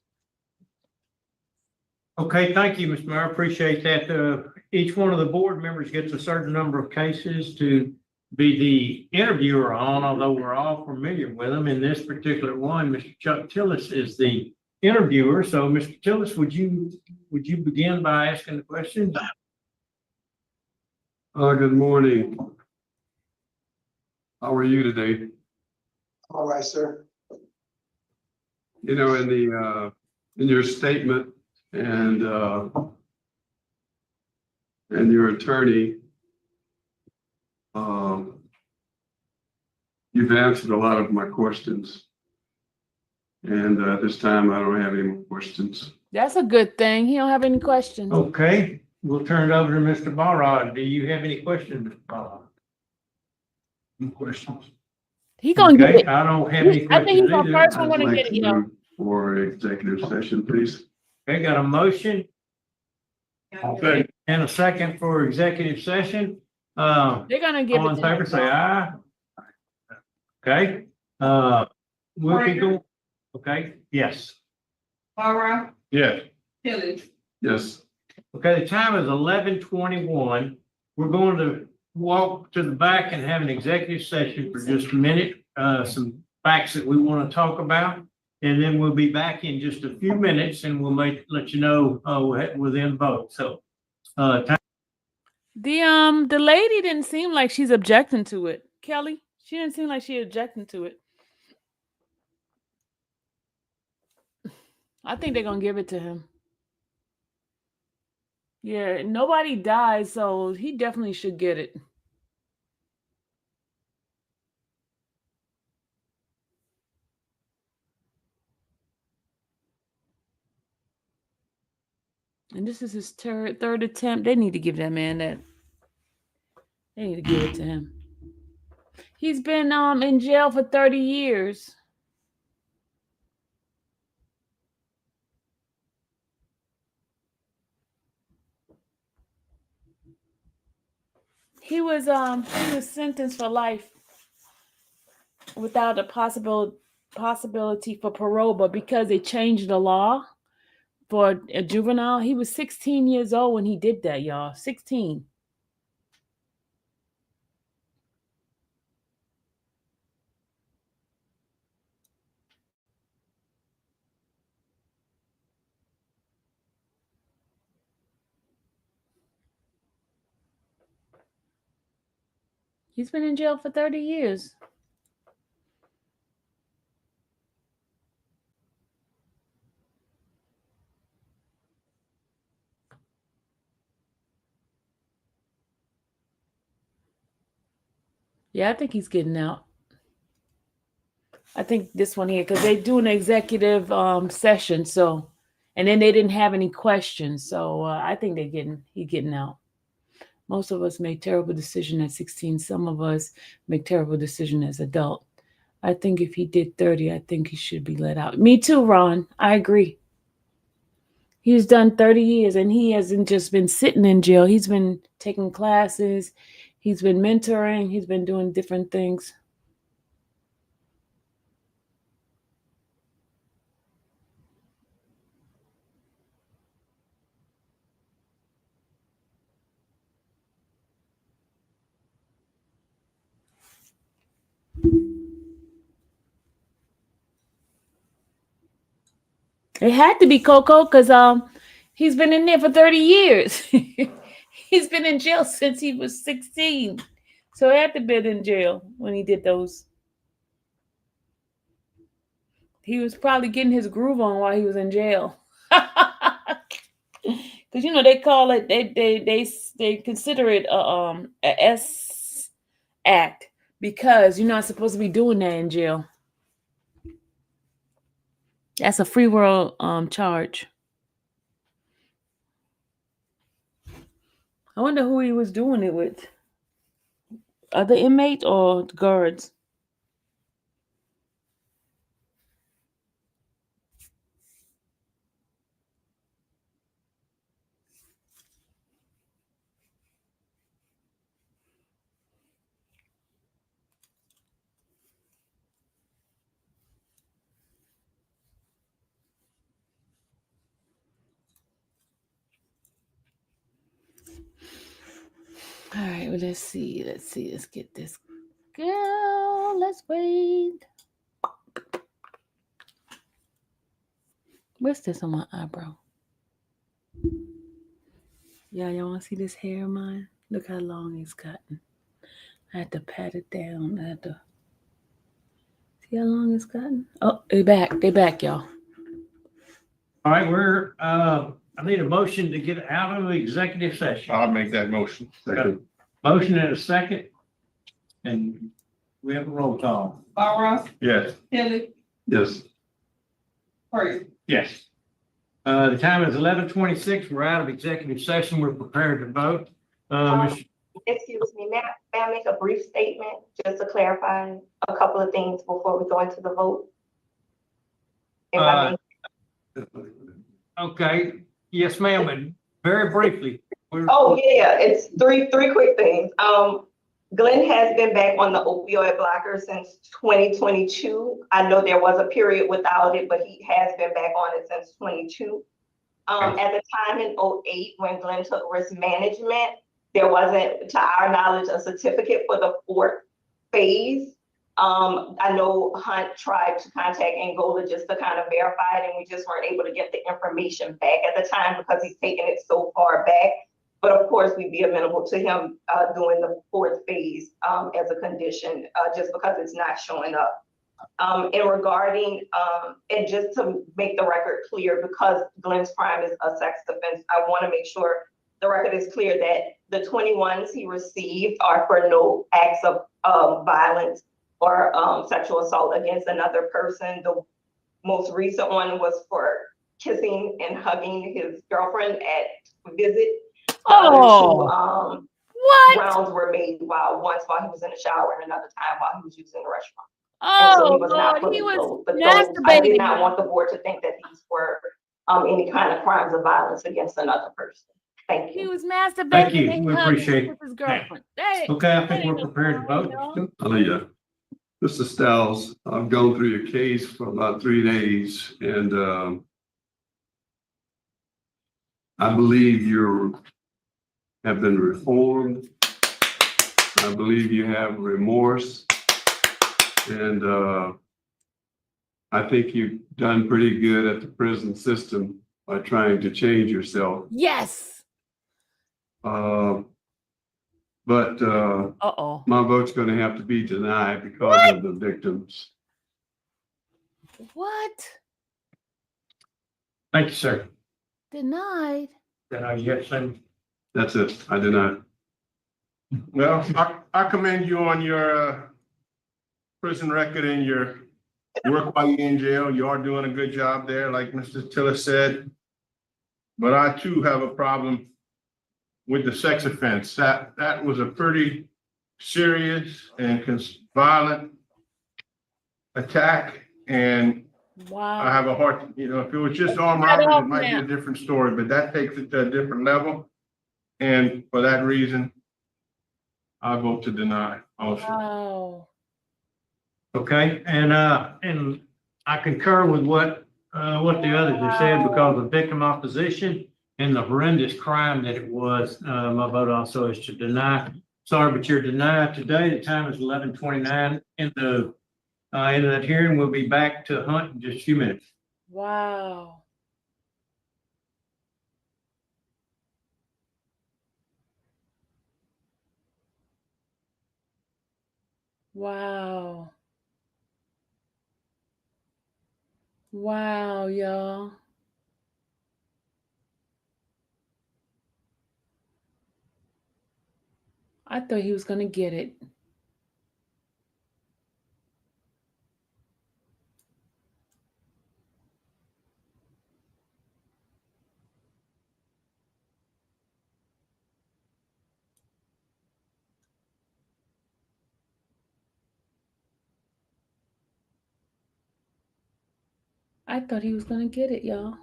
Okay, thank you, Mr. Mayor. I appreciate that. Each one of the board members gets a certain number of cases to be the interviewer on, although we're all familiar with them. In this particular one, Mr. Chuck Tillis is the interviewer. So, Mr. Tillis, would you begin by asking the questions? Good morning. How are you today? All right, sir. In your statement and your attorney, you've answered a lot of my questions. And at this time, I don't have any more questions. That's a good thing. He don't have any questions. Okay, we'll turn it over to Mr. Barrod. Do you have any questions, Mr. Barrod? No questions. He gonna get it. I don't have any questions. I think he's the either. first one I'd gonna like get it, to yo. move for executive session, please. Okay, got a motion Okay. and a second for executive session. They're gonna give All it in to favor, him. say aye. Okay, we'll be going. Okay, yes. Laura, Yes. Tilly. Yes. Okay, the time is 11:21. We're going to walk to the back and have an executive session for just a minute. Some facts that we want to talk about. And then we'll be back in just a few minutes and we'll let you know, we'll then vote. So, time. The lady didn't seem like she's objecting to it. Kelly, she didn't seem like she objecting to it. I think they're gonna give it to him. Yeah, nobody died, so he definitely should get it. And this is his third attempt. They need to give that man that. They need to give it to him. He's been in jail for 30 years. He was sentenced for life without a possibility for parole, but because they changed the law for a juvenile, he was 16 years old when he did that, y'all. 16. He's been in jail for 30 years. Yeah, I think he's getting out. I think this one here, because they do an executive session, so, and then they didn't have any questions, so I think he's getting out. Most of us make terrible decisions at 16. Some of us make terrible decisions as adult. I think if he did 30, I think he should be let out. Me too, Ron. I agree. He's done 30 years, and he hasn't just been sitting in jail. He's been taking classes. He's been mentoring. He's been doing different things. It had to be Coco because he's been in there for 30 years. He's been in jail since he was 16. So he had to be in jail when he did those. He was probably getting his groove on while he was in jail. Because you know they call it they consider it a S act because you're not supposed to be doing that in jail. That's a free world charge. I wonder who he was doing it with. Other inmates or guards? All right, well, let's see. Let's get this girl. Let's wait. What's this on my eyebrow? Yeah, y'all want to see this hair of mine? Look how long it's gotten. I had to pat it down. I had to see how long it's gotten. Oh, they back, y'all. All right, I need a motion to get out of the executive session. I'll make that motion. Got a motion and a second. And we have a roll call. Bob Ross, Yes. Kelly, Yes. Prater. Yes. The time is 11:26. We're out of executive session. We're prepared to vote. Excuse me, may I make a brief statement just to clarify a couple of things before we go into the vote? If I may. Okay. Yes, ma'am. And very briefly. Oh, yeah, it's three quick things. Glenn has been back on the opioid blocker since 2022. I know there was a period without it, but he has been back on it since 22. At the time in 08, when Glenn took risk management, there wasn't, to our knowledge, a certificate for the 4th phase. I know Hunt tried to contact Angola just to kind of verify it, and we just weren't able to get the information back at the time because he's taken it so far back. But of course, we'd be amenable to him doing the 4th phase as a condition, just because it's not showing up. And regarding, and just to make the record clear, because Glenn's crime is a sex offense, I want to make sure the record is clear that the 21s he received are for no acts of violence or sexual assault against another person. The most recent one was for kissing and hugging his girlfriend at visit. Oh, what? Rounds were made once while he was in the shower and another time while he was using the restroom. Oh, so he was not Lord, he fully was clothed. But those, I did not masturbating. want the board to think that these were any kind of crimes of violence against another person. Thank you. He was masturbating. Thank you. and We hugging appreciate with his it. girlfriend. Hey, Okay, I that think ain't we're no prepared to crime, vote. y'all. Hallelujah. Mr. Stiles, I've gone through your case for about 3 days, and I believe you have been reformed. I believe you have remorse, and I think you've done pretty good at the prison system by trying to change yourself. Yes. But my vote's going to have to be denied because of the victims. What? Thank you, sir. Denied. Then I guess That's it. I deny. Well, I commend you on your prison record and your work while you're in jail. You are doing a good job there, like Mr. Tiller said. But I too have a problem with the sex offense. That was a pretty serious and violent attack. And wow. I have a hard, if it was just armed robbery, it might be a different story, but that takes it to a different level. And for that reason, I vote to deny also. Wow. okay, and I concur with what the others have said because of victim opposition and the horrendous crime that it was. My vote also is to deny. Sorry, but you're denied today. The time is 11:29. In the end of that hearing, we'll be back to Hunt in just a few minutes. Wow. Wow. Wow, y'all. I thought he was going to get it. I thought he was going to get it, y'all.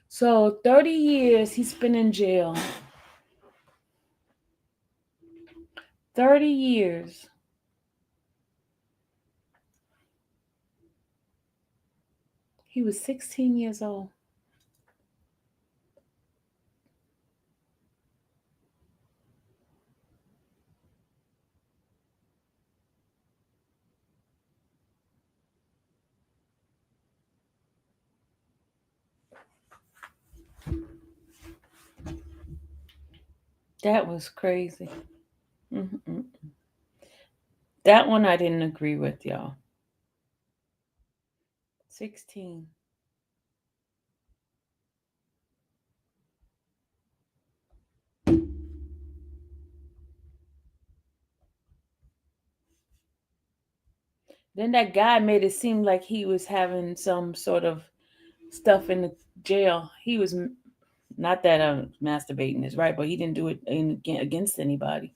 So 30 years he spent in jail. 30 years. He was 16 years old. That was crazy. Mm-mm. That one I didn't agree with, y'all. 16. Then that guy made it seem like he was having some sort of stuff in the jail. He was not that masturbating is right, but he didn't do it against anybody.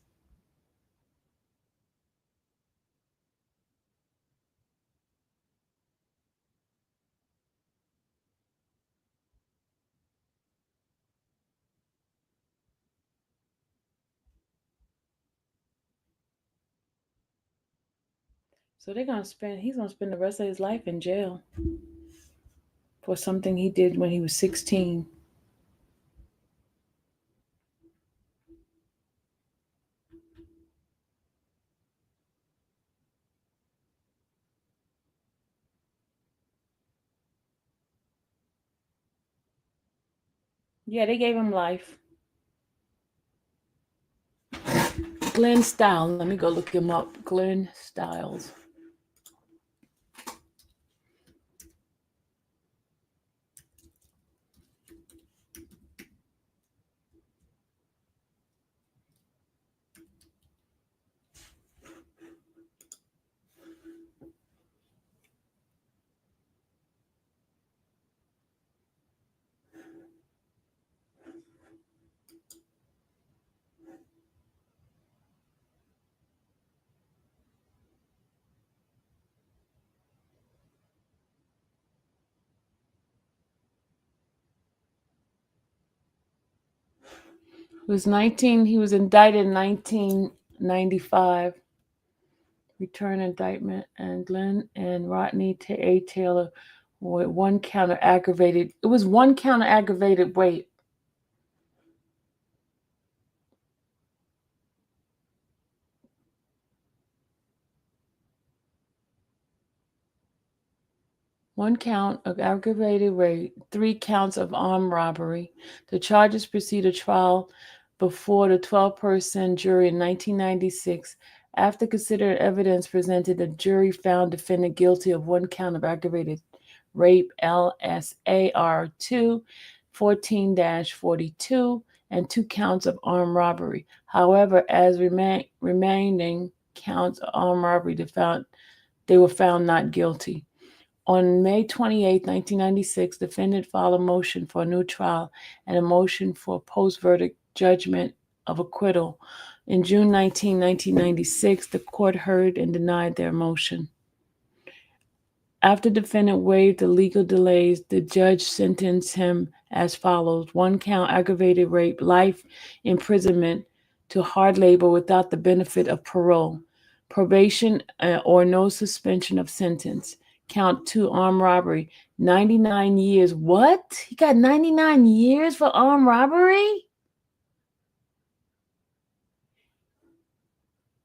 So he's gonna spend the rest of his life in jail for something he did when he was 16. Yeah, they gave him life. Glenn Stiles. Let me go look him up. Glenn Stiles. He was indicted in 1995. Return indictment, and Glenn and Rodney A. Taylor with one count of aggravated. It was one count of aggravated rape. One count of aggravated rape, 3 counts of armed robbery. The charges precede a trial before the 12-person jury in 1996. After considering evidence presented, the jury found defendant guilty of 1 count of aggravated rape, LSAR 2, 14-42, and 2 counts of armed robbery. However, as remaining counts of armed robbery, they were found not guilty. On May 28, 1996, defendant filed a motion for a new trial and a motion for post-verdict judgment of acquittal. In June 19, 1996, the court heard and denied their motion. After defendant waived the legal delays, the judge sentenced him as follows: 1 count aggravated rape, life imprisonment to hard labor without the benefit of parole, probation or no suspension of sentence. count 2 armed robbery, 99 years. What? He got 99 years for armed robbery?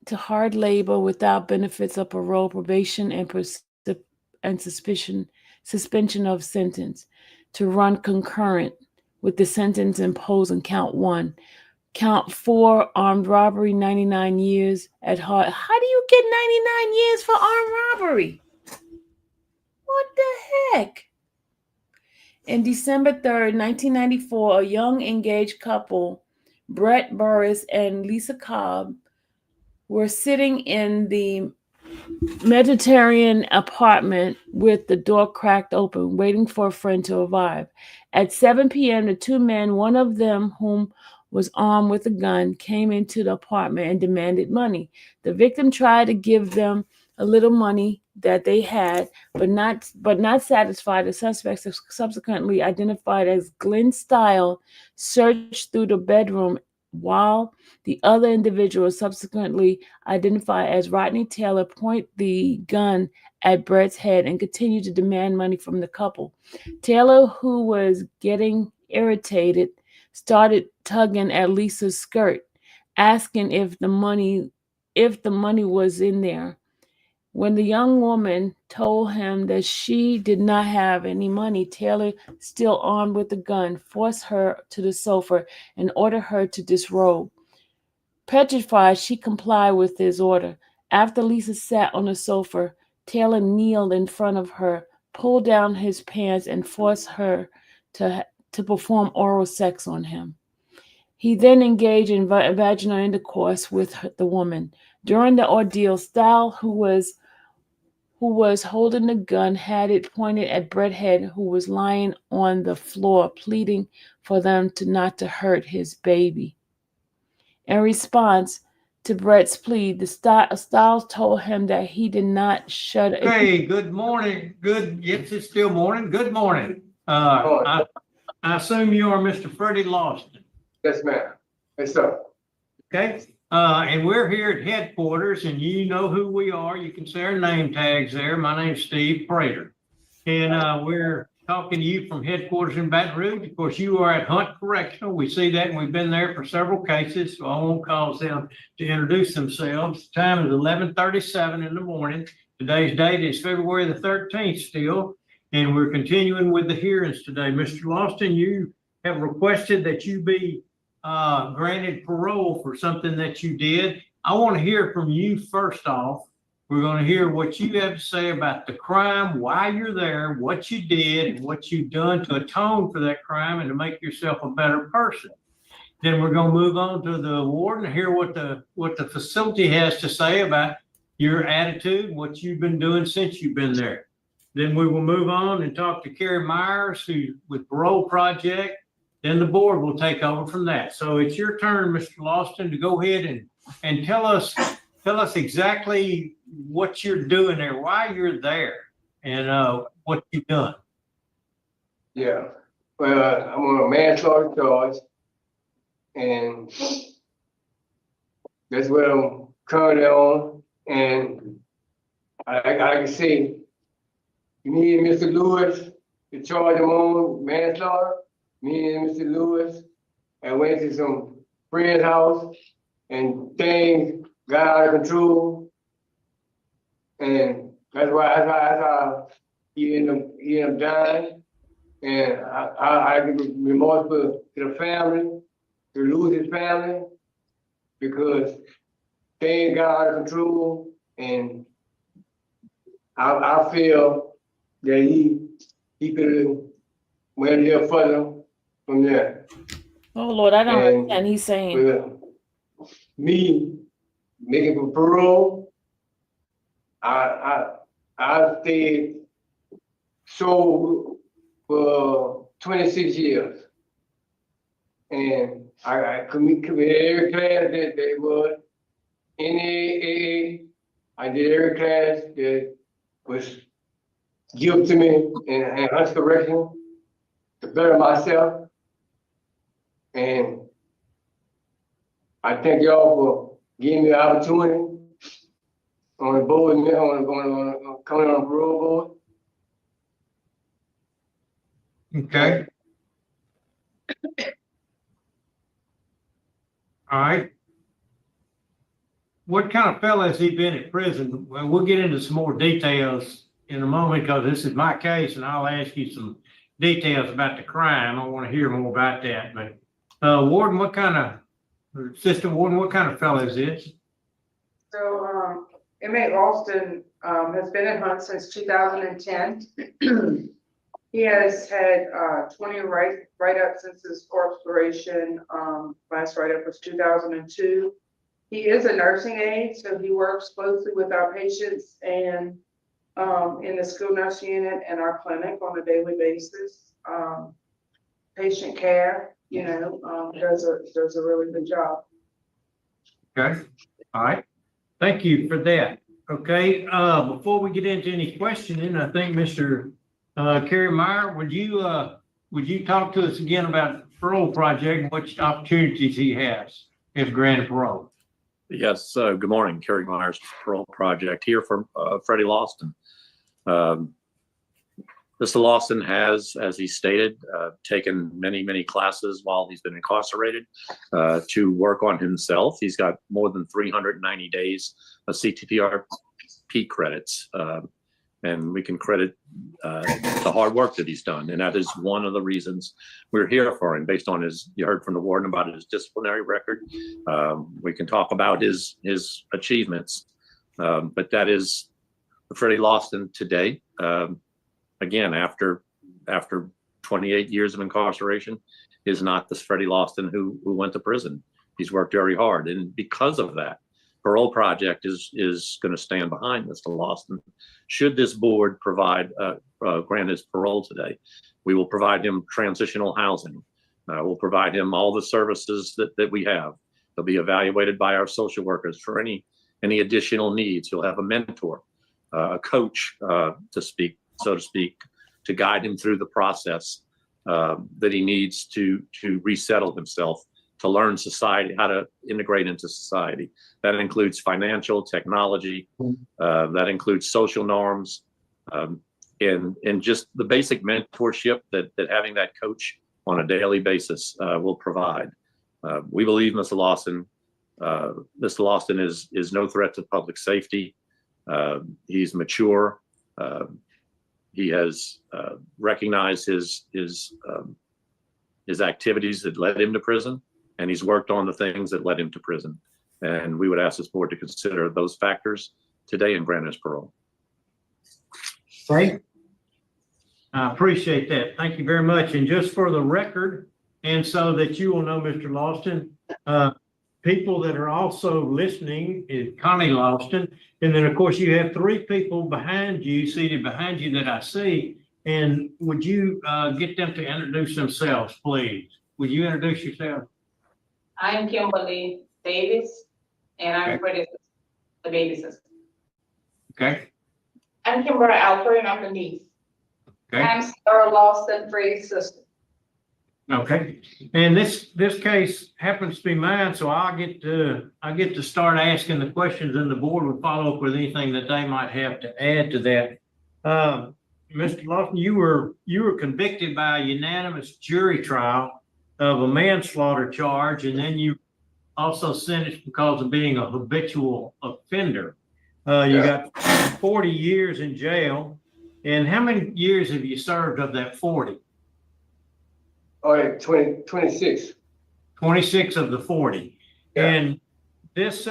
To hard labor without benefits of parole, probation, and suspension of sentence. To run concurrent with the sentence imposed on count 1. Count 4, armed robbery, 99 years at heart. How do you get 99 years for armed robbery? What the heck? In December 3rd, 1994, a young engaged couple, Brett Burris and Lisa Cobb, were sitting in the Mediterranean apartment with the door cracked open, waiting for a friend to arrive. At 7 p.m., the 2 men, one of them whom was armed with a gun, came into the apartment and demanded money. The victim tried to give them a little money that they had, but not satisfied. The suspects, subsequently identified as Glenn Stile, searched through the bedroom, while the other individual, subsequently identified as Rodney Taylor, point the gun at Brett's head and continued to demand money from the couple. Taylor, who was getting irritated, started tugging at Lisa's skirt, asking if the money was in there. When the young woman told him that she did not have any money, Taylor, still armed with the gun, forced her to the sofa and ordered her to disrobe. Petrified, she complied with his order. After Lisa sat on the sofa, Taylor kneeled in front of her, pulled down his pants, and forced her to perform oral sex on him. He then engaged in vaginal intercourse with the woman. During the ordeal, Stile, who was holding the gun, had it pointed at Brett's head, who was lying on the floor, pleading for them not to hurt his baby. In response to Brett's plea, the Stiles told him that he did not shut. Hey, good morning. Yes, it's still morning. Good morning. I assume you are Mr. Freddie Lawson. Yes, ma'am. Yes, sir. Okay. And we're here at headquarters, and you know who we are. You can see our name tags there. My name's Steve Prater. And we're talking to you from headquarters in Baton Rouge. Of course, you are at Hunt Correctional. We see that, and we've been there for several cases, so I won't cause them to introduce themselves. The time is 11:37 in the morning. Today's date is February the 13th still, and we're continuing with the hearings today. Mr. Lawson, you have requested that you be granted parole for something that you did. I want to hear from you first off. We're going to hear what you have to say about the crime, why you're there, what you did, and what you've done to atone for that crime and to make yourself a better person. Then we're going to move on to the warden and hear what the facility has to say about your attitude, what you've been doing since you've been there. Then we will move on and talk to Carrie Myers, who with Parole Project. Then the board will take over from that. So it's your turn, Mr. Lawson, to go ahead and tell us exactly what you're doing there, why you're there, and what you've done. Yeah. Well, I'm on a manslaughter charge, and that's what I'm currently on. And I can see me and Mr. Lewis to charge him on manslaughter. Me and Mr. Lewis, I went to some friend's house and things got out of control. And that's why he ended up dying. And I get remorseful to the family, to lose his family, because things got out of control. And I feel that he could have went a little further from there. Oh Lord, I don't understand. He's saying me making for parole. I stayed sober for 26 years, and I committed every class that there was in AA. I did every class that was given to me in Hunt Correctional to better myself. And I thank y'all for giving me the opportunity on the board, coming on the parole board. Okay. All right. What kind of fella has he been in prison? Well, we'll get into some more details in a moment because this is my case and I'll ask you some details about the crime. I want to hear more about that. But Warden, Assistant Warden, what kind of fella is this? So, inmate Ralston, has been at Hunt since 2010. He has had, 20 write-ups since his corporation. Last write-up was 2002. He is a nursing aide, so he works closely with our patients and, in the school nurse unit and our clinic on a daily basis. Patient care, does a really good job. Okay. All right. Thank you for that. Okay. Before we get into any questioning, I think Mr. Kerry Meyer, would you talk to us again about the parole project and what opportunities he has if granted parole? Yes. Good morning, Kerry Myers, Parole Project here from Freddie Lawson. Mr. Lawson has, as he stated, taken many classes while he's been incarcerated to work on himself. He's got more than 390 days of CTPRP credits, and we can credit the hard work that he's done. And that is one of the reasons we're here for him, based on you heard from the warden about his disciplinary record. We can talk about his achievements, but that is Freddie Lawson today. Again, after 28 years of incarceration, is not the Freddie Lawson who went to prison. He's worked very hard, and because of that, Parole Project is going to stand behind Mr. Lawson. Should this board grant his parole today, we will provide him transitional housing. We'll provide him all the services that we have. He'll be evaluated by our social workers for any additional needs. He'll have a mentor, a coach, so to speak, to guide him through the process that he needs to resettle himself, to learn society, how to integrate into society. That includes financial, technology, that includes social norms, and just the basic mentorship that having that coach on a daily basis will provide. We believe Mr. Lawson is no threat to public safety. He's mature. He has recognized his activities that led him to prison, and he's worked on the things that led him to prison. And we would ask this board to consider those factors today and grant his parole. Great. I appreciate that. Thank you very much. And just for the record, and so that you will know, Mr. Lawson, people that are also listening is Connie Lawson. And then, of course, you have three people seated behind you that I see. And would you get them to introduce themselves, please? Would you introduce yourself? I'm Kimberly Davis, and I'm Freddie's the baby sister. Okay. I'm Kimberly Alfred, and I'm the niece. Okay. I'm Sarah Lawson, Freddie's sister. Okay. And this case happens to be mine, so I get to start asking the questions, and the board will follow up with anything that they might have to add to that. Mr. Lawson, you were convicted by a unanimous jury trial of a manslaughter charge, and then you also sentenced because of being a habitual offender. You got 40 years in jail. And how many years have you served of that 40? All right, 26. 26 of the 40. Yeah. And this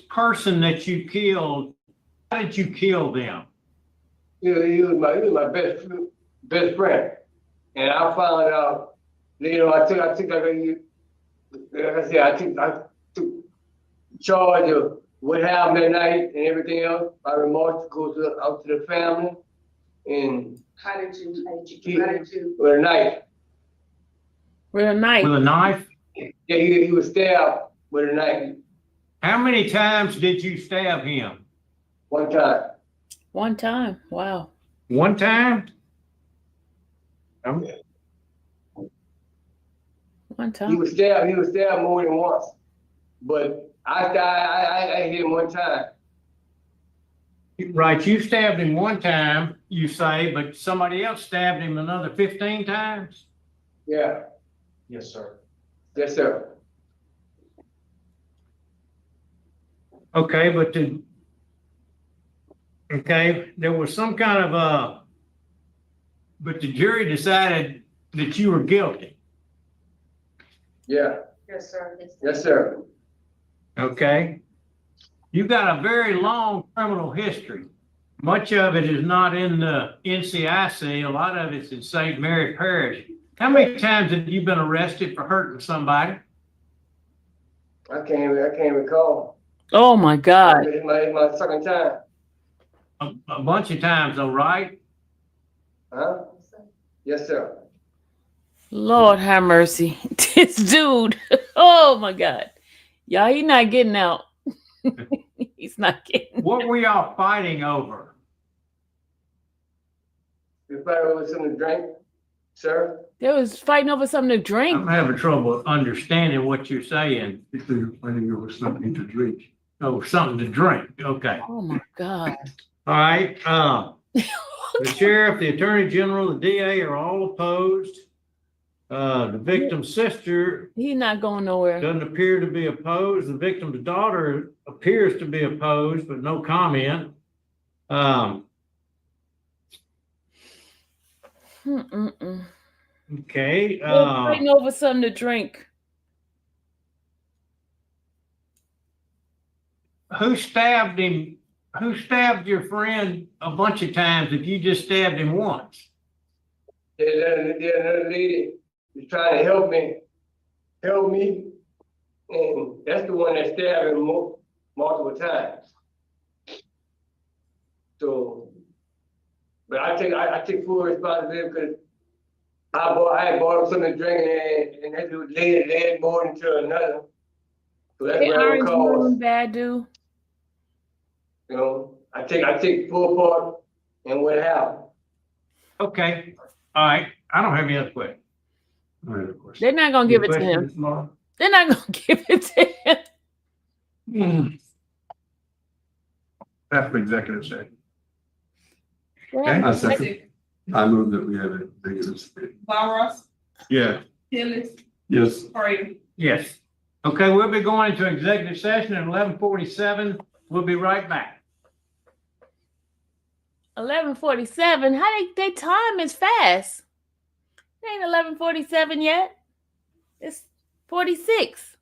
person that you killed, how did you kill them? He was my best friend. And I found out, I took charge of what happened that night and everything else. My remorse goes out to the family. And How did you? with a knife. With a knife? With a knife? Yeah, he was stabbed with a knife. How many times did you stab him? One time. One time. Wow. One time? One time. He was stabbed more than once. But I hit him one time. Right, you stabbed him one time, you say, but somebody else stabbed him another 15 times? Yeah, Yes, sir. yes, sir. Okay, okay, there was some kind of but the jury decided that you were guilty. Yeah, Yes, sir. yes, sir. Okay? You've got a very long criminal history. Much of it is not in the NCIC, a lot of it's in St. Mary Parish. How many times have you been arrested for hurting somebody? I can't recall. Oh my God. It's my second time. A bunch of times though, right? Huh? Yes, sir. Lord have mercy. This dude. Oh my God. Y'all, he not getting out. He's not getting What were y'all fighting over? You probably was something to drink, sir? They was fighting over something to drink. I'm having trouble understanding what you're saying. They were fighting over something to drink. Oh, something to drink. Okay. Oh my God. All right. The sheriff, the attorney general, the DA are all opposed. The victim's sister He's not going nowhere. doesn't appear to be opposed. The victim's daughter appears to be opposed, but no comment. Okay. They're fighting over something to drink. Who stabbed him? Who stabbed your friend a bunch of times if you just stabbed him once? There's another lady who's trying to help me, and that's the one that stabbed him multiple times. So, but I take full responsibility because I had bought him something to drink and that dude led more into another. So that's Hey, where I Orange cause. Moon, bad dude. You know, I take full part in what happened. Okay. All right. I don't have any other questions. They're not gonna give it to him. They're not gonna give it to him. That's for executive session. Okay. I second. I move that we have a executive session. Ross, Yeah. Hillis, Yes. Prater. Yes. Okay, we'll be going into executive session at 11:47. We'll be right back. 11:47. How they time is fast. It ain't 11:47 yet. It's 46.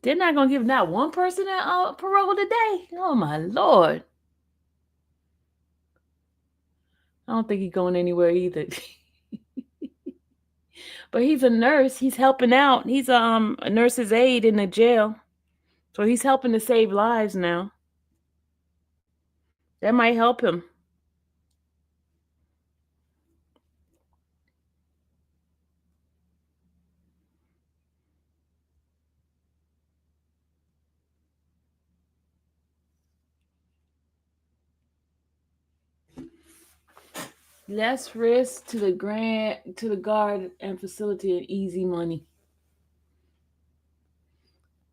They're not gonna give not one person a parole today. Oh my Lord. I don't think he's going anywhere either. But he's a nurse. He's helping out. He's a nurse's aide in the jail. So he's helping to save lives now. That might help him. Less risk to the guard and facility and easy money.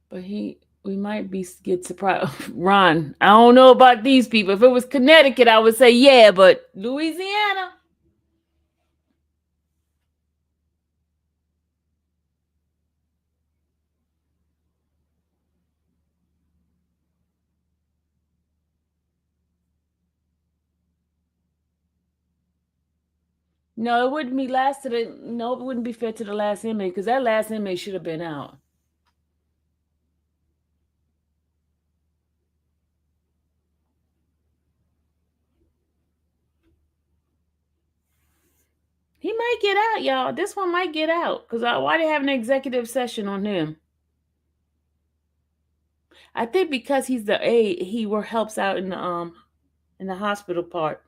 But we might get surprised. Ron, I don't know about these people. If it was Connecticut, I would say yeah, but Louisiana. No, it wouldn't be it wouldn't be fair to the last inmate because that last inmate should have been out. He might get out, y'all. This one might get out because why they have an executive session on him? I think because he's the aide, he helps out in the hospital part.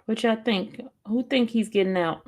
What y'all think? Who think he's getting out?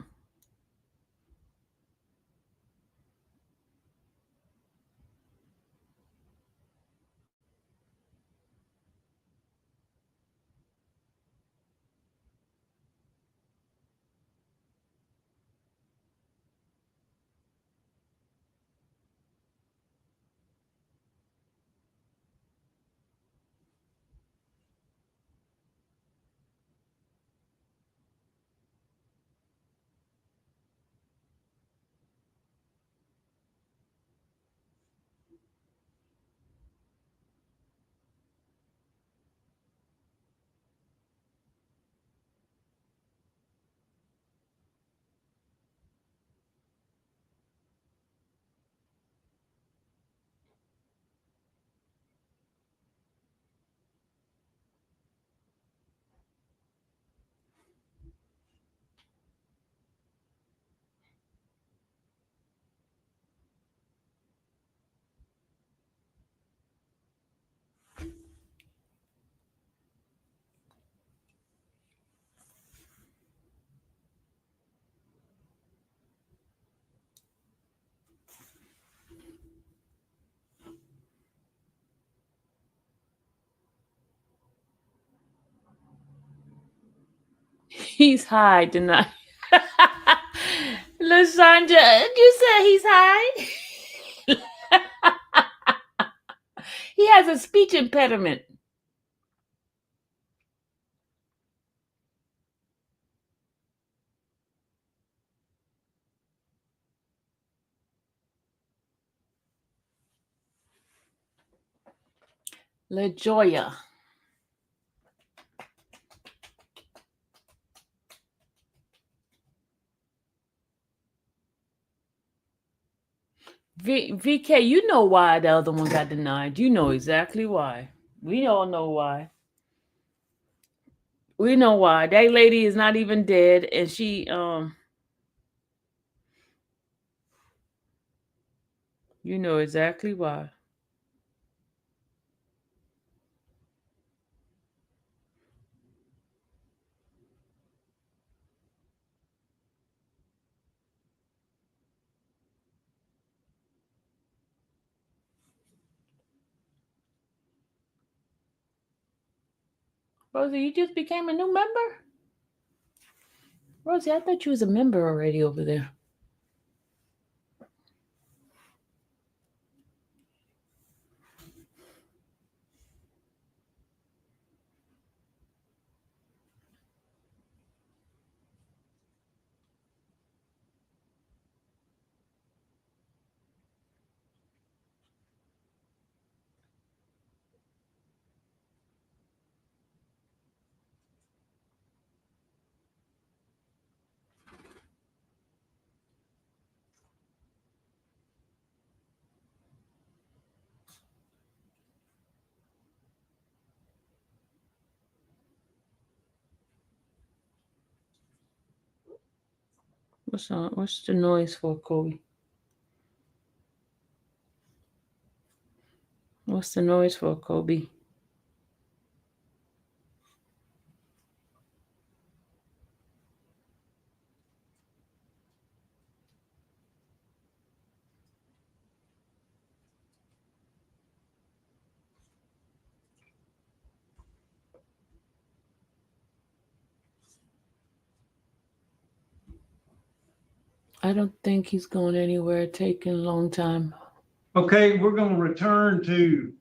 He's high tonight. Lashonda, you said he's high? He has a speech impediment. LaJoya. VK, you know why the other one got denied. You know exactly why. We all know why. We know why. That lady is not even dead, and she you know exactly why. Rosie, you just became a new member? Rosie, I thought you was a member already over there. What's the noise for, Kobe? What's the noise for, Kobe? I don't think he's going anywhere, taking a long time. Okay, we're gonna return to,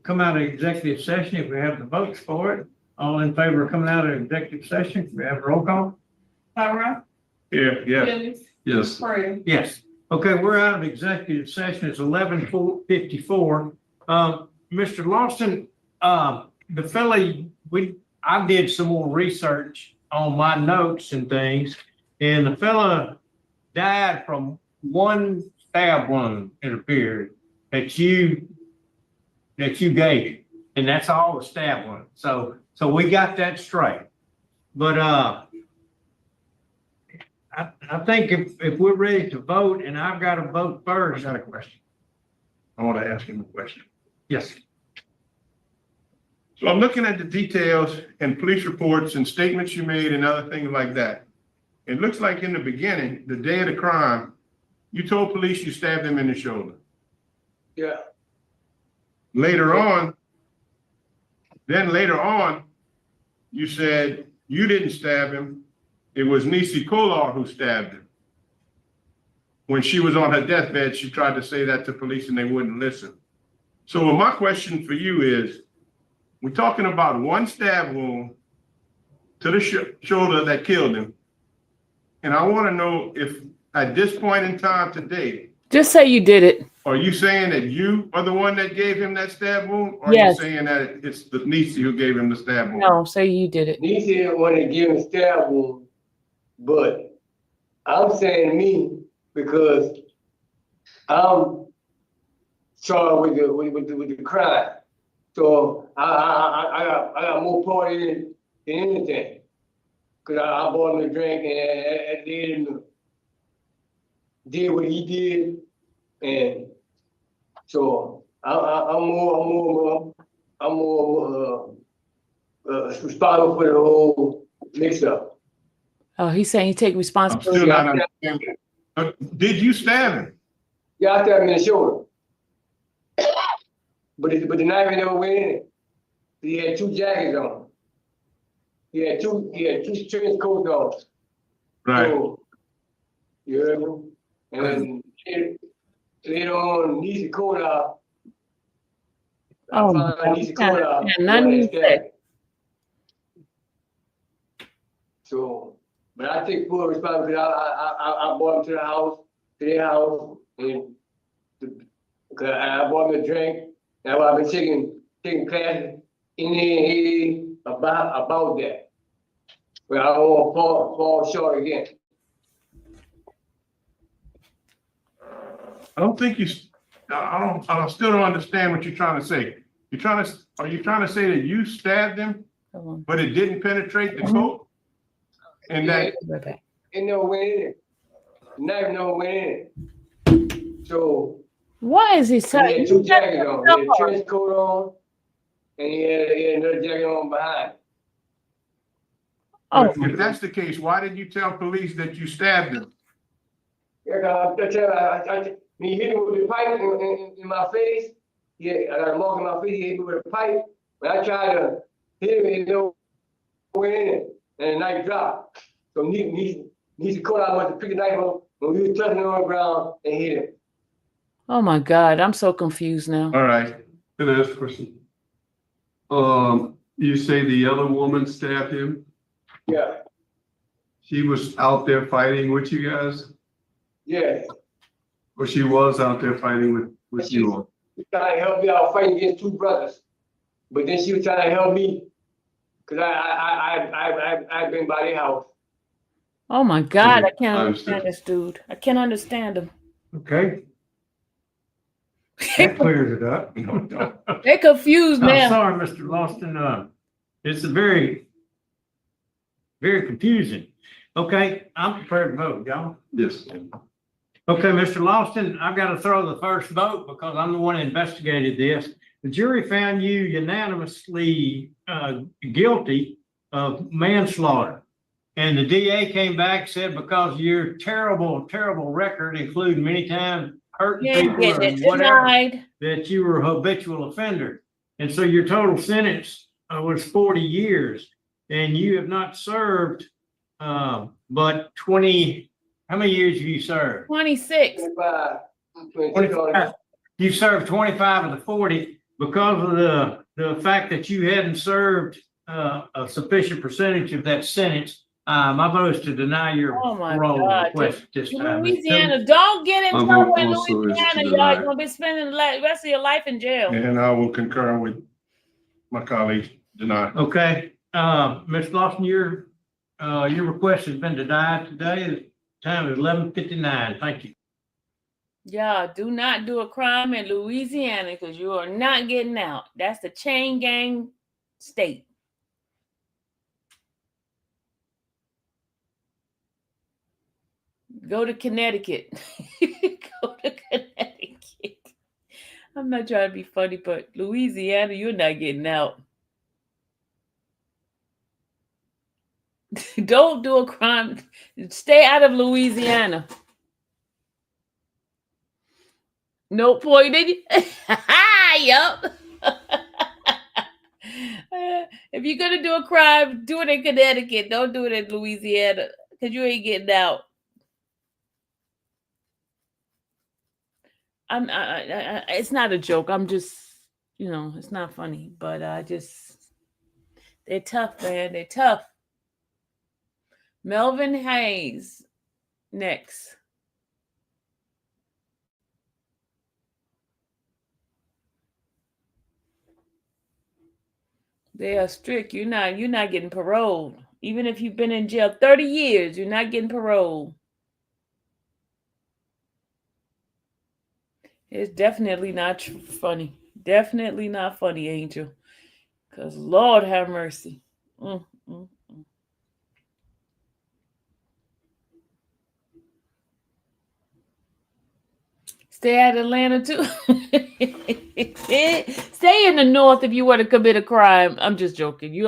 come out of executive session if we have the votes for it. All in favor of coming out of executive session, we have a roll call? Parole, Yeah. Jennings, Yes. Prater. Yes. Okay, we're out of executive session. It's 11:54. Mr. Lawson, the fella, I did some more research on my notes and things, and the fella died from one stab wound, it appeared, that you gave, and that's all the stab wound. So we got that straight. But I think if we're ready to vote, and I've got to vote I first. got a question. I want to ask him a question. Yes. So I'm looking at the details and police reports and statements you made and other things like that. It looks like in the beginning, the day of the crime, you told police you stabbed him in the shoulder. Yeah. Later on, you said you didn't stab him. It was Nisi Kolar who stabbed him. When she was on her deathbed, she tried to say that to police and they wouldn't listen. So my question for you is, we're talking about one stab wound to the shoulder that killed him. And I want to know if at this point in time today, Just say you did it. are you saying that you are the one that gave him that stab wound? Or Yes. are you saying that it's the Nisi who gave him the stab wound? No, say you did it. Nisi didn't want to give him stab wound, but I'm saying me because I'm charged with the crime. So I got more part in it than anything. Cause I bought him a drink and did what he did, and so I'm more responsible for the whole mix-up. Oh, he's saying you take I'm responsibility. still not understanding. Did you stab him? Yeah, I stabbed him in the shoulder. But the knife never went in it. He had two jackets on. He had two trench coats on. Right. So, you heard me? And then later on, Nisi Kola. Oh, my God. Yeah, none you said. So, but I take full responsibility. I brought him to their house, and cause I bought him a drink. That's why I've been taking classes in there about that. But I don't want to fall short again. I don't think I still don't understand what you're trying to say. Are you trying to say that you stabbed him, but it didn't penetrate the coat? And that it never went in it. The knife never went in it. So why is he saying? He had two jackets on. He had a trench coat on, and he had another jacket on behind. Oh, if that's the case, why did you tell police that you stabbed him? Yeah, when he hit me with the pipe in my face, I got a mark in my face, he hit me with a pipe. But I tried to hit him and it never went in it, and the knife dropped. So Nisi Kola must have picked the knife up when we were touching on the ground and hit him. Oh my God, I'm so confused now. All right. Can I ask a question? You say the other woman stabbed him? Yeah. She was out there fighting with you guys? Yeah. Or she was out there fighting with you all? She was trying to help me out fighting against two brothers. But then she was trying to help me because I've been by their house. Oh my God, I can't I understand this dude. I can't understand him. Okay. That clears it up. They're confused I'm now. sorry, Mr. Lawson. It's a very, very confusing. Okay, I'm prepared to vote, y'all. Yes. Okay, Mr. Lawson, I've got to throw the first vote because I'm the one who investigated this. The jury found you unanimously guilty of manslaughter. And the DA came back, said because of your terrible, terrible record, including many times hurting people or whatever, that you were a habitual offender. And so your total sentence was 40 years. And you have not served but 20 How many years have you served? 26. 25. 25. You served 25 of the 40 because of the fact that you hadn't served a sufficient percentage of that sentence. My vote is to deny your Oh my parole God. request this time. Louisiana, don't get in My trouble vote in also is to Louisiana. Y'all deny. gonna be spending the rest of your life in jail. And I will concur with my colleagues, deny. Okay, Ms. Lawson, your request has been denied today. The time is 11:59. Thank you. Y'all do not do a crime in Louisiana because you are not getting out. That's the chain gang state. Go to Connecticut. Go to Connecticut. I'm not trying to be funny, but Louisiana, you're not getting out. Don't do a crime. Stay out of Louisiana. No point in it. Yup. If you're gonna do a crime, do it in Connecticut. Don't do it in Louisiana because you ain't getting out. It's not a joke. I'm just, it's not funny, but they're tough, man. They're tough. Melvin Hayes, next. They are strict. You're not getting paroled. Even if you've been in jail 30 years, you're not getting paroled. It's definitely not funny. Definitely not funny, Angel. Because Lord have mercy. Stay out of Atlanta too. Stay in the North if you want to commit a crime. I'm just joking. We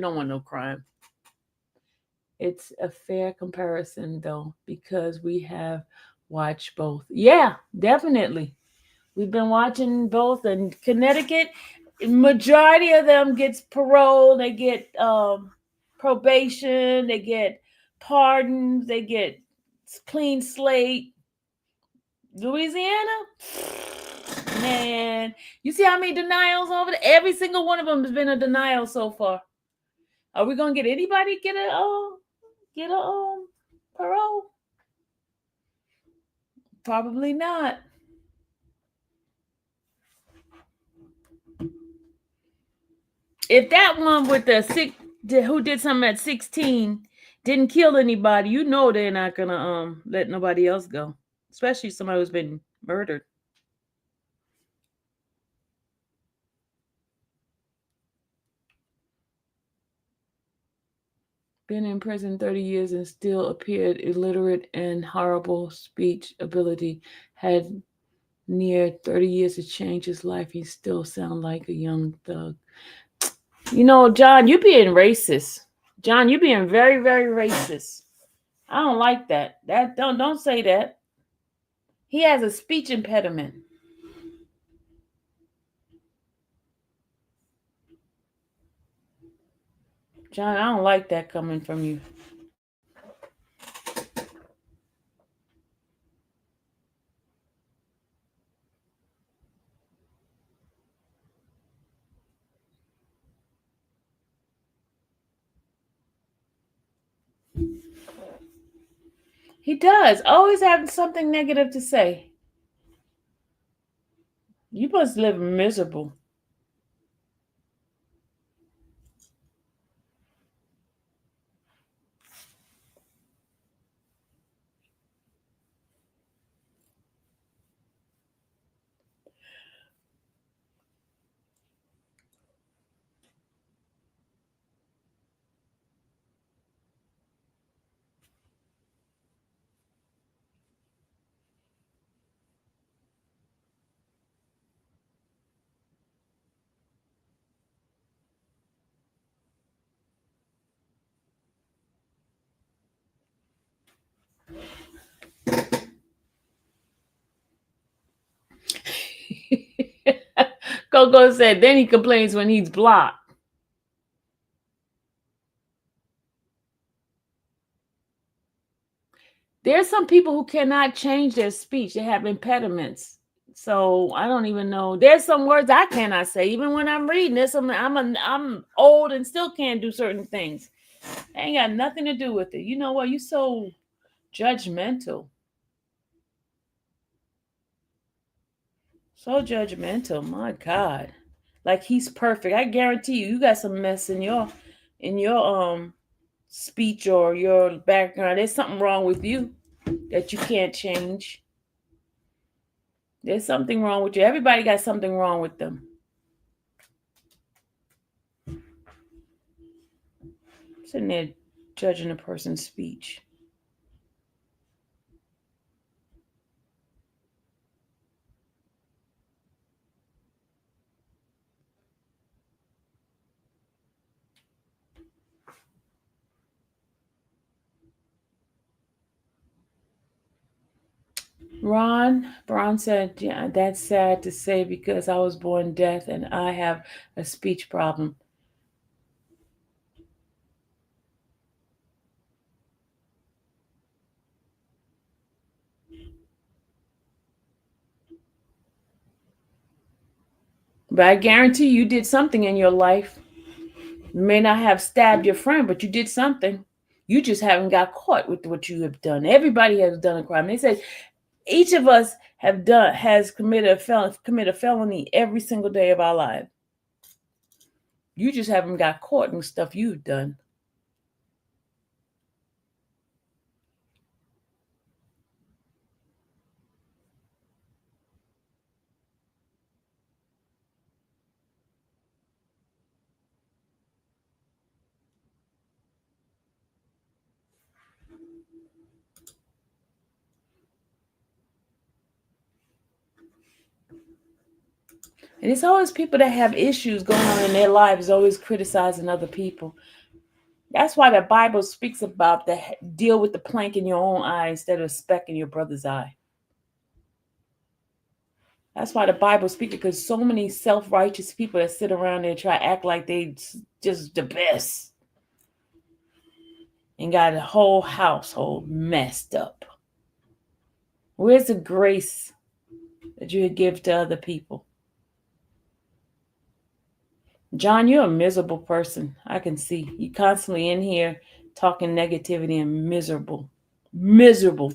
don't want no crime. It's a fair comparison though, because we have watched both. Yeah, definitely. We've been watching both. In Connecticut, majority of them gets parole. They get probation. They get pardons. They get clean slate. Louisiana, man, you see how many denials over there? Every single one of them has been a denial so far. Are we gonna get anybody get a parole? Probably not. If that one with who did something at 16 didn't kill anybody, they're not gonna let nobody else go, especially somebody who's been murdered. Been in prison 30 years and still appeared illiterate and horrible speech ability. Had near 30 years to change his life. He still sound like a young thug. John, you being racist. John, you being very, very racist. I don't like that. Don't say that. He has a speech impediment. John, I don't like that coming from you. He does. Always having something negative to say. You must live miserable. Coco said, then he complains when he's blocked. There's some people who cannot change their speech. They have impediments. So I don't even know. There's some words I cannot say. Even when I'm reading, there's some I'm old and still can't do certain things. Ain't got nothing to do with it. You know what? You're so judgmental. So judgmental. My God. Like he's perfect. I guarantee you, you got some mess in your speech or your background. There's something wrong with you that you can't change. There's something wrong with you. Everybody got something wrong with them. Sitting there judging a person's speech. Brown said, yeah, that's sad to say because I was born deaf and I have a speech problem. But I guarantee you did something in your life. You may not have stabbed your friend, but you did something. You just haven't got caught with what you have done. Everybody has done a crime. They said each of us has committed a felony every single day of our life. You just haven't got caught in stuff you've done. And it's always people that have issues going on in their lives, always criticizing other people. That's why the Bible speaks about deal with the plank in your own eye instead of a speck in your brother's eye. That's why the Bible speaks, because so many self-righteous people that sit around there and try to act like they just the best and got a whole household messed up. Where's the grace that you give to other people? John, you're a miserable person. I can see you constantly in here talking negativity and miserable. Miserable.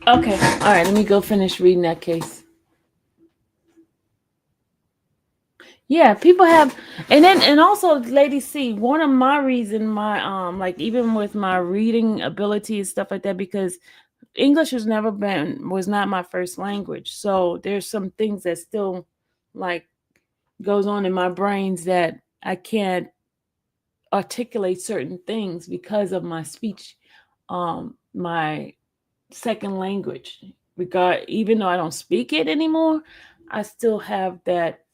Okay. All right. Let me go finish reading that case. Yeah, people have, and also, Lady C, one of my reason like even with my reading ability and stuff like that, because English was not my first language. So there's some things that still like goes on in my brains that I can't articulate certain things because of my speech, my second language. Even though I don't speak it anymore, I still have that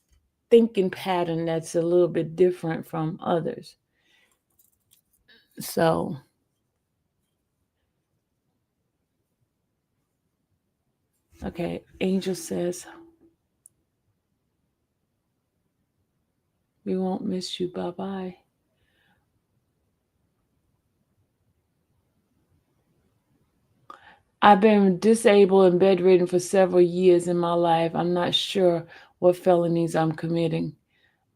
thinking pattern that's a little bit different from others. So okay, Angel says, we won't miss you. Bye-bye. I've been disabled and bedridden for several years in my life. I'm not sure what felonies I'm committing.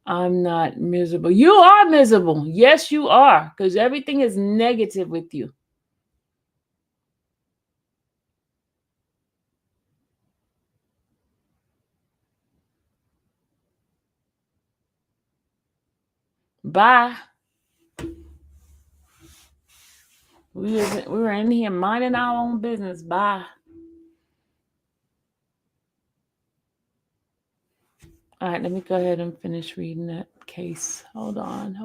I'm not miserable. You are miserable. Yes, you are, because everything is negative with you. Bye. We were in here minding our own business. Bye. All right, let me go ahead and finish reading that case. Hold on.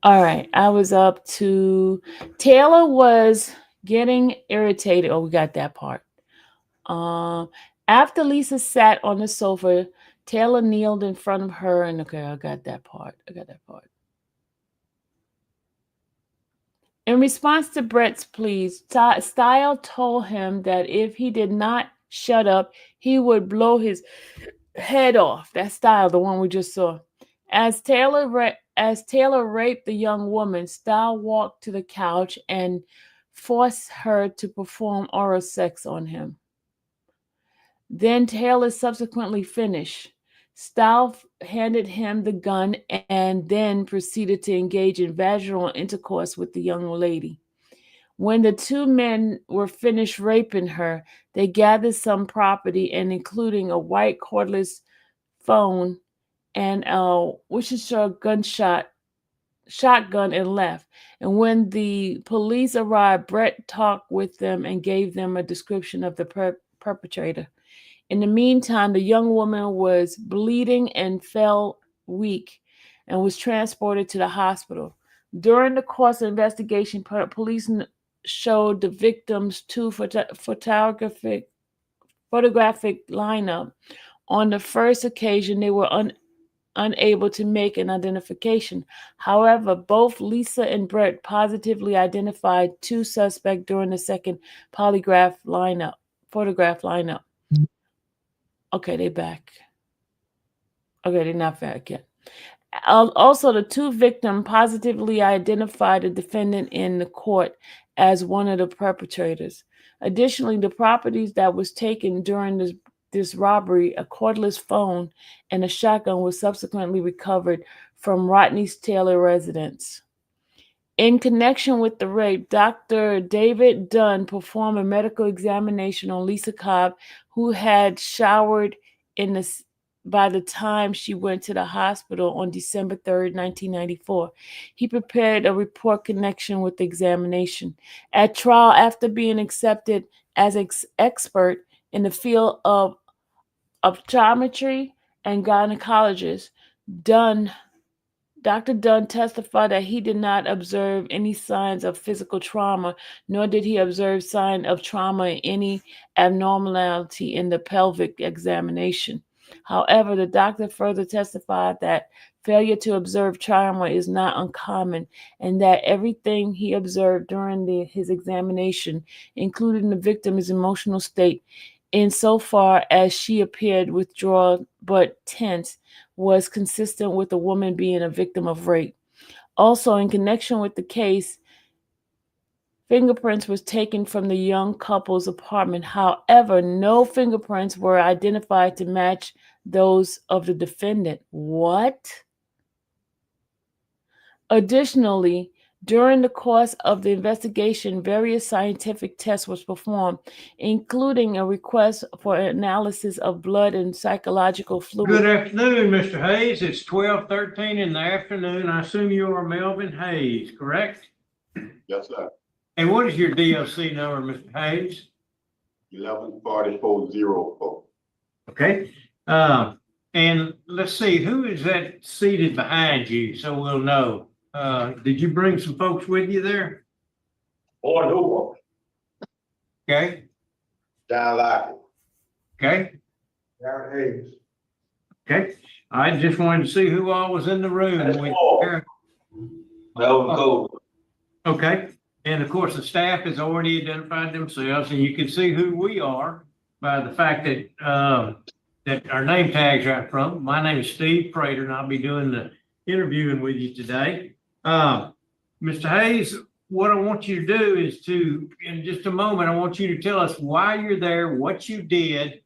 All right, I was up to Taylor was getting irritated. Oh, we got that part. After Lisa sat on the sofa, Taylor kneeled in front of her, and okay, I got that part. In response to Brett's pleas, Style told him that if he did not shut up, he would blow his head off. That's Style, the one we just saw. As Taylor raped the young woman, Style walked to the couch and forced her to perform oral sex on him. Then Taylor subsequently finished. Style handed him the gun and then proceeded to engage in vaginal intercourse with the young lady. When the two men were finished raping her, they gathered some property, and including a white cordless phone and a Worcestershire shotgun, and left. And when the police arrived, Brett talked with them and gave them a description of the perpetrator. In the meantime, the young woman was bleeding and fell weak and was transported to the hospital. During the course of investigation, police showed the victim's two photographic lineup. On the first occasion, they were unable to make an identification. However, both Lisa and Brett positively identified two suspects during the second photograph lineup. Okay, they back. Okay, they're not back yet. Also, the two victims positively identified the defendant in the court as one of the perpetrators. Additionally, the properties that was taken during this robbery, a cordless phone and a shotgun, was subsequently recovered from Rodney's Taylor residence. In connection with the rape, Dr. David Dunn performed a medical examination on Lisa Cobb, who had showered by the time she went to the hospital on December 3rd, 1994. He prepared a report connection with the examination. At trial, after being accepted as an expert in the field of optometry and gynecologist, Dr. Dunn testified that he did not observe any signs of physical trauma, nor did he observe signs of trauma in any abnormality in the pelvic examination. However, the doctor further testified that failure to observe trauma is not uncommon, and that everything he observed during his examination, including the victim's emotional state, insofar as she appeared withdrawn but tense, was consistent with the woman being a victim of rape. Also, in connection with the case, fingerprints was taken from the young couple's apartment. However, no fingerprints were identified to match those of the defendant. What? Additionally, during the course of the investigation, various scientific tests was performed, including a request for analysis of blood and psychological fluid. Good afternoon, Mr. Hayes. It's 12:13 in the afternoon. I assume you are Melvin Hayes, correct? Yes, sir. And what is your DOC number, Mr. Hayes? 114404. Okay. And let's see, who is that seated behind you so we'll know? Did you bring some folks with you there? Boy, no. Okay. Down like it. Okay. Darren Hayes. Okay. I just wanted to see who all was in the room. Melvin Cole. Okay. And of course, the staff has already identified themselves, and you can see who we are by the fact that that our name tags right from. My name is Steve Prater, and I'll be doing the interviewing with you today. Mr. Hayes, what I want you to do is in just a moment, I want you to tell us why you're there, what you did,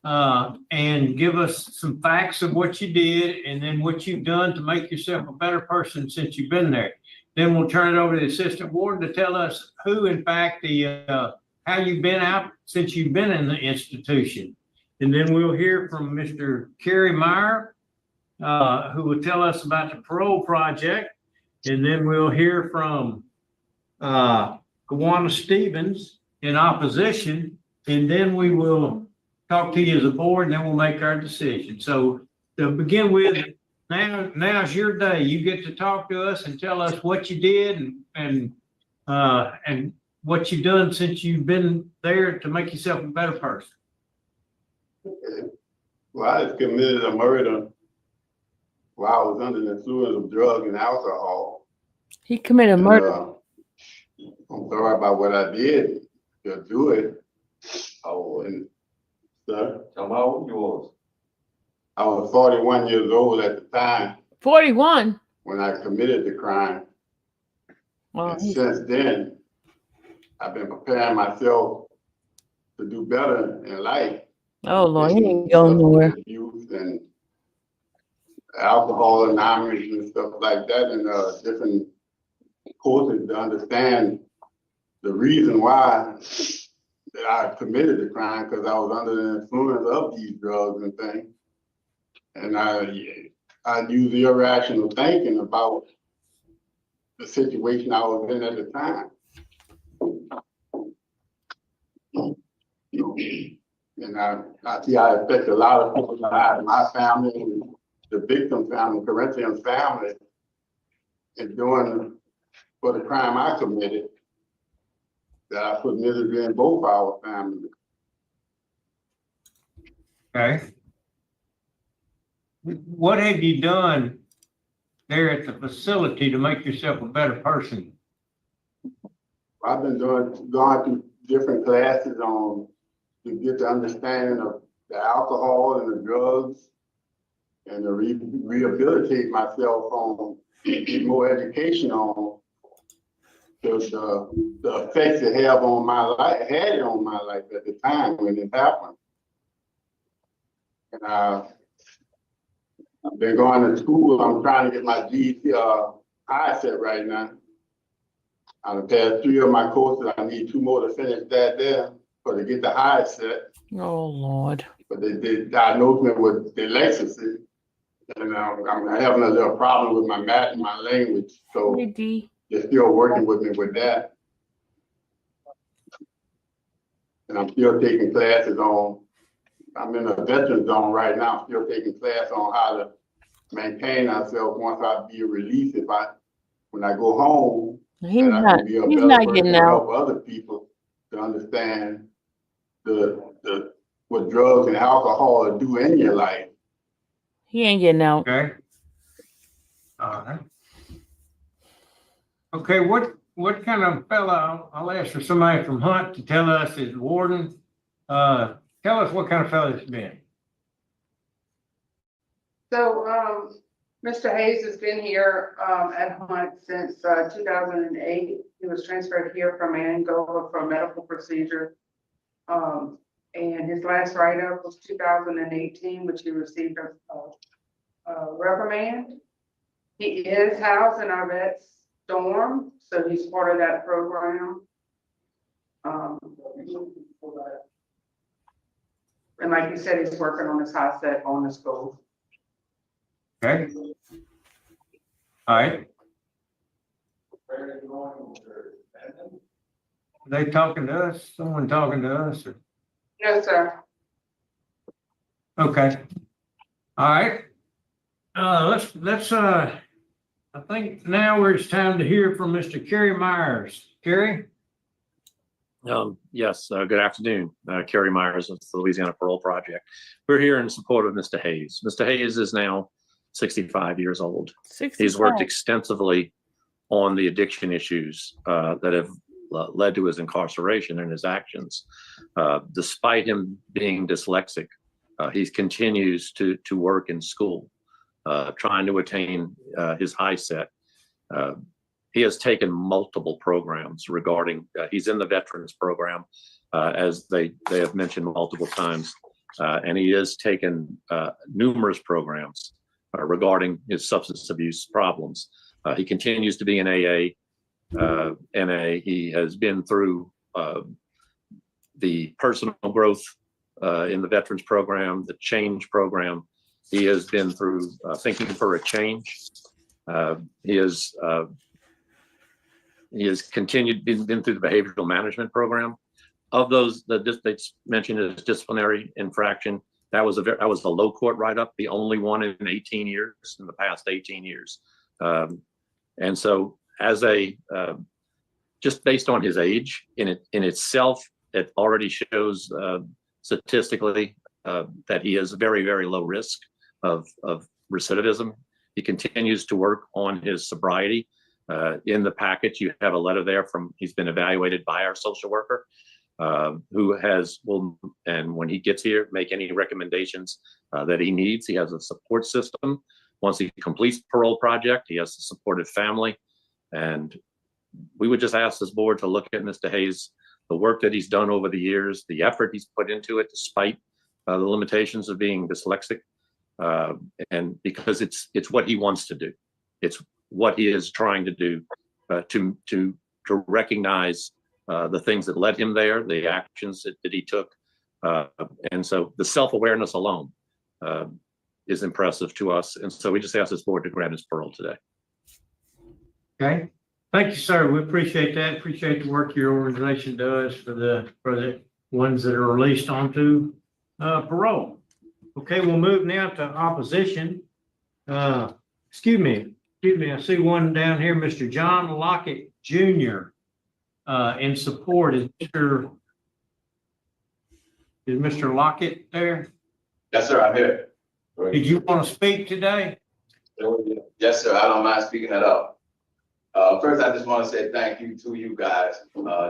and give us some facts of what you did, and then what you've done to make yourself a better person since you've been there. Then we'll turn it over to the assistant warden to tell us who, in fact, how you've been out since you've been in the institution. And then we'll hear from Mr. Kerry Meyer, who will tell us about the parole project. And then we'll hear from Kawana Stevens in opposition. And then we will talk to you as a board, and then we'll make our decision. So to begin with, now's your day. You get to talk to us and tell us what you did and what you've done since you've been there to make yourself a better person. Well, I just committed a murder while I was under the influence of drugs and alcohol. He committed murder. I'm sorry about what I did to do it. Oh, and sir, Tell me how old you was. I was 41 years old at the time 41. when I committed the crime. Well, And since then, I've been preparing myself to do better in life. oh Lord, he ain't going nowhere. Youth and alcohol anonymous and stuff like that, and different courses to understand the reason why that I committed the crime, because I was under the influence of these drugs and things. And I used irrational thinking about the situation I was in at the time. And I see I affect a lot of people, my family, and the victim family, Corinthian family, and doing for the crime I committed, that I put misery in both our families. Okay. What have you done there at the facility to make yourself a better person? I've been going through different classes on to get the understanding of the alcohol and the drugs, and to rehabilitate myself on, get more education on the effects it had on my life, at the time when it happened. And I've been going to school. I'm trying to get my GED high set right now. I've passed 3 of my courses. I need 2 more to finish that there to get the high set. Oh Lord. But they diagnosed me with dyslexia, and I'm having a little problem with my math and my language. So they're still working with me with that. And I'm still taking classes on, I'm in a veteran zone right now, I'm still taking class on how to maintain ourselves once I be released. When I go home, he's not getting out. Help other people to understand what drugs and alcohol do in your life. He ain't getting out. Okay. All right. Okay, what kind of fellow, I'll ask for somebody from Hunt to tell us, is Warden, tell us what kind of fellow it's been. So, Mr. Hayes has been here at Hunt since 2008. He was transferred here from Angola for a medical procedure. And his last write-up was 2018, which he received a reprimand. He is housed in our vet's dorm, so he's part of that program. And like you said, he's working on his high set on the school. Okay. All right. Are they talking to us? Someone talking to us? Or? No, sir. Okay. All right. Let's I think now it's time to hear from Mr. Kerry Myers. Kerry? Yes, good afternoon. Kerry Myers of the Louisiana Parole Project. We're here in support of Mr. Hayes. Mr. Hayes is now 65 years old. 65. He's worked extensively on the addiction issues that have led to his incarceration and his actions. Despite him being dyslexic, he continues to work in school, trying to attain his high set. He has taken multiple programs regarding, he's in the veterans program, as they have mentioned multiple times, and he has taken numerous programs regarding his substance abuse problems. He continues to be in AA, NA. He has been through the personal growth in the veterans program, the change program, He has been through Thinking for a Change. He has continued, been through the behavioral management program. Of those that they mentioned as disciplinary infraction, that was a low court write-up, the only one in 18 years, in the past 18 years. And so as just based on his age in itself, it already shows statistically that he is very, very low risk of recidivism. He continues to work on his sobriety. In the package, you have a letter there he's been evaluated by our social worker, who will, and when he gets here, make any recommendations that he needs. He has a support system. Once he completes the parole project, he has a supportive family. And we would just ask this board to look at Mr. Hayes, the work that he's done over the years, the effort he's put into it, despite the limitations of being dyslexic, and because it's what he wants to do. It's what he is trying to do to recognize the things that led him there, the actions that he took. And so the self-awareness alone is impressive to us. And so we just ask this board to grant his parole today. Okay. Thank you, sir. We appreciate that. Appreciate the work your organization does for the ones that are released onto parole. Okay, we'll move now to opposition. Excuse me. I see one down here, Mr. John Lockett Jr. In support. Is Mr. Lockett there? Yes, sir, I'm here. Did you want to speak today? Yes, sir, I don't mind speaking it up. First, I just want to say thank you to you guys,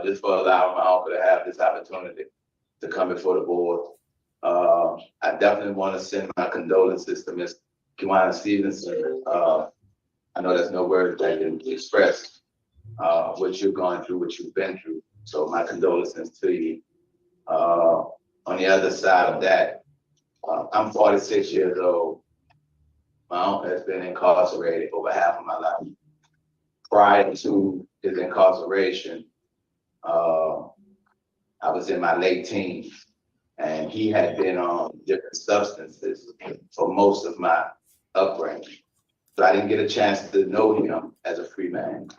just for allowing my uncle to have this opportunity to come before the board. I definitely want to send my condolences to Ms. Kiwana Stevenson. I know there's no words that can express what you're going through, what you've been through. So my condolences to you. On the other side of that, I'm 46 years old. My uncle has been incarcerated over half of my life. Prior to his incarceration, I was in my late teens, and he had been on different substances for most of my upbringing. So I didn't get a chance to know him as a free man.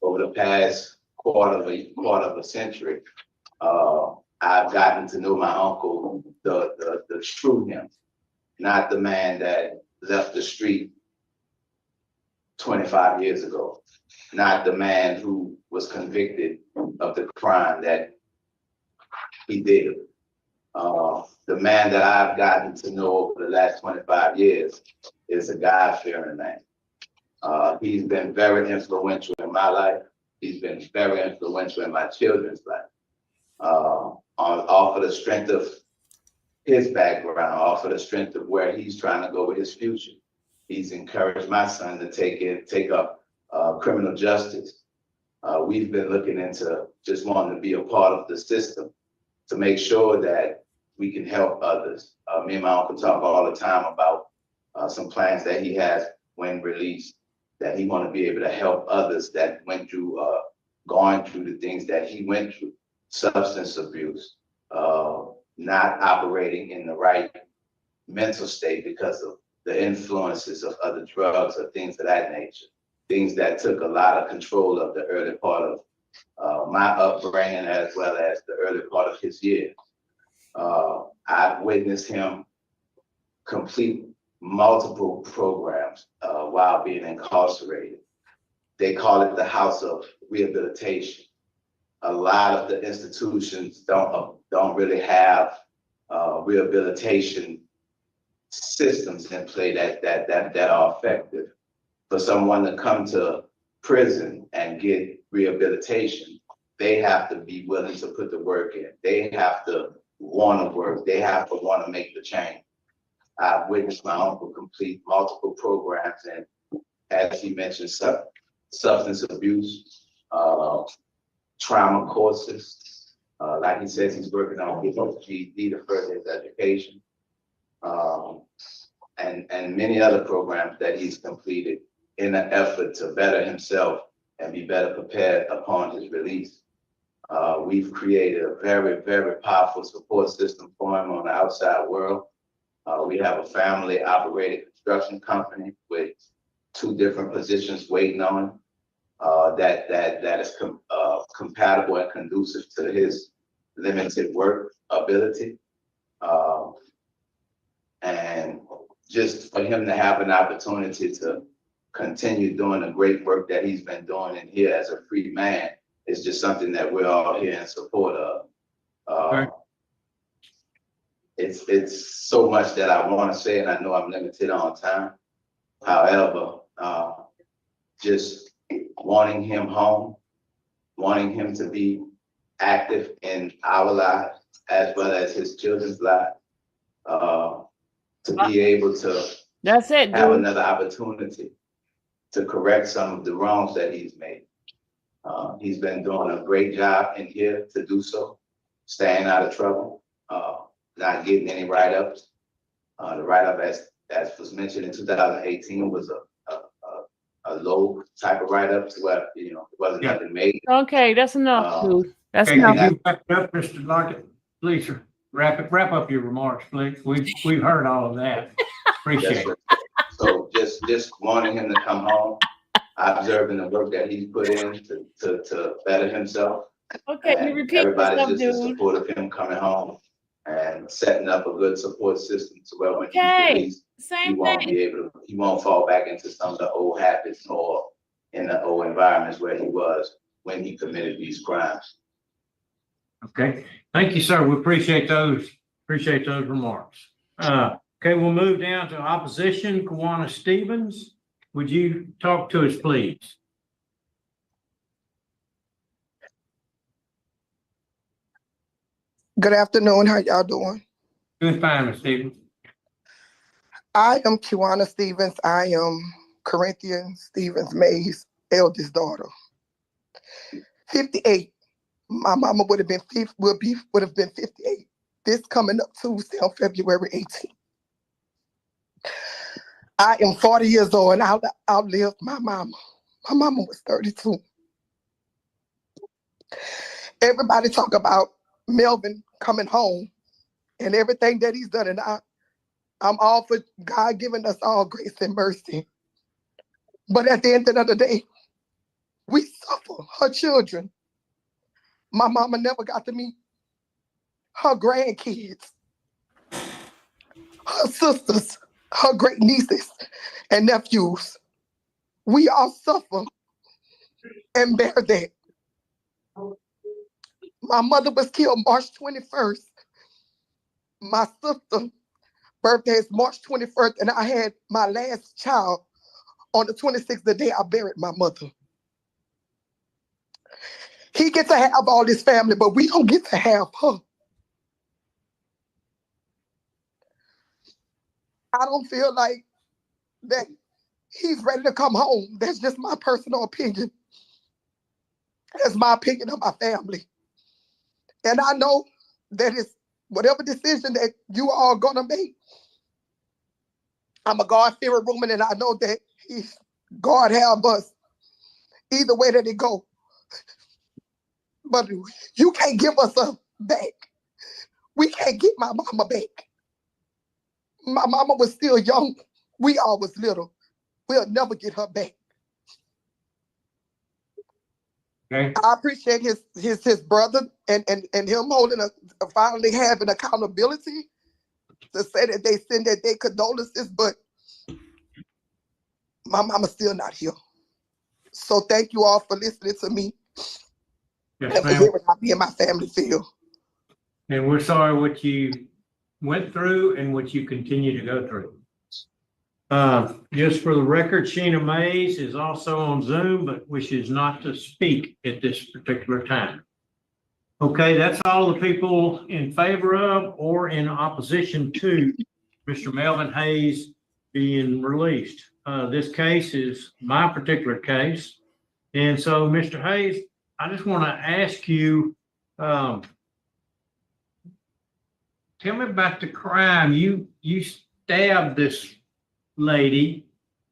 Over the past quarter of a century, I've gotten to know my uncle, the true him, not the man that left the street 25 years ago, not the man who was convicted of the crime that he did. The man that I've gotten to know over the last 25 years is a God-fearing man. He's been very influential in my life. He's been very influential in my children's life. Off of the strength of his background, off of the strength of where he's trying to go with his future. He's encouraged my son to take up criminal justice. We've been looking into just wanting to be a part of the system to make sure that we can help others. Me and my uncle talk all the time about some plans that he has when released, that he want to be able to help others that went through, going through the things that he went through, substance abuse, not operating in the right mental state because of the influences of other drugs or things of that nature, things that took a lot of control of the early part of my upbringing as well as the early part of his years. I've witnessed him complete multiple programs while being incarcerated. They call it the House of Rehabilitation. A lot of the institutions don't really have rehabilitation systems in play that are effective. For someone to come to prison and get rehabilitation, they have to be willing to put the work in. They have to want to work. They have to want to make the change. I've witnessed my uncle complete multiple programs, and as he mentioned, substance abuse, trauma courses. Like he says, he's working on his GED to further his education, and many other programs that he's completed in an effort to better himself and be better prepared upon his release. We've created a very, very powerful support system for him on the outside world. We have a family operated construction company with 2 different positions waiting on him. That is compatible and conducive to his limited work ability. And just for him to have an opportunity to continue doing the great work that he's been doing in here as a free man is just something that we're all here in support of. It's so much that I want to say, and I know I'm limited on time. However, just wanting him home, wanting him to be active in our lives as well as his children's lives, to be able to That's it, have dude. another opportunity to correct some of the wrongs that he's made. He's been doing a great job in here to do so, staying out of trouble, not getting any write-ups. The write-up, as was mentioned in 2018, was a low type of write-up to where, it wasn't nothing made. Okay, that's enough, dude. That's Okay, enough. can you wrap it up, Mr. Lockett? Please, sir. Wrap up your remarks, please. We've heard all of that. Appreciate it. So just wanting him to come home, observing the work that he's put in to better himself. Okay, you repeat yourself, Everybody's just in dude. support of him coming home and setting up a good support system to where when he's Okay, released, he same won't thing. be able to, he won't fall back into some of the old habits or in the old environments where he was when he committed these crimes. Okay, thank you, sir. We appreciate those remarks. Okay, we'll move down to opposition. Kawana Stevens, would you talk to us, please? Good afternoon. How y'all doing? Doing fine, Ms. Stevens. I am Kiwana Stevens. I am Corinthian Stevens May's eldest daughter. 58. My mama would have been 58. This coming up Tuesday on February 18th. I am 40 years old and I outlived my mama. My mama was 32. Everybody talk about Melvin coming home and everything that he's done, and I'm all for God giving us all grace and mercy. But at the end of the day, we suffer, her children. My mama never got to meet her grandkids, her sisters, her great nieces and nephews. We all suffer and bear that. My mother was killed March 21st. My sister's birthday is March 21st, and I had my last child on the 26th, the day I buried my mother. He gets to have all this family, but we don't get to have her. I don't feel like that he's ready to come home. That's just my personal opinion. That's my opinion of my family. And I know that it's whatever decision that you are gonna make. I'm a God-fearing woman, and I know that God have us either way that it go. But you can't give us back. We can't get my mama back. My mama was still young. We all was little. We'll never get her back. Okay. I appreciate his brother and him holding finally having accountability to say that they send their condolences, but my mama's still not here. So thank you all for listening to me. Yes, and for ma'am. hearing how me and my family feel. And we're sorry what you went through and what you continue to go through. Just for the record, Sheena Mays is also on Zoom, but wishes not to speak at this particular time. Okay, that's all the people in favor of or in opposition to Mr. Melvin Hayes being released. This case is my particular case. And so, Mr. Hayes, I just want to ask you, tell me about the crime. You stabbed this lady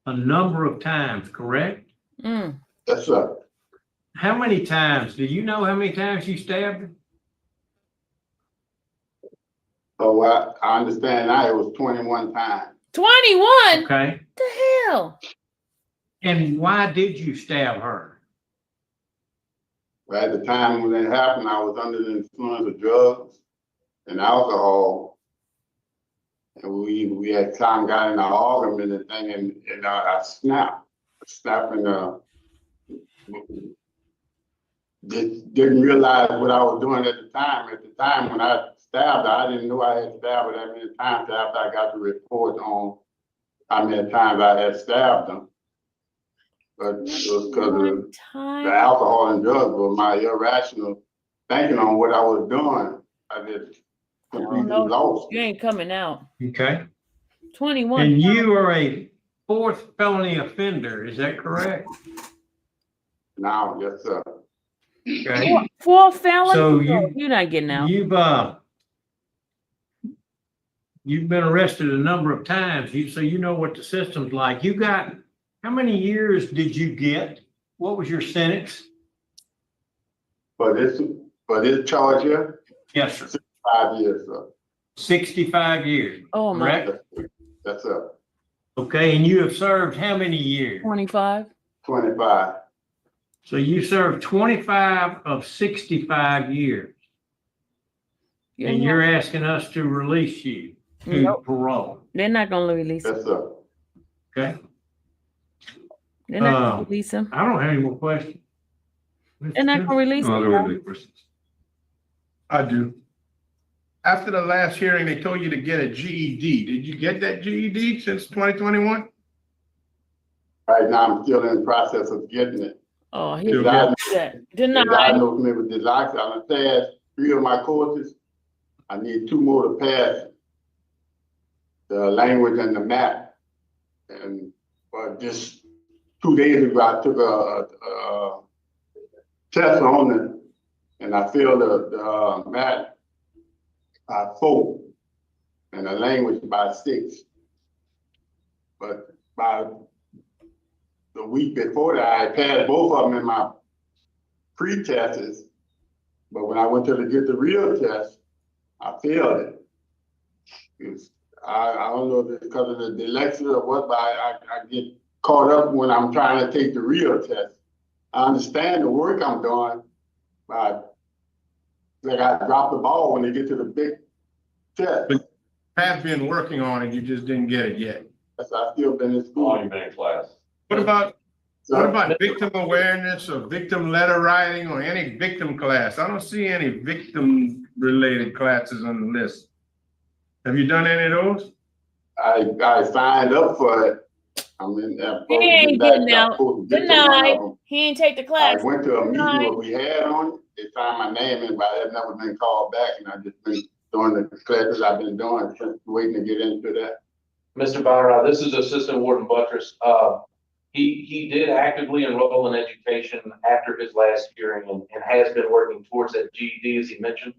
a number of times, correct? Mm. Yes, sir. How many times? Do you know how many times you stabbed her? So I understand now it was 21 times. 21? Okay. The hell? And why did you stab her? But at the time when it happened, I was under the influence of drugs and alcohol. And we had time got in an argument and thing, and I snapped. Snapping, didn't realize what I was doing at the time. At the time when I stabbed her, I didn't know I had stabbed her that many times after I got the report on how many times I had stabbed them. But it was because of the alcohol and drugs were my irrational thinking on what I was doing. I just completely lost. You ain't coming out. Okay. 21. And you are a fourth felony offender, is that correct? Now, yes, sir. Okay. Four felons? So You're not getting out. You've been arrested a number of times, so you know what the system's like. You got, how many years did you get? What was your sentence? For this charge here? Yes, sir. 65 years, sir. 65 years. Oh, my. Correct? Yes, sir. Okay, and you have served how many years? 25. 25. So you served 25 of 65 years. And you're asking us to release you to parole. They're not going to release him. Yes, sir. Okay. They're not going to release him. I don't have any more questions. They're not going to release No, I don't have any him. questions. I do. After the last hearing, they told you to get a GED. Did you get that GED since 2021? Right now, I'm still in the process of getting it. Oh, They diagnosed Denied. me with dyslexia. I passed 3 of my courses. I need 2 more to pass the language and the math. And just 2 days ago, I took a test on it, and I failed the math by 4 and the language by 6. But by the week before that, I passed both of them in my pre-tests. But when I went to get the real test, I failed it. I don't know if it's because of the dyslexia or what, but I get caught up when I'm trying to take the real test. I understand the work I'm doing, but like I drop the ball when they get to the big test. But have been working on it, you just didn't get it yet. Yes, I've still been in school. You've been in class. What about victim awareness or victim letter writing or any victim class? I don't see any victim related classes on the list. Have you done any of those? I signed up for it. I mean, He ain't getting out. Denied. He ain't take the class. I went to a meeting where we had on it. They signed my name in, but I have never been called back, and I just been doing the classes I've been doing, waiting to get into that. Mr. Byron, this is Assistant Warden Buttress. He did actively enroll in education after his last hearing and has been working towards that GED, as he mentioned.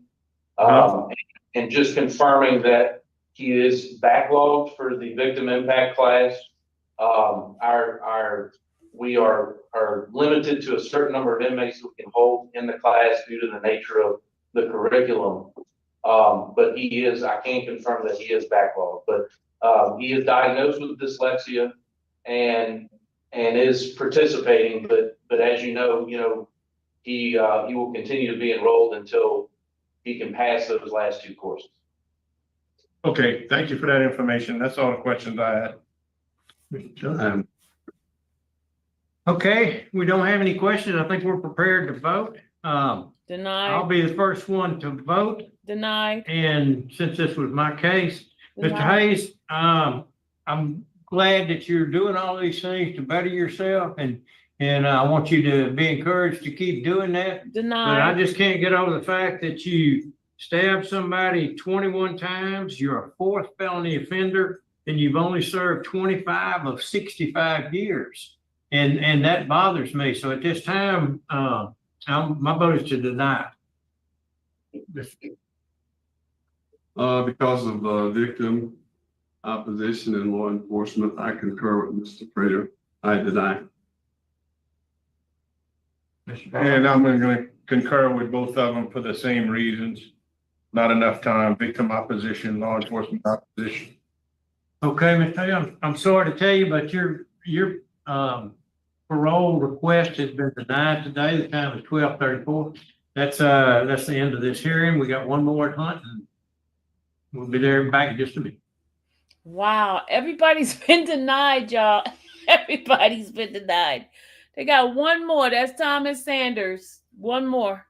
And just confirming that he is backlogged for the victim impact class. We are limited to a certain number of inmates we can hold in the class due to the nature of the curriculum. But I can confirm that he is backlogged, but he is diagnosed with dyslexia and is participating, but as you know, he will continue to be enrolled until he can pass those last 2 courses. Okay, thank you for that information. That's all the questions I had. Okay, we don't have any questions. I think we're prepared to vote. Denied. I'll be the first one to vote. Denied. And since this was my case, Mr. Denied. Hayes, I'm glad that you're doing all these things to better yourself, and I want you to be encouraged to keep doing that. Denied. But I just can't get over the fact that you stabbed somebody 21 times, you're a 4th felony offender, and you've only served 25 of 65 years. And that bothers me. So at this time, my vote is to deny. Because of victim opposition and law enforcement, I concur with Mr. Prater. I deny. And I'm going to concur with both of them for the same reasons. not enough time, victim opposition, law enforcement opposition. Okay, Mr. Taylor, I'm sorry to tell you, but your parole request has been denied today. The time is 12:34. That's the end of this hearing. We got one more at Hunt, and we'll be there back in just a minute. Wow, everybody's been denied, y'all. Everybody's been denied. They got one more. That's Thomas Sanders. One more.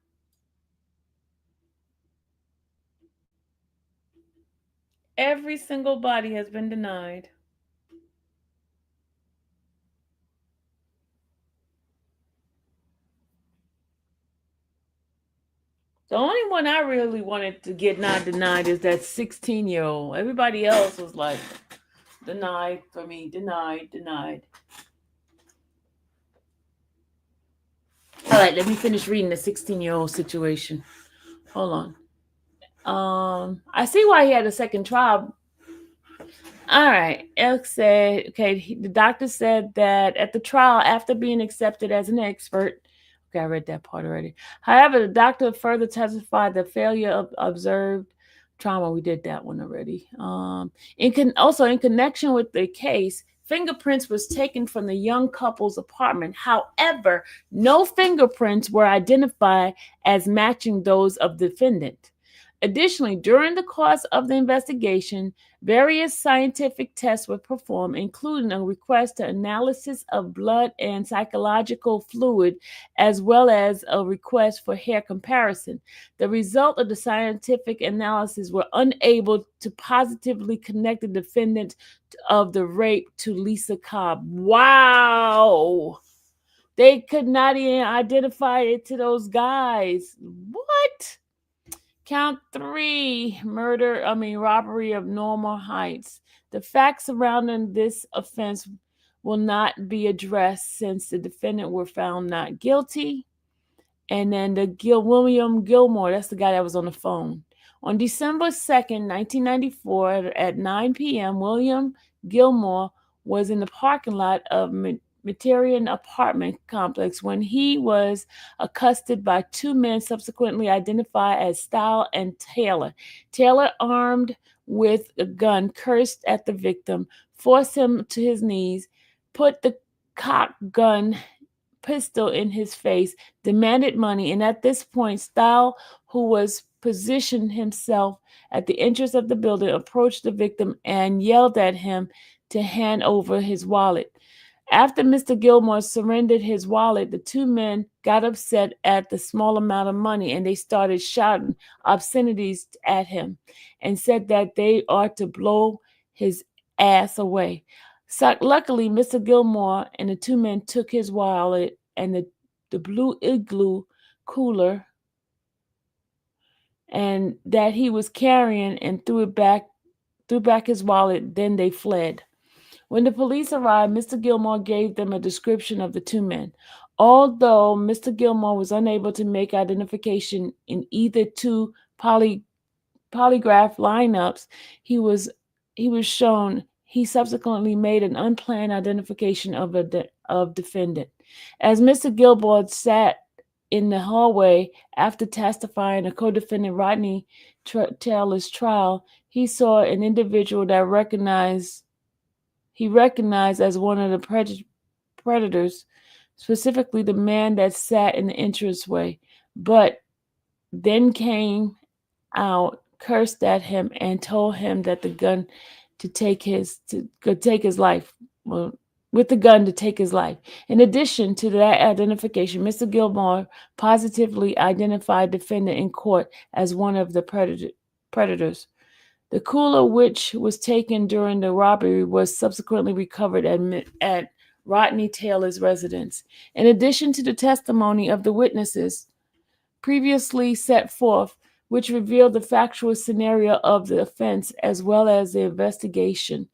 Every single body has been denied. The only one I really wanted to get not denied is that 16-year-old. Everybody else was like, denied for me, denied. All right, let me finish reading the 16-year-old situation. Hold on. I see why he had a second trial. All right. Elk said, okay, the doctor said that at the trial, after being accepted as an expert, okay, I read that part already. However, the doctor further testified that failure of observed trauma, we did that one already. Also, in connection with the case, fingerprints was taken from the young couple's apartment. However, no fingerprints were identified as matching those of the defendant. Additionally, during the course of the investigation, various scientific tests were performed, including a request to analysis of blood and psychological fluid, as well as a request for hair comparison. The result of the scientific analysis were unable to positively connect the defendant of the rape to Lisa Cobb. Wow! They could not even identify it to those guys. What? Count 3, robbery of Normal Heights. The facts surrounding this offense will not be addressed since the defendant were found not guilty. And then William Gilmore, that's the guy that was on the phone. On December 2nd, 1994, at 9 p.m., William Gilmore was in the parking lot of Materian apartment complex when he was accosted by two men subsequently identified as Style and Taylor. Taylor, armed with a gun, cursed at the victim, forced him to his knees, put the cocked gun pistol in his face, demanded money, and at this point, Style, who was positioned himself at the entrance of the building, approached the victim and yelled at him to hand over his wallet. After Mr. Gilmore surrendered his wallet, the two men got upset at the small amount of money and they started shouting obscenities at him and said that they ought to blow his ass away. So luckily, Mr. Gilmore and the two men took his wallet and the blue igloo cooler and that he was carrying and threw back his wallet. Then they fled. When the police arrived, Mr. Gilmore gave them a description of the two men. Although Mr. Gilmore was unable to make identification in either two polygraph lineups, he was shown. He subsequently made an unplanned identification of defendant. As Mr. Gilmore sat in the hallway after testifying in co-defendant Rodney Taylor's trial, he saw an individual that he recognized as one of the predators, specifically the man that sat in the entranceway, but then came out, cursed at him, and told him that the gun to take his life. Well, with the gun to take his life. In addition to that identification, Mr. Gilmore positively identified defendant in court as one of the predators. The cooler, which was taken during the robbery, was subsequently recovered at Rodney Taylor's residence. In addition to the testimony of the witnesses previously set forth, which revealed the factual scenario of the offense as well as the investigation,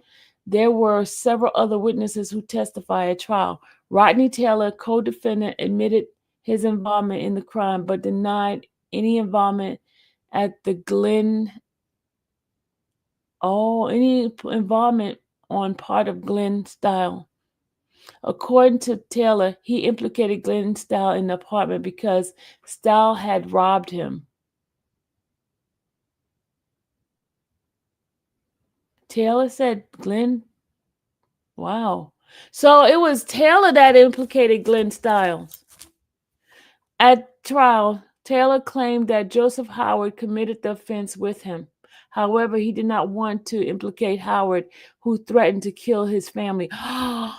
there were several other witnesses who testified at trial. Rodney Taylor, co-defendant, admitted his involvement in the crime but denied any involvement at the any involvement on part of Glenn Style. According to Taylor, he implicated Glenn Style in the apartment because Style had robbed him. Taylor said Glenn. Wow. So it was Taylor that implicated Glenn Stiles. At trial, Taylor claimed that Joseph Howard committed the offense with him. However, he did not want to implicate Howard, who threatened to kill his family. Oh.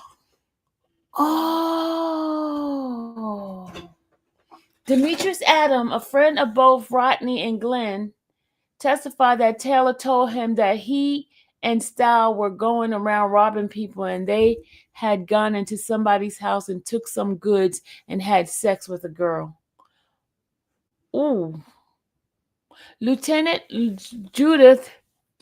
Demetrius Adam, a friend of both Rodney and Glenn, testified that Taylor told him that he and Style were going around robbing people and they had gone into somebody's house and took some goods and had sex with a girl. Ooh. Lieutenant Judith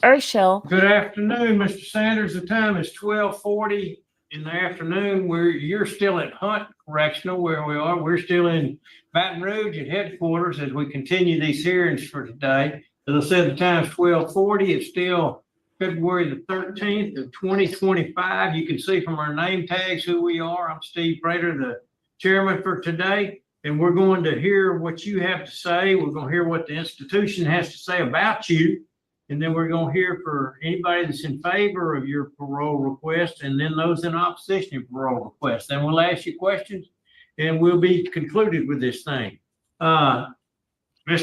Urschel. Good afternoon, Mr. Sanders. The time is 12:40 in the afternoon. You're still at Hunt Correctional where we are. We're still in Baton Rouge at headquarters as we continue these hearings for today. As I said, the time is 12:40. It's still February the 13th of 2025. You can see from our name tags who we are. I'm Steve Prater, the chairman for today, and we're going to hear what you have to say. We're going to hear what the institution has to say about you. And then we're going to hear for anybody that's in favor of your parole request and then those in opposition to parole request. Then we'll ask you questions and we'll be concluded with this thing. Mr.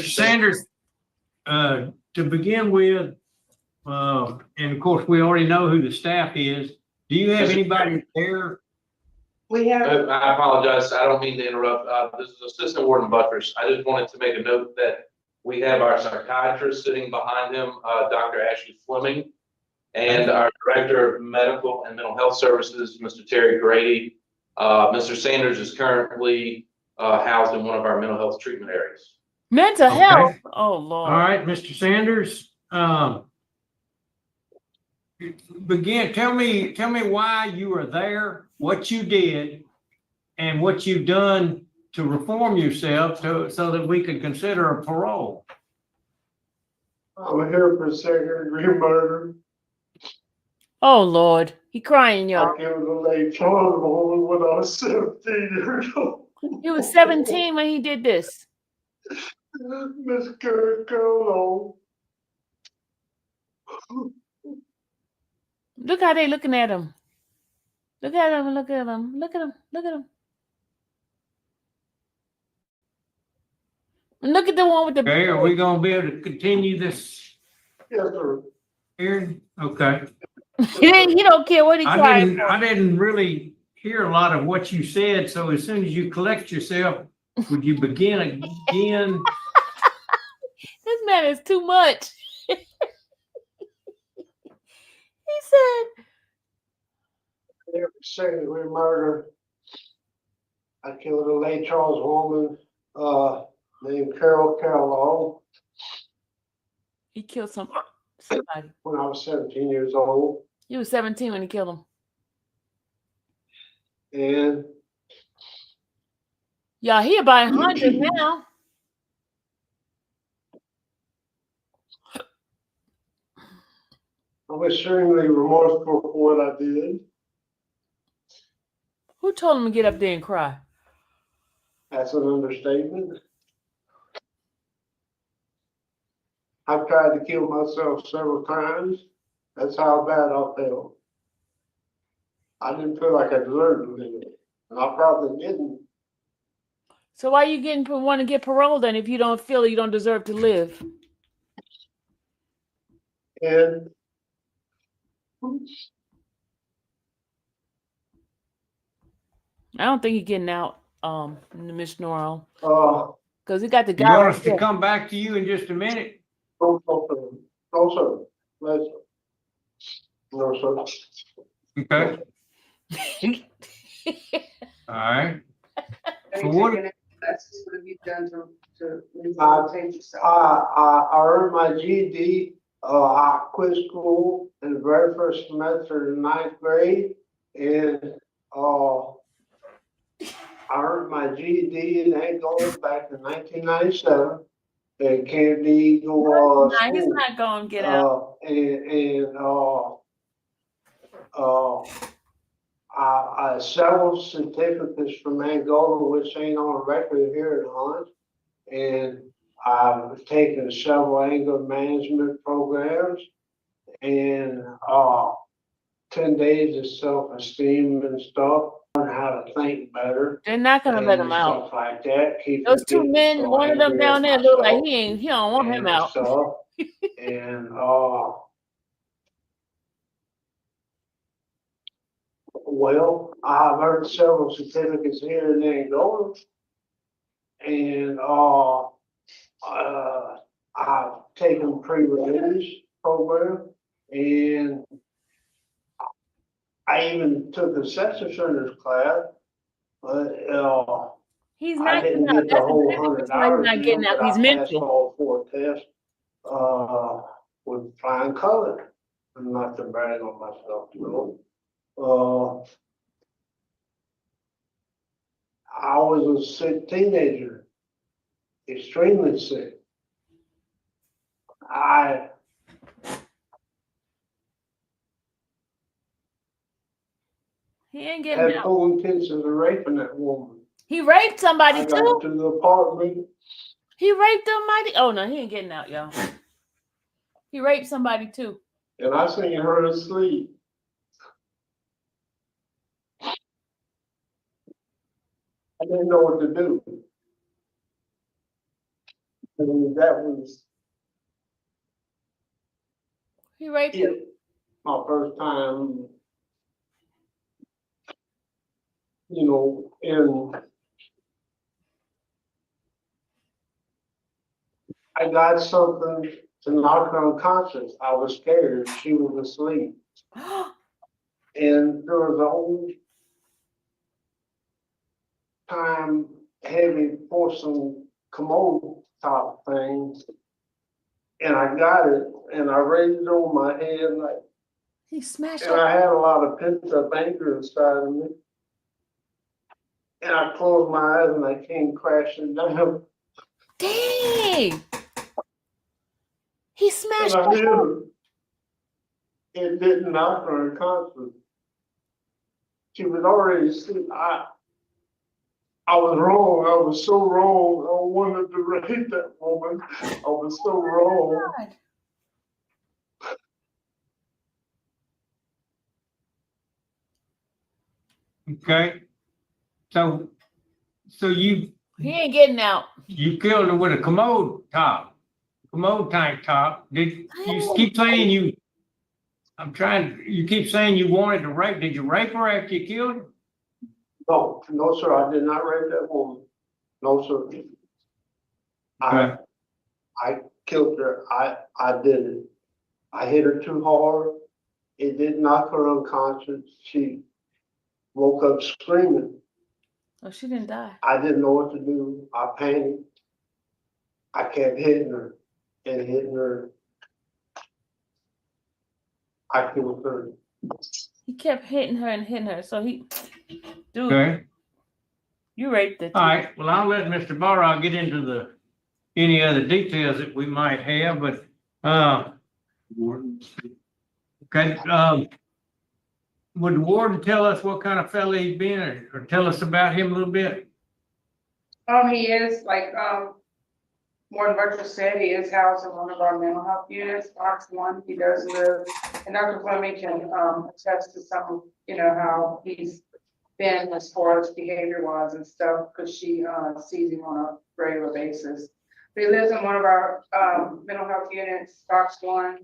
Sanders, to begin with, and of course, we already know who the staff is. Do you have anybody there? We have. I apologize. I don't mean to interrupt. This is Assistant Warden Buttress. I just wanted to make a note that we have our psychiatrist sitting behind him, Dr. Ashley Fleming, and our Director of Medical and Mental Health Services, Mr. Terry Grady. Mr. Sanders is currently housed in one of our mental health treatment areas. Mental health? Oh, Lord. All right, Mr. Sanders. Tell me why you were there, what you did, and what you've done to reform yourself so that we could consider a parole. I'm here for second-degree murder. Oh, Lord. He crying, y'all. I killed a late child when I was 17 years old. He was 17 when he did this. Miss Carol. Look how they looking at him. Look at him, look at him, look at him, look at him. And look at the one with the... Okay, are we going to be able to continue this? Yes, sir. Hearing? Okay. He don't care what he crying for. I didn't really hear a lot of what you said, so as soon as you collect yourself, would you begin again? This man is too much. He said... Here for second-degree murder. I killed a late Charles woman named Carol. He killed somebody. When I was 17 years old. He was 17 when he killed him. And y'all, he about 100 now. I'm extremely remorseful for what I did. Who told him to get up there and cry? That's an understatement. I've tried to kill myself several times. That's how bad I felt. I didn't feel like I deserved to live, and I probably didn't. So why you want to get parole then if you don't feel you don't deserve to live? And I don't think he's getting out, Miss Norrell. Because he got the You guy. want us to come back to you in just a minute? No, sir. No, sir. Okay. All right. So what have you done to maintain yourself? I earned my GED. I quit school in the very first semester in 9th grade, and I earned my GED in Angola back in 1997 at Kennedy Eagle Nah, he's not going to get out. I have several certificates from Angola, which ain't on record here at Hunt, and I've taken several anger management programs, and 10 days of self-esteem and stuff, learn how to think better. They're not gonna let him and out. Stuff like that. Keep Those two forgetting men, so one of them angry down at there look like myself he don't want him and out. stuff. And well, I've earned several certificates here in Angola, and I've taken pre-release program, and I even took a sex offenders class, but He's I not getting didn't out. get the That's whole that's 100 why he's hours not getting in, out. but He's I passed mental. all 4 tests with flying color. I'm not to brag on myself, you know. I was a sick teenager, extremely sick. He ain't getting had out. full intentions of raping that woman. He raped somebody I got too. to the apartment. He raped somebody. Oh no, he ain't getting out, y'all. He raped somebody too. And I seen her asleep. I didn't know what to do. And that was He raped him. my first time, you know, and I got something to knock her unconscious. I was scared. She was asleep. And there was an old time heavy porcelain commode top thing. And I got it and I raised it on my head like, he smashed and I had a lot of pent up anger inside of me. And I closed my eyes and I came crashing down. Dang! He smashed And I hit her. her. It didn't knock her unconscious. She was already asleep. I was wrong. I was so wrong. I wanted to rape that woman. I was so wrong. God. Okay. So He ain't getting out. you killed her with a commode tank top. Did you keep saying you? You keep saying you wanted to rape. Did you rape her after you killed her? No, no, sir. I did not rape that woman. No, sir. Okay. I killed her. I did it. I hit her too hard. It did knock her unconscious. She woke up screaming. Oh, she didn't die. I didn't know what to do. I panicked. I kept hitting her and hitting her. I killed her. He kept hitting her and hitting her. So he, dude, Okay. you raped it. All right. Well, I'll let Mr. Barra get into any other details that we might have, but okay. Would the warden tell us what kind of fella he's been, or tell us about him a little bit? He is like, Warden Burcher said, he is housed in one of our mental health units, box 1. He does live, and Dr. Fleming can attest to some, how he's been as far as behavior wise and stuff, because she sees him on a regular basis. But he lives in one of our mental health units, box 1.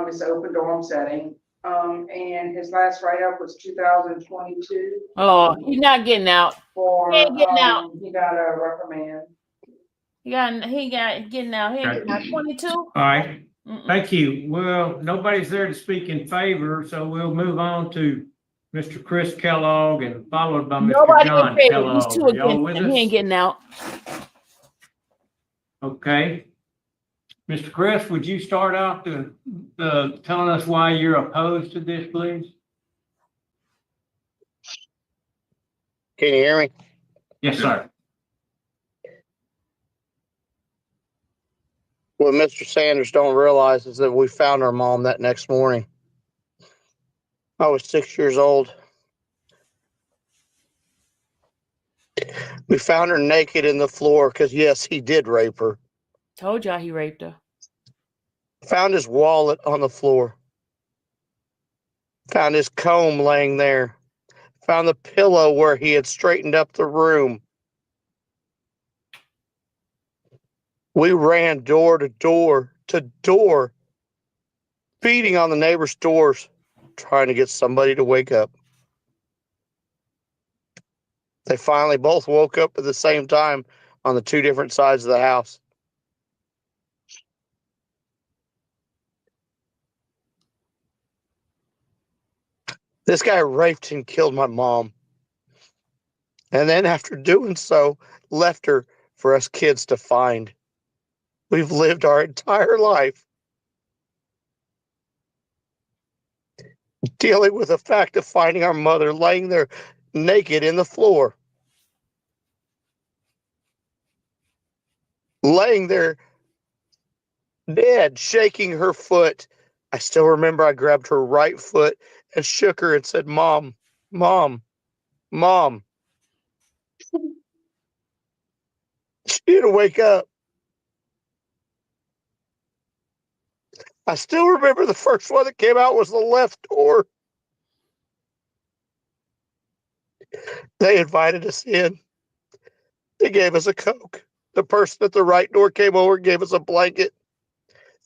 It's an open dorm setting. And his last write-up was 2022. Oh, he's not getting out. For he ain't getting out. he got a reprimand. He got getting out. He ain't getting out. 22. All right. Thank you. Well, nobody's there to speak in favor, so we'll move on to Mr. Chris Kellogg and followed by Mr. Nobody John in favor. Kellogg. He's 2 Are y'all against with him. He ain't us? getting out. Okay. Mr. Chris, would you start out telling us why you're opposed to this, please? Can you hear me? Yes, sir. What Mr. Sanders don't realize is that we found our mom that next morning. I was 6 years old. We found her naked in the floor because, yes, he did rape her. Told y'all he raped her. Found his wallet on the floor. Found his comb laying there. Found the pillow where he had straightened up the room. We ran door to door, beating on the neighbors' doors, trying to get somebody to wake up. They finally both woke up at the same time on the two different sides of the house. This guy raped and killed my mom. And then after doing so, left her for us kids to find. We've lived our entire life dealing with the fact of finding our mother laying there naked in the floor. Laying there dead, shaking her foot. I still remember I grabbed her right foot and shook her and said, "Mom, Mom, Mom." She didn't wake up. I still remember the first one that came out was the left door. They invited us in. They gave us a Coke. The person at the right door came over and gave us a blanket.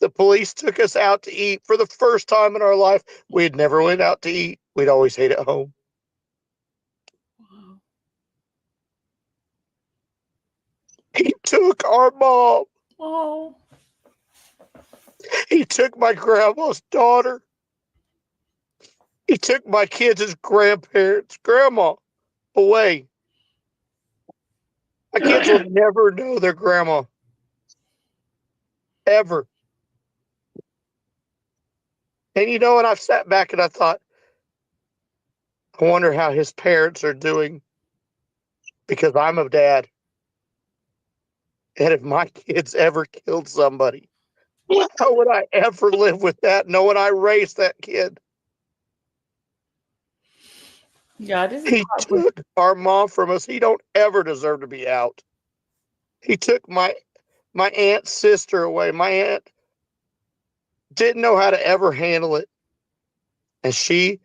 The police took us out to eat for the first time in our life. We had never went out to eat. We'd always ate at home. Wow. He took our mom. Oh. He took my grandma's daughter. He took my kids' grandparents, grandma, away. My kids will never know their grandma. Ever. And you know what? I've sat back and I thought, I wonder how his parents are doing because I'm a dad. And if my kids ever killed somebody, how would I ever live with that knowing I raised that kid? Yeah, this is He took our mom from us. He don't ever deserve to be out. He took my aunt's sister away. My aunt didn't know how to ever handle it. And she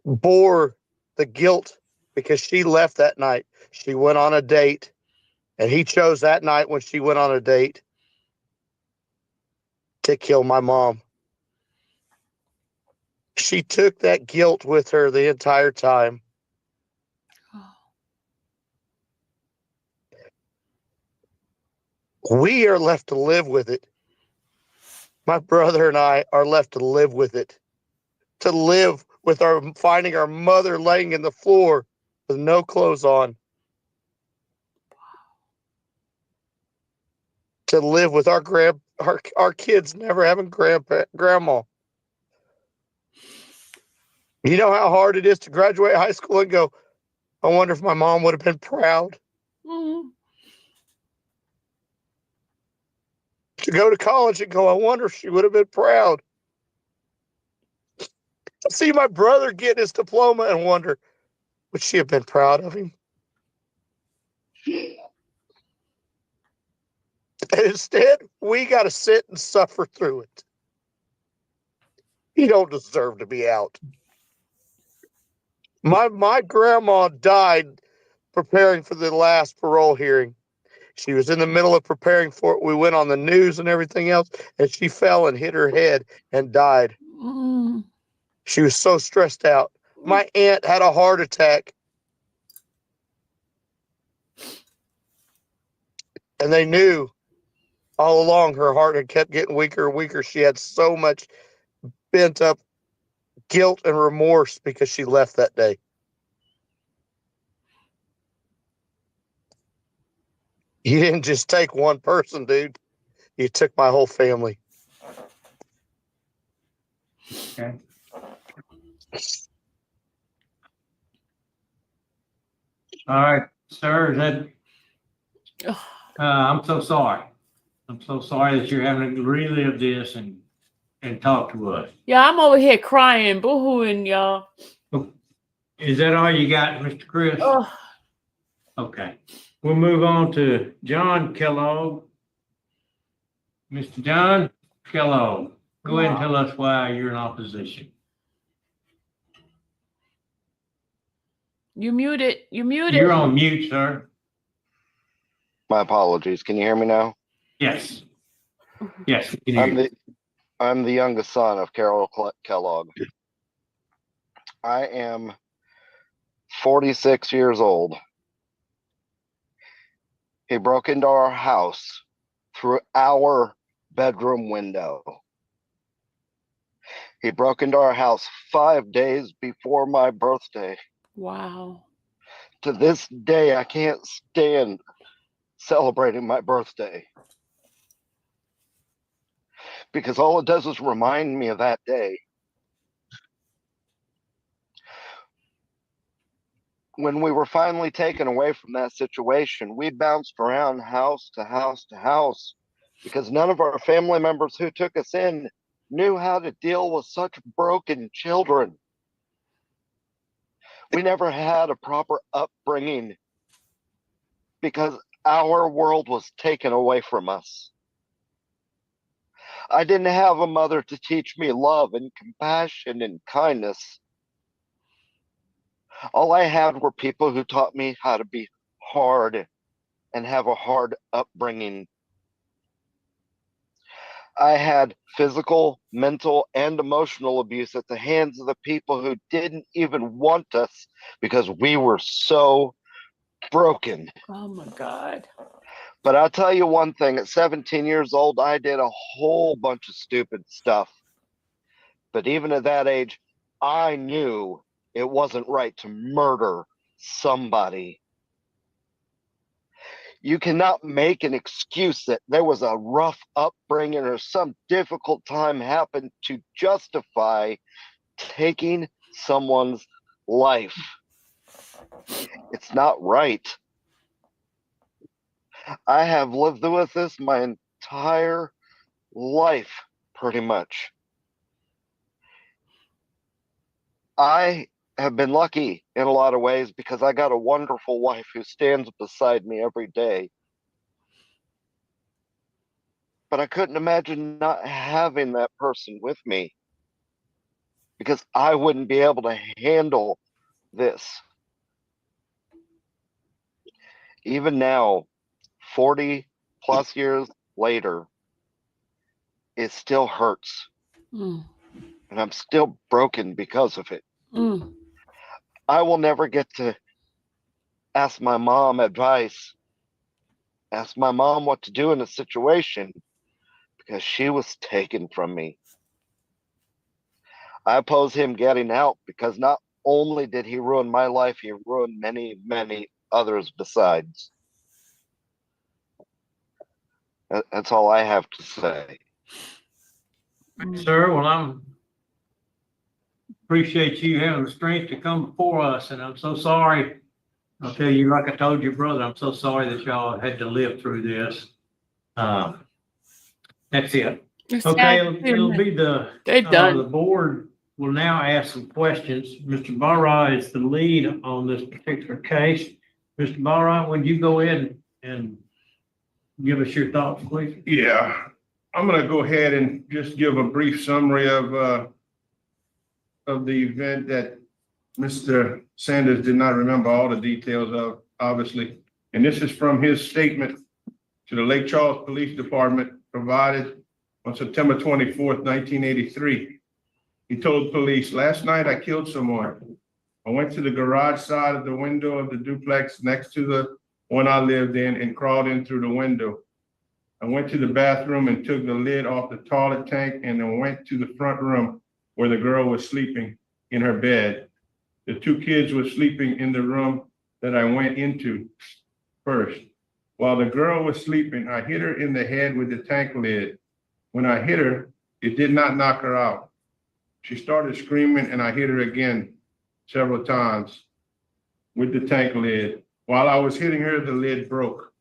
bore the guilt because she left that night. She went on a date. And he chose that night when she went on a date to kill my mom. She took that guilt with her the entire time. We are left to live with it. My brother and I are left to live with it. To live with finding our mother laying in the floor with no clothes on. To live with our kids never having grandma. You know how hard it is to graduate high school and go, I wonder if my mom would have been proud. Mm-hmm. To go to college and go, I wonder if she would have been proud. To see my brother get his diploma and wonder, would she have been proud of him? And instead, we got to sit and suffer through it. He don't deserve to be out. My grandma died preparing for the last parole hearing. She was in the middle of preparing for it. We went on the news and everything else, and she fell and hit her head and died. Mm-hmm. She was so stressed out. My aunt had a heart attack. And they knew all along her heart had kept getting weaker and weaker. She had so much pent up guilt and remorse because she left that day. You didn't just take one person, dude. You took my whole family. Okay. All right, sir, is that, I'm so sorry. I'm so sorry that you're having to relive this and talk to us. Yeah, I'm over here crying, boo-hooing, y'all. Is that all you got, Mr. Chris? Oh. Okay. We'll move on to John Kellogg. Mr. John Kellogg. Go ahead and tell us why you're in opposition. You muted. You muted. You're on mute, sir. My apologies. Can you hear me now? Yes. Yes, we can hear you. I'm the youngest son of Carol Kellogg. I am 46 years old. He broke into our house through our bedroom window. He broke into our house 5 days before my birthday. Wow. To this day, I can't stand celebrating my birthday, because all it does is remind me of that day. When we were finally taken away from that situation, we bounced around house to house to house because none of our family members who took us in knew how to deal with such broken children. We never had a proper upbringing because our world was taken away from us. I didn't have a mother to teach me love and compassion and kindness. All I had were people who taught me how to be hard and have a hard upbringing. I had physical, mental, and emotional abuse at the hands of the people who didn't even want us because we were so broken. Oh my God. But I'll tell you one thing, at 17 years old, I did a whole bunch of stupid stuff. But even at that age, I knew it wasn't right to murder somebody. You cannot make an excuse that there was a rough upbringing or some difficult time happened to justify taking someone's life. It's not right. I have lived with this my entire life, pretty much. I have been lucky in a lot of ways because I got a wonderful wife who stands beside me every day. But I couldn't imagine not having that person with me because I wouldn't be able to handle this. Even now, 40 plus years later, it still hurts. Mm. And I'm still broken because of it. Mm. I will never get to ask my mom advice, ask my mom what to do in a situation because she was taken from me. I oppose him getting out because not only did he ruin my life, he ruined many, many others besides. That's all I have to say. Sir, well, I'm appreciate you having the strength to come before us, and I'm so sorry. I'll tell you, like I told your brother, I'm so sorry that y'all had to live through this. That's it. Okay, it'll be the board will now ask some questions. Mr. Barra is the lead on this particular case. Mr. Barra, would you go ahead and give us your thoughts, please? Yeah, I'm gonna go ahead and just give a brief summary of the event that Mr. Sanders did not remember all the details of, obviously. And this is from his statement to the Lake Charles Police Department provided on September 24th, 1983. He told police, "Last night I killed someone. I went to the garage side of the window of the duplex next to the one I lived in and crawled in through the window. I went to the bathroom and took the lid off the toilet tank and then went to the front room where the girl was sleeping in her bed. The two kids were sleeping in the room that I went into first. While the girl was sleeping, I hit her in the head with the tank lid. When I hit her, it did not knock her out. She started screaming and I hit her again several times with the tank lid. While I was hitting her, the lid broke.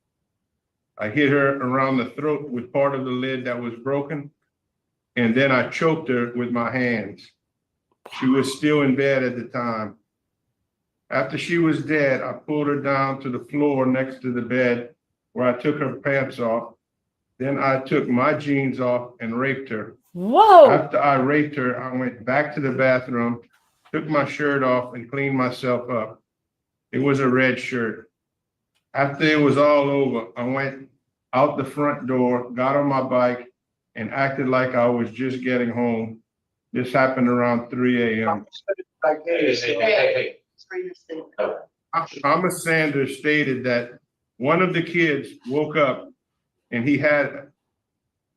I hit her around the throat with part of the lid that was broken, and then I choked her with my hands. She was still in bed at the time. After she was dead, I pulled her down to the floor next to the bed where I took her pants off. Then I took my jeans off and raped her. Whoa. After I raped her, I went back to the bathroom, took my shirt off and cleaned myself up. It was a red shirt. After it was all over, I went out the front door, got on my bike, and acted like I was just getting home. This happened around 3 a.m. Thomas Sanders stated that one of the kids woke up and he had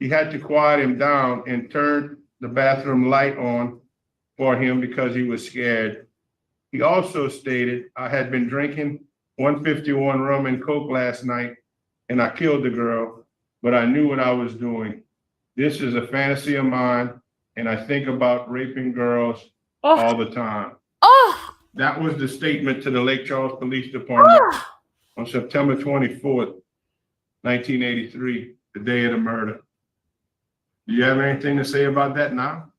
to quiet him down and turn the bathroom light on for him because he was scared. He also stated, I had been drinking 151 rum and coke last night and I killed the girl, but I knew what I was doing. This is a fantasy of mine and I think about raping girls all the time. That was the statement to the Lake Charles Police Department on September 24th, 1983, the day of the murder. Do you have anything to say about that now?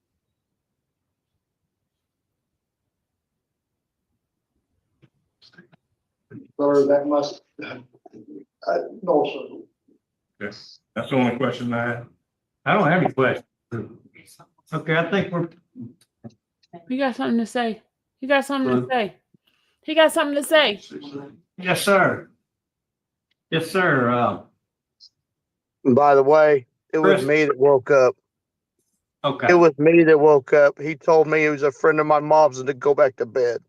Sorry, that must, no, sir. Yes, that's the only question I had. I don't have any questions. Okay, I think we're. He got something to say. He got something to say. He got something to say. Yes, sir. Yes, sir. By the way, it was Chris. me that woke up. Okay. It was me that woke up. He told me he was a friend of my mom's and to go back to bed.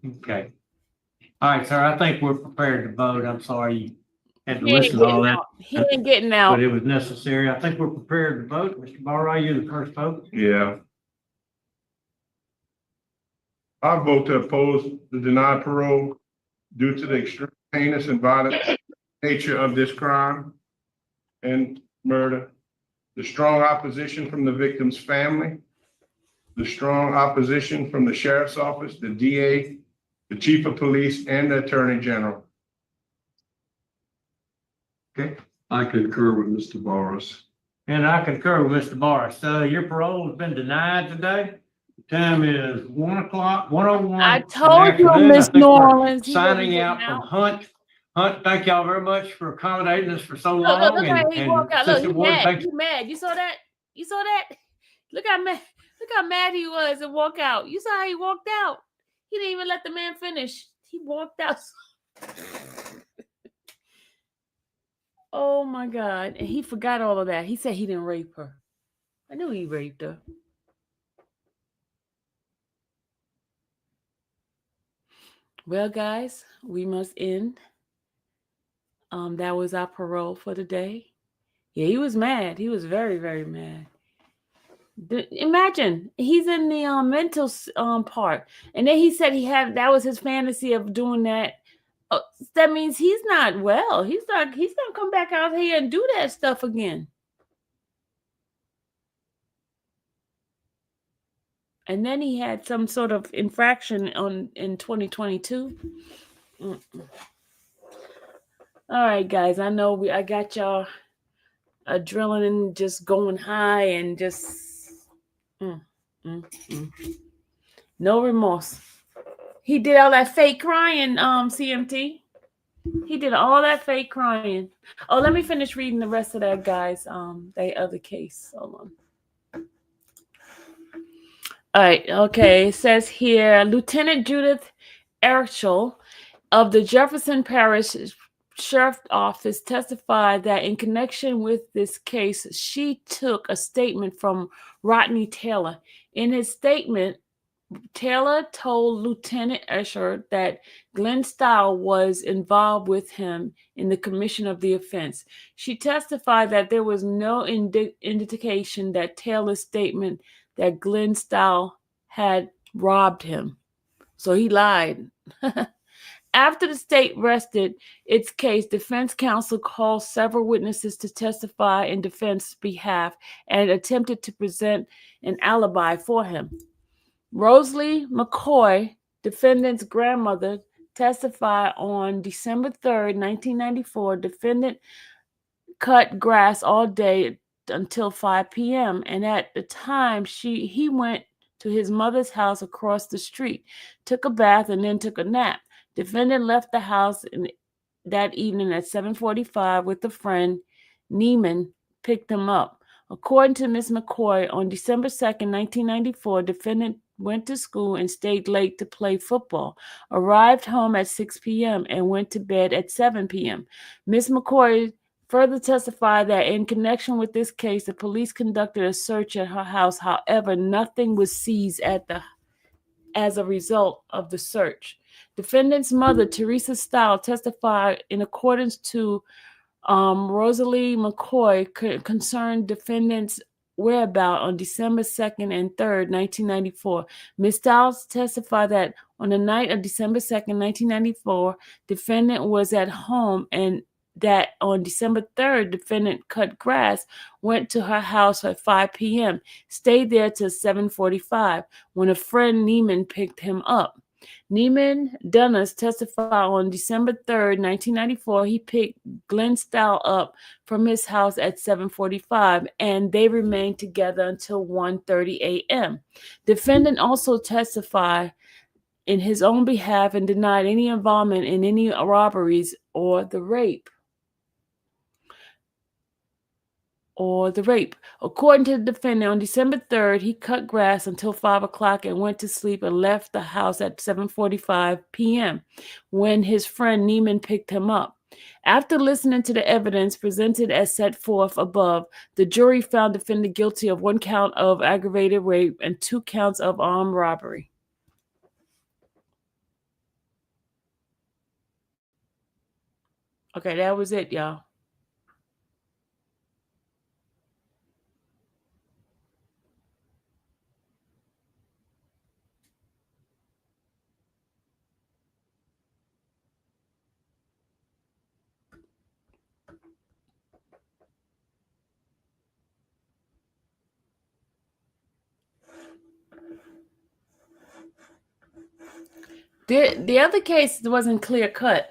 Okay. All right, sir. I think we're prepared to vote. I'm sorry you had to He ain't listen to all getting that. out. He ain't getting out. But it was necessary. I think we're prepared to vote. Mr. Barra, you're the first vote. Yeah. I vote to oppose the denied parole due to the extreme heinous and violent nature of this crime and murder, the strong opposition from the victim's family, the strong opposition from the sheriff's office, the DA, the chief of police, and the attorney general. Okay. I concur with Mr. Boris. And I concur with Mr. Barr. So your parole has been denied today. The time is 1:01. I told you, Miss New Orleans. he wasn't Signing getting out from Hunt. Hunt, thank y'all very much for accommodating us for so Look, long. look how he walked out. Look, Assistant he Warden, mad. thank He mad. You saw that? You saw that? Look how mad. Look how mad he was and walk out. You saw how he walked out. He didn't even let the man finish. He walked out. Oh my God. And he forgot all of that. He said he didn't rape her. I knew he raped her. Well, guys, we must end. That was our parole for the day. Yeah, he was mad. He was very, very mad. Imagine he's in the mental part, and then he said that was his fantasy of doing that. That means he's not well. He's gonna come back out here and do that stuff again. And then he had some sort of infraction in 2022. All right, guys. I know I got y'all adrenaline just going high and just no remorse. He did all that fake crying, CMT. He did all that fake crying. Oh, let me finish reading the rest of that, guys. That other case. Hold on. All right. Okay. It says here, Lieutenant Judith Erschel of the Jefferson Parish Sheriff's Office testified that in connection with this case, she took a statement from Rodney Taylor. In his statement, Taylor told Lieutenant Escher that Glenn Stile was involved with him in the commission of the offense. She testified that there was no indication that Taylor's statement that Glenn Stile had robbed him. So he lied. After the state rested its case, defense counsel called several witnesses to testify in defense's behalf and attempted to present an alibi for him. Rosalie McCoy, defendant's grandmother, testified on December 3rd, 1994. Defendant cut grass all day until 5 p.m. And at the time, he went to his mother's house across the street, took a bath, and then took a nap. Defendant left the house that evening at 7:45 with a friend, Neiman, picked him up. According to Ms. McCoy, on December 2nd, 1994, defendant went to school and stayed late to play football, arrived home at 6 p.m. and went to bed at 7 p.m. Ms. McCoy further testified that in connection with this case, the police conducted a search at her house. However, nothing was seized as a result of the search. Defendant's mother, Teresa Stiles, testified in accordance to Rosalie McCoy concerned defendant's whereabouts on December 2nd and 3rd, 1994. Ms. Stiles testified that on the night of December 2nd, 1994, defendant was at home and that on December 3rd, defendant cut grass, went to her house at 5 p.m., stayed there till 7:45 when a friend Neiman picked him up. Neiman Dunas testified on December 3rd, 1994, he picked Glenn Stiles up from his house at 7:45 and they remained together until 1:30 a.m. Defendant also testified in his own behalf and denied any involvement in any robberies or the rape. According to the defendant, on December 3rd, he cut grass until 5 o'clock and went to sleep and left the house at 7:45 p.m. when his friend Neiman picked him up. After listening to the evidence presented as set forth above, the jury found defendant guilty of 1 count of aggravated rape and 2 counts of armed robbery. Okay, that was it, y'all. The other case wasn't clear cut.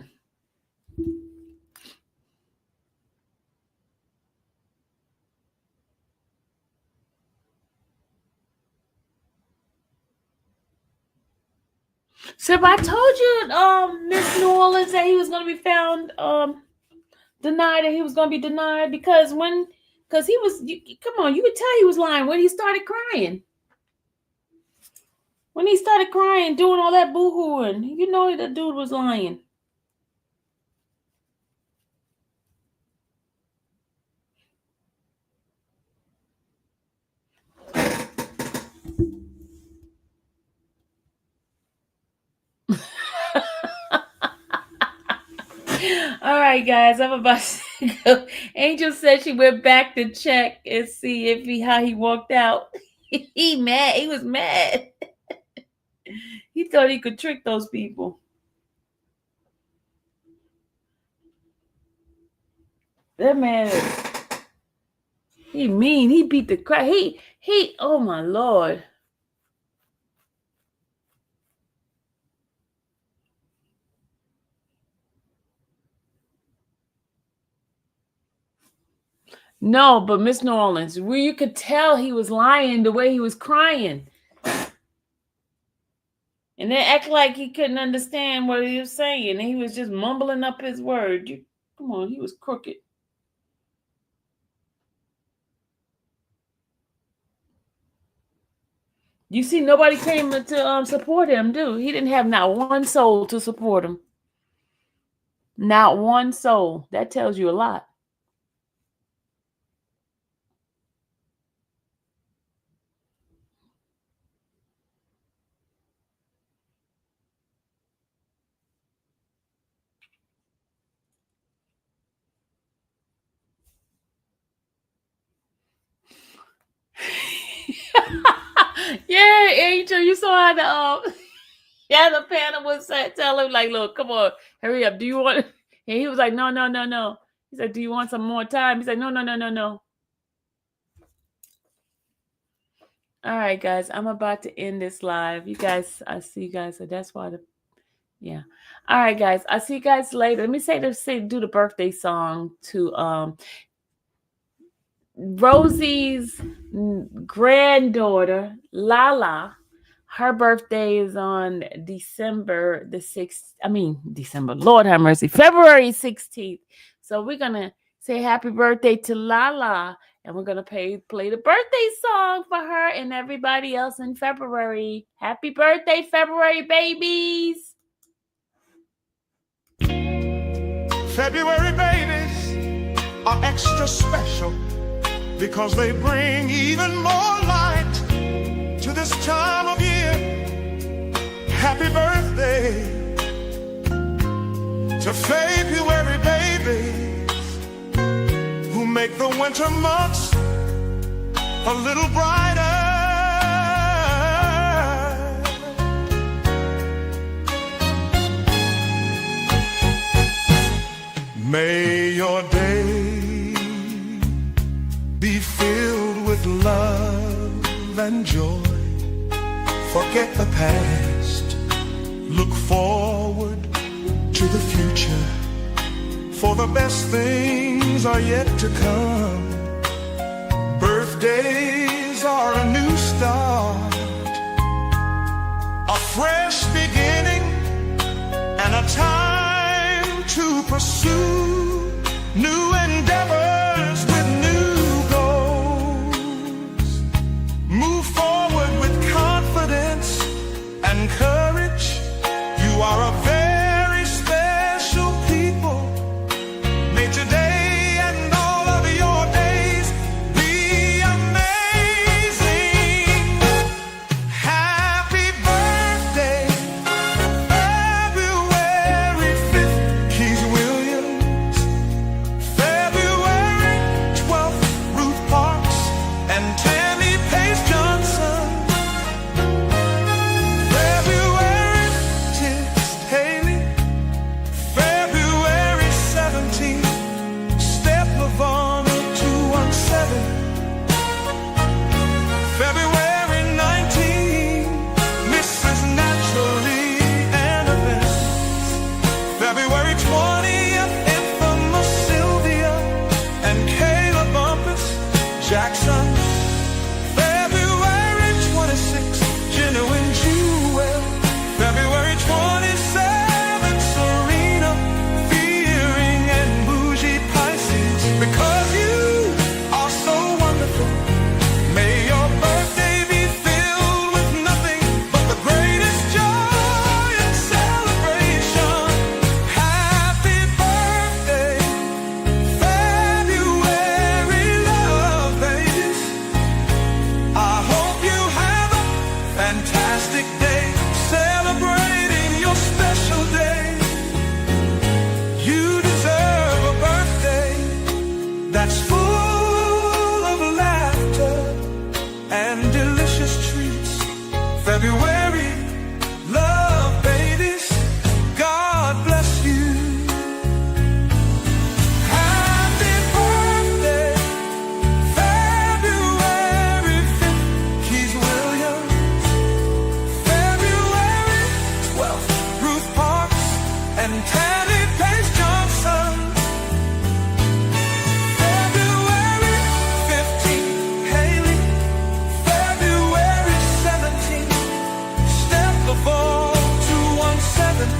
So if I told you, Miss New Orleans, that he was going to be found denied, that he was going to be denied because he was, come on, you could tell he was lying when he started crying. When he started crying, doing all that boo-hooing, you know the dude was lying. All right, guys, I'm about to go. Angel said she went back to check and see how he walked out. He mad. He was mad. He thought he could trick those people. That man, he mean. He beat the crap. He. Oh my Lord. No, but Miss New Orleans, where you could tell he was lying the way he was crying. And then act like he couldn't understand what he was saying. And he was just mumbling up his word. Come on, he was crooked. You see, nobody came to support him, dude. He didn't have not one soul to support him. Not one soul. That tells you a lot. Yeah, Angel, you saw how the panel was tell him, like, look, come on, hurry up. Do you want? And he was like, no. He said, do you want some more time? He's like, no. All right, guys, I'm about to end this live. You guys, I see you guys. So that's why yeah. All right, guys, I'll see you guys later. Let me do the birthday song to Rosie's granddaughter, Lala. Her birthday is on February 16th. So we're going to say happy birthday to Lala. And we're going to play the birthday song for her and everybody else in February. Happy birthday, February babies. February babies are extra special because they bring even more light to this time of year. Happy birthday to February babies who make the winter months a little brighter. May your day be filled with love and joy. Forget the past, look forward to the future, for the best things are yet to come. Birthdays are a new start, a fresh beginning, and a time to pursue new endeavors with new goals. Move forward with confidence and courage. You are a very special people. May today and all of your days be amazing. Happy birthday, February 5th, Keith Williams. February 12th, Ruth Parks and Tammy Pace Johnson. February 10th, Haley. February 17th, Steph Lavonna 217. February 19th, Mrs. Naturally Annabelle. February 20th, infamous Sylvia and Kayla Bumpus Jackson. February 26th, Genuine Jewel. February 27th, Serena Fearing and Bougie Pisces. Because you are so wonderful, may your birthday be filled with nothing but the greatest joy and celebration. Happy birthday, February love babies. I hope you have a fantastic day celebrating your special day. You deserve a birthday that's full of laughter and delicious treats. February love babies, God bless you. Happy birthday, February 5th, Keith Williams. February 12th, Ruth Parks and Tammy Pace Johnson. February 15th, Haley. February 17th, Steph Lavon 217.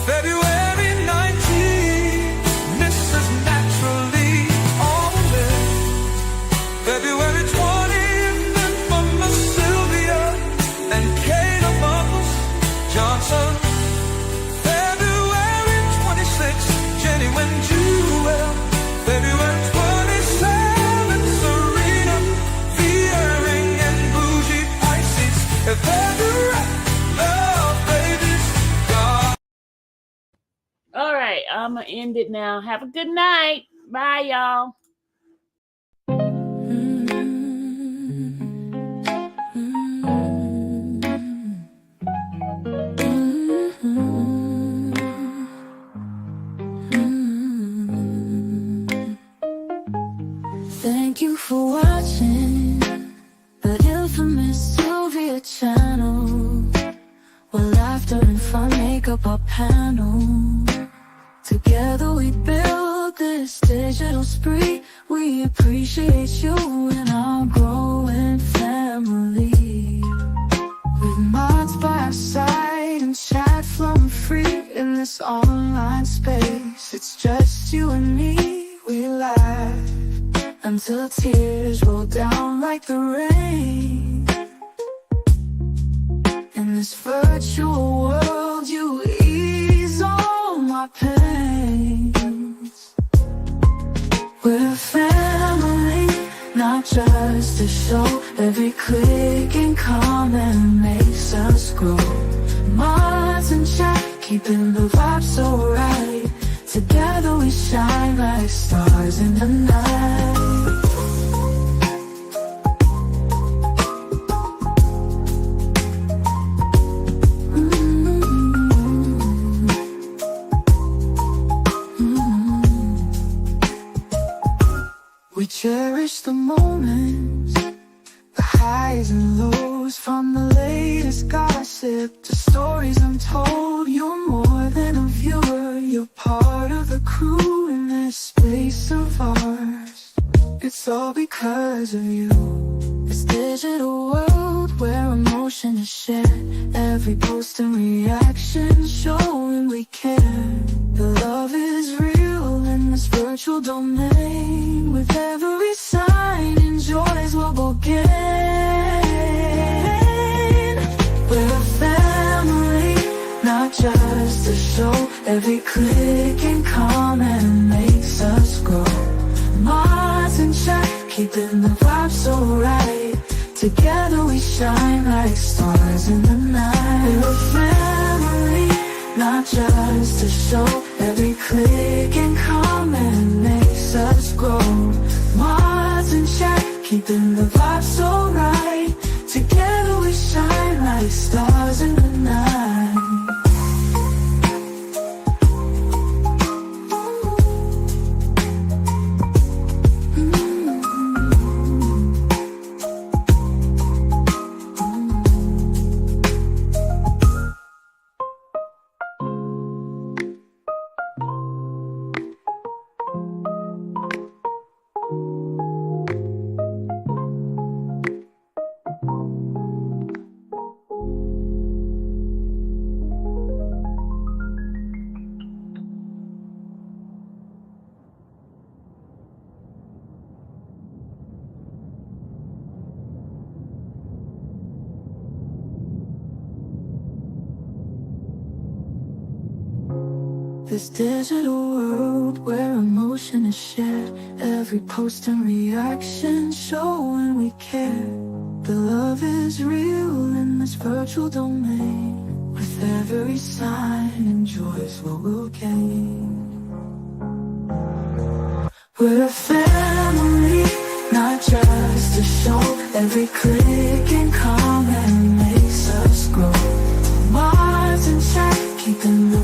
February 19th, Mrs. Naturally Always. February 20th, infamous Sylvia and Kayla Bumpus Johnson. February 26th, Genuine Jewel. February 27th, Serena Fearing and Bougie Pisces. February love babies, God. All right, I'm going to end it now. Have a good night. Bye, y'all. Thank you for watching the infamous Sylvia channel, where laughter and fun make up our panel. Together we build this digital spree. We appreciate you and our growing family. With mods by our side and chat flowing free in this online space. It's just just you and me, we laugh until tears roll down like the rain. In this virtual world, you ease all my pains. We're a family, not just a show. Every click and comment makes us grow. Minds in check, keeping the vibe so right. Together we shine like stars in the night. We cherish the moments, the highs and lows, from the latest gossip to stories untold. You're more than a viewer, you're part of the crew in this space of ours. It's all because of you. This digital world where emotion is shared, every post and reaction showing we care. The love is real in this virtual domain. With every sign, enjoys what we'll gain. We're a family, not just a show. Every click and comment makes us grow. Minds in check, keeping the vibe so right. Together we shine like stars in the night. We're a family, not just a show. Every click and comment makes us grow. Minds in check, keeping the vibe so right. Together we shine like stars in the night. This digital world where emotion is shared, every post and reaction showing we care. The love is real in this virtual domain. With every sign, enjoys what we'll gain. We're a family, not just a show. Every click and comment makes us grow. Minds in check, keeping the